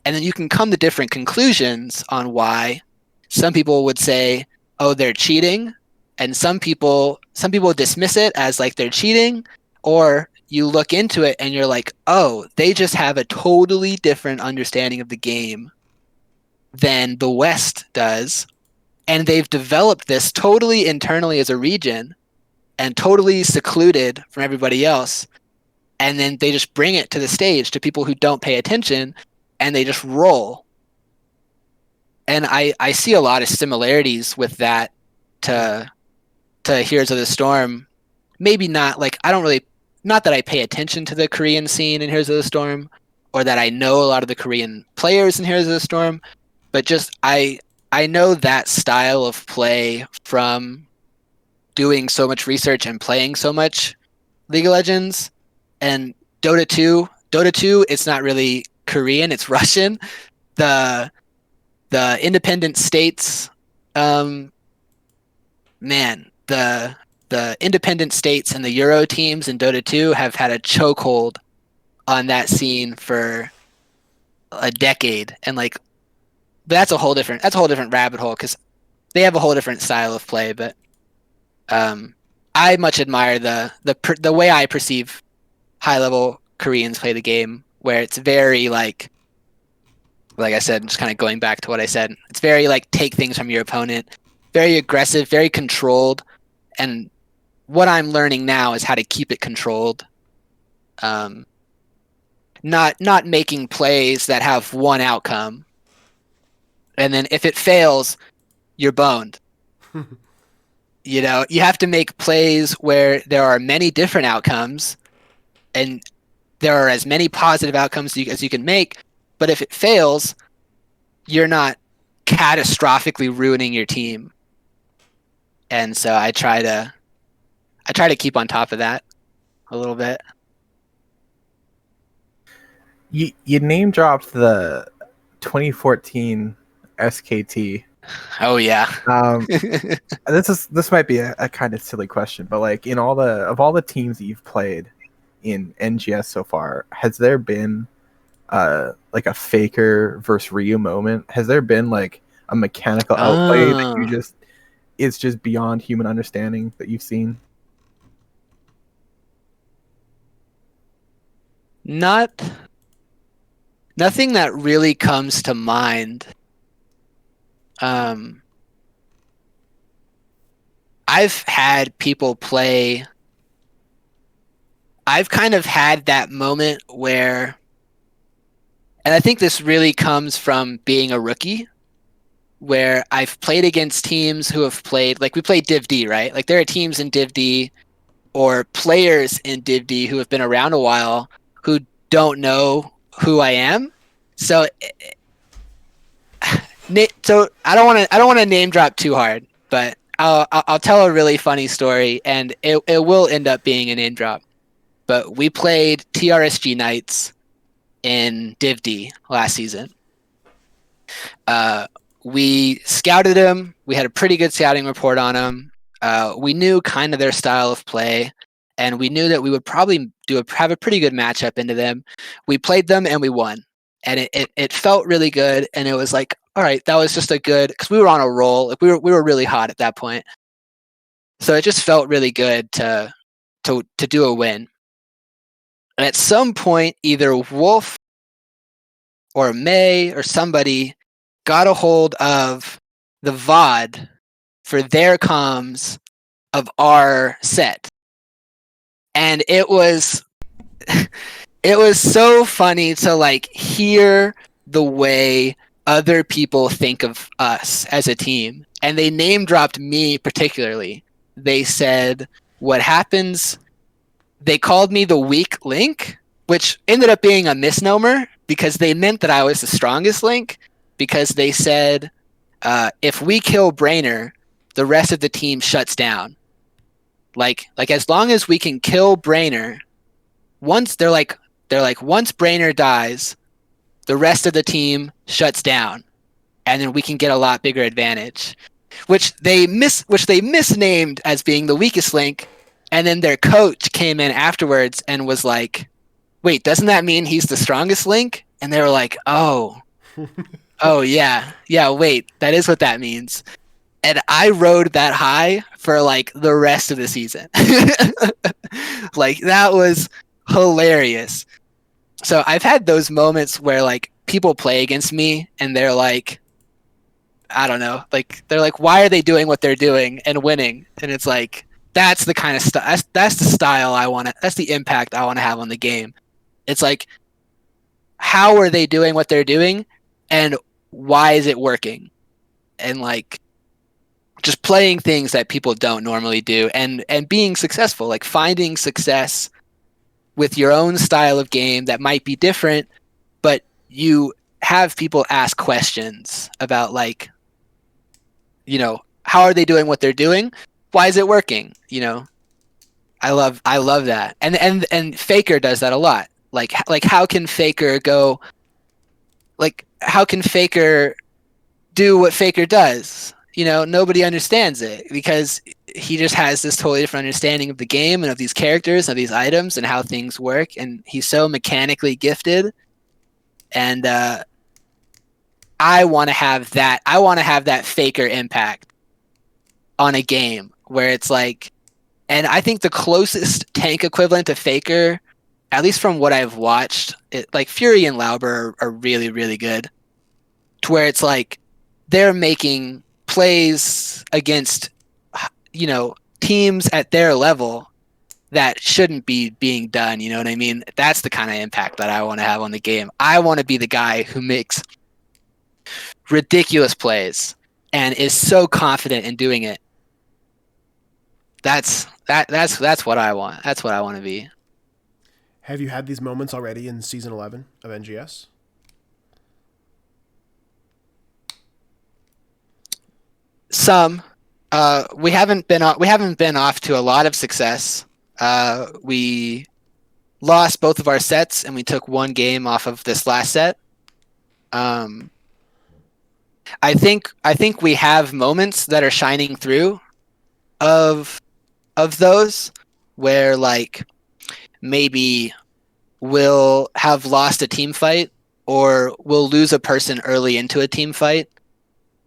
And then you can come to different conclusions on why. Some people would say, oh, they're cheating. And some people dismiss it as like they're cheating. Or you look into it and you're like, oh, they just have a totally different understanding of the game than the West does. And they've developed this totally internally as a region and totally secluded from everybody else. And then they just bring it to the stage to people who don't pay attention, and they just roll. And I see a lot of similarities with that to Heroes of the Storm. Maybe not like, not that I pay attention to the Korean scene in Heroes of the Storm, or that I know a lot of the Korean players in Heroes of the Storm, but just I know that style of play from doing so much research and playing so much League of Legends. And Dota 2, it's not really Korean, it's Russian. The independent states, the independent states and the Euro teams in Dota 2 have had a chokehold on that scene for a decade, and like that's a whole different rabbit hole because they have a whole different style of play. But I much admire the way I perceive high level Koreans play the game, where it's very like I said, just kind of going back to what I said, it's very like take things from your opponent, very aggressive, very controlled. And what I'm learning now is how to keep it controlled. Not making plays that have one outcome. And then if it fails, you're boned. You have to make plays where there are many different outcomes and there are as many positive outcomes as you can make. But if it fails, you're not catastrophically ruining your team. And so I try to keep on top of that a little bit. You name dropped the 2014 SKT. Oh yeah. This might be a kind of silly question, but like in all the teams that you've played in NGS so far, has there been like a Faker versus Ryu moment? Has there been like a mechanical outplay that it's just beyond human understanding that you've seen? Nothing that really comes to mind. I've had people play. I've kind of had that moment where, and I think this really comes from being a rookie, where I've played against teams who have played, like we played Div D, right? Like there are teams in Div D or players in Div D who have been around a while who don't know who I am. So I don't want to name drop too hard, but I'll tell a really funny story, and it will end up being a name drop. But we played TRSG Knights in Div D last season. We scouted them. We had a pretty good scouting report on them. We knew kind of their style of play, and we knew that we would probably have a pretty good matchup into them. We played them and we won, and it felt really good. And it was like, all right, that was just a good, because we were on a roll. Like we were really hot at that point, so it just felt really good to do a win. And at some point, either Wolf or May or somebody got a hold of the VOD for their comms of our set. And it was so funny to like hear the way other people think of us as a team. And they name dropped me particularly. They said, what happens, they called me the weak link, which ended up being a misnomer because they meant that I was the strongest link, because they said, if we kill Brainer, the rest of the team shuts down. Like as long as we can kill Brainer, once once Brainer dies, the rest of the team shuts down, and then we can get a lot bigger advantage. Which they misnamed as being the weakest link, and then their coach came in afterwards and was like, "Wait, doesn't that mean he's the strongest link?" And they were like, "Oh, yeah, wait, that is what that means." And I rode that high for like the rest of the season. Like that was hilarious. So I've had those moments where like people play against me and they're like, I don't know, like they're like, why are they doing what they're doing and winning? And it's like, that's the kind of stuff. That's the style I want to. That's the impact I want to have on the game. It's like, how are they doing what they're doing, and why is it working? And like, just playing things that people don't normally do, and being successful, like finding success with your own style of game that might be different, but you have people ask questions about like, you know, how are they doing what they're doing? Why is it working? You know, I love that. And Faker does that a lot. Like how can Faker go, like how can Faker do what Faker does? You know, nobody understands it because he just has this totally different understanding of the game and of these characters and of these items and how things work. And he's so mechanically gifted. And I want to have that. I want to have that Faker impact on a game where it's like, and I think the closest tank equivalent to Faker, at least from what I've watched, like Fury and Lauber are really, really good. To where it's like they're making plays against, you know, teams at their level that shouldn't be being done. You know what I mean? That's the kind of impact that I want to have on the game. I want to be the guy who makes ridiculous plays and is so confident in doing it. That's what I want. That's what I want to be. Have you had these moments already in season 11 of NGS? Some. We haven't been off to a lot of success. We lost both of our sets, and we took one game off of this last set. I think we have moments that are shining through of those where like maybe we'll have lost a team fight or we'll lose a person early into a team fight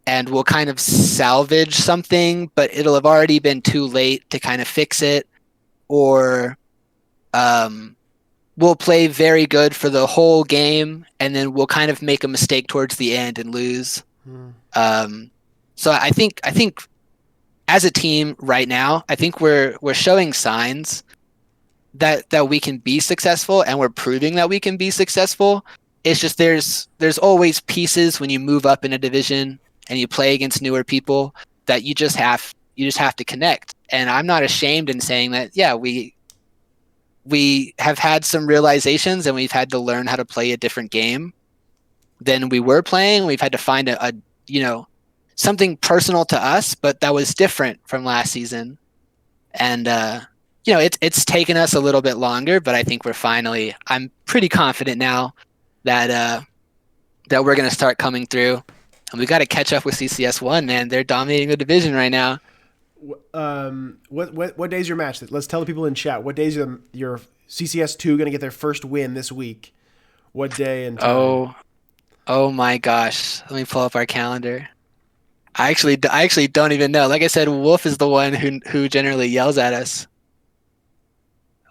and we'll kind of salvage something, but it'll have already been too late to kind of fix it. Or we'll play very good for the whole game and then we'll kind of make a mistake towards the end and lose. So I think as a team right now, I think we're showing signs that we can be successful, and we're proving that we can be successful. It's just there's always pieces when you move up in a division and you play against newer people that you just have to connect. And I'm not ashamed in saying that, yeah, we have had some realizations and we've had to learn how to play a different game than we were playing. We've had to find a something personal to us, but that was different from last season. And it's taken us a little bit longer, but I think I'm pretty confident now that we're going to start coming through. And we got to catch up with CCS1, man. They're dominating the division right now. What day's your match? Let's tell the people in chat. What day's your CCS2 going to get their first win this week? What day and time? Oh my gosh. Let me pull up our calendar. I actually don't even know. Like I said, Wolf is the one who generally yells at us.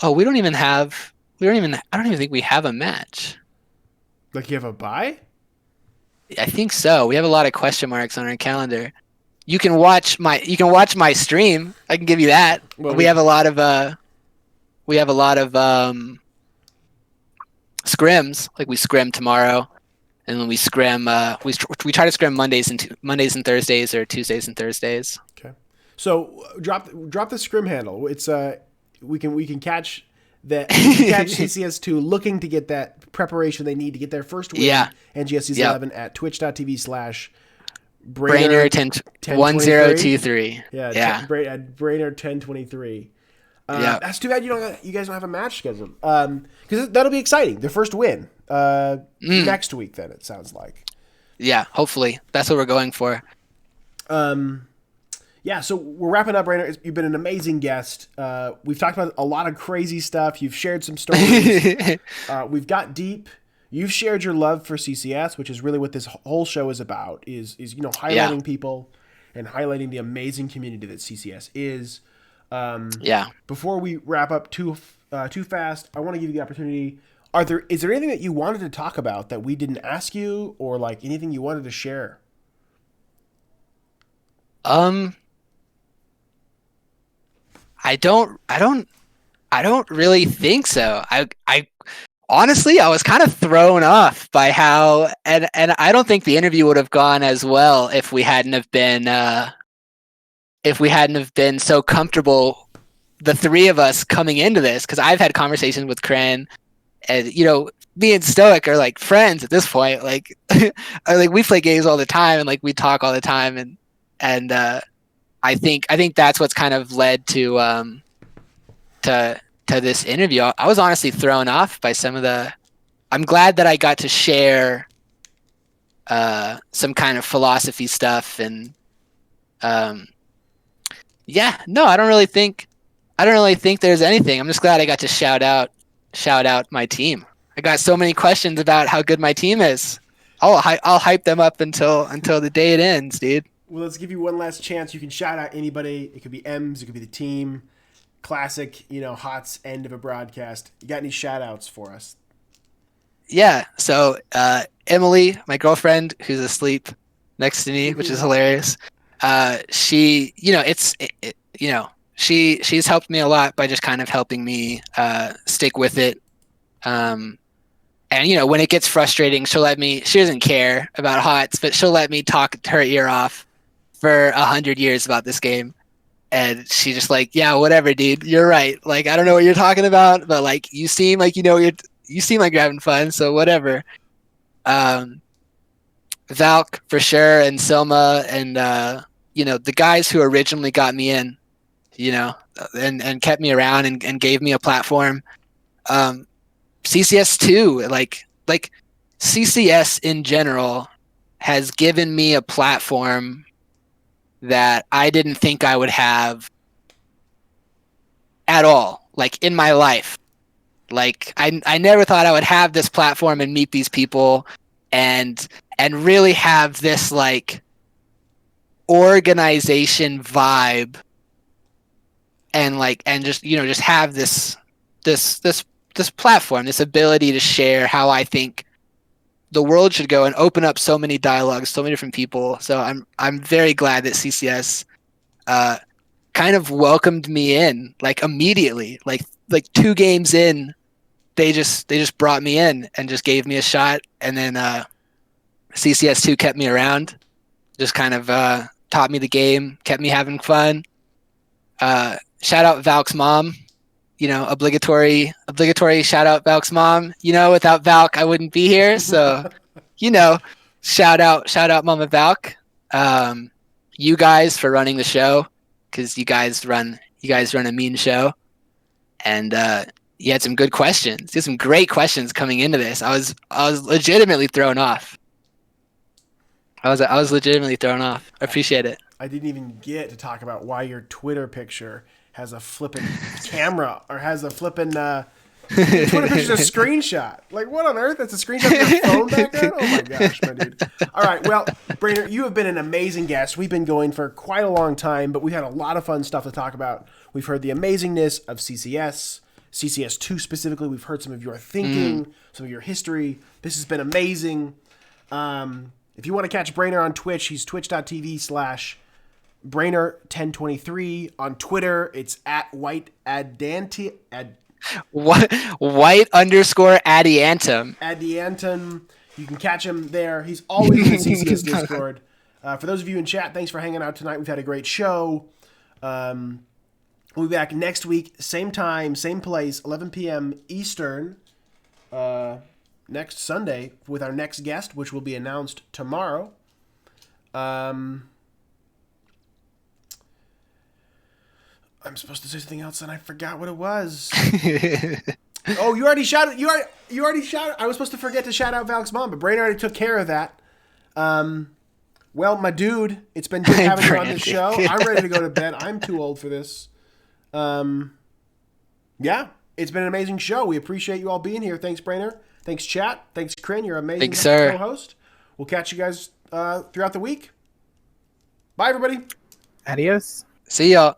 Oh, I don't even think we have a match. Like you have a bye? I think so. We have a lot of question marks on our calendar. You can watch my stream. I can give you that. Well, we have a lot of scrims. Like we scrim tomorrow, and then we scrim. We try to scrim Mondays and Thursdays, or Tuesdays and Thursdays. Okay. So drop the scrim handle. It's we can catch that CCS2 looking to get that preparation they need to get their first win. Yeah. NGS Season 11 at twitch.tv/Brainer 1023. Yeah. Brainer 1023. Yeah. That's too bad you guys don't have a match scheduled. Because that'll be exciting. Their first win next week. Then it sounds like. Yeah, hopefully that's what we're going for. Yeah, so we're wrapping up, Rainer. You've been an amazing guest. We've talked about a lot of crazy stuff. You've shared some stories. We've got deep. You've shared your love for CCS, which is really what this whole show is about. Is highlighting people and highlighting the amazing community that CCS is. Before we wrap up too fast, I want to give you the opportunity. Is there anything that you wanted to talk about that we didn't ask you, or like anything you wanted to share? I don't really think so. I honestly, I was kind of thrown off by how, and I don't think the interview would have gone as well if we hadn't have been so comfortable, the three of us coming into this. Because I've had conversations with Kren, and me and Stoic are like friends at this point. Like, we play games all the time, and like we talk all the time, and I think that's what's kind of led to this interview. I was honestly thrown off by some of the. I'm glad that I got to share some kind of philosophy stuff, and no, I don't really think there's anything. I'm just glad I got to shout out my team. I got so many questions about how good my team is. I'll hype them up until the day it ends, dude. Well, let's give you one last chance. You can shout out anybody. It could be Ems. It could be the team. Classic, Hot's end of a broadcast. You got any shout outs for us? Yeah. So Emily, my girlfriend, who's asleep next to me, which is hilarious. She, she's helped me a lot by just kind of helping me stick with it. And when it gets frustrating, she doesn't care about HOTS, but she'll let me talk her ear off for 100 years about this game. And she's just like, yeah, whatever, dude. You're right. Like, I don't know what you're talking about, but like, you seem like, you seem like you're having fun. So whatever. Valk for sure. And Selma and, the guys who originally got me in, and kept me around and gave me a platform. CCS too, like CCS in general has given me a platform that I didn't think I would have at all, like in my life. Like I never thought I would have this platform and meet these people and really have this like organization vibe and just have this platform, this ability to share how I think the world should go and open up so many dialogues, so many different people. So I'm very glad that CCS kind of welcomed me in like immediately, like 2 games in, they just brought me in and just gave me a shot. And then CCS2 kept me around, just kind of taught me the game, kept me having fun. Shout out Valk's mom. Obligatory shout out Valk's mom. Without Valk, I wouldn't be here. So, shout out Mama Valk. You guys for running the show, because you guys run a mean show, and you had some good questions. You had some great questions coming into this. I was legitimately thrown off. I was legitimately thrown off. I appreciate it. I didn't even get to talk about why your Twitter picture has a flipping camera or has a flipping Twitter picture's a screenshot. Like, what on earth? That's a screenshot of your phone back there? Oh my gosh, my dude. All right, well, Brainer, you have been an amazing guest. We've been going for quite a long time, but we had a lot of fun stuff to talk about. We've heard the amazingness of CCS2 specifically. We've heard some of your thinking, some of your history. This has been amazing. If you want to catch Brainer on Twitch, he's twitch.tv/Brainer1023. On Twitter, it's at white_adiantum. Adiantum. You can catch him there. He's always in the CCS Discord. For those of you in chat, thanks for hanging out tonight. We've had a great show. We'll be back next week, same time, same place, 11 p.m. Eastern, next Sunday, with our next guest, which will be announced tomorrow. I'm supposed to say something else, and I forgot what it was. Oh, you already shouted. You already shouted. I was supposed to forget to shout out Valk's mom, but Brain already took care of that. Well, my dude, it's been good having you on this show. I'm ready to go to bed. I'm too old for this. Yeah, it's been an amazing show. We appreciate you all being here. Thanks, Brainer. Thanks, chat. Thanks, Kryn. You're amazing. Thanks, sir. Co-host. We'll catch you guys throughout the week. Bye, everybody. Adios. See y'all.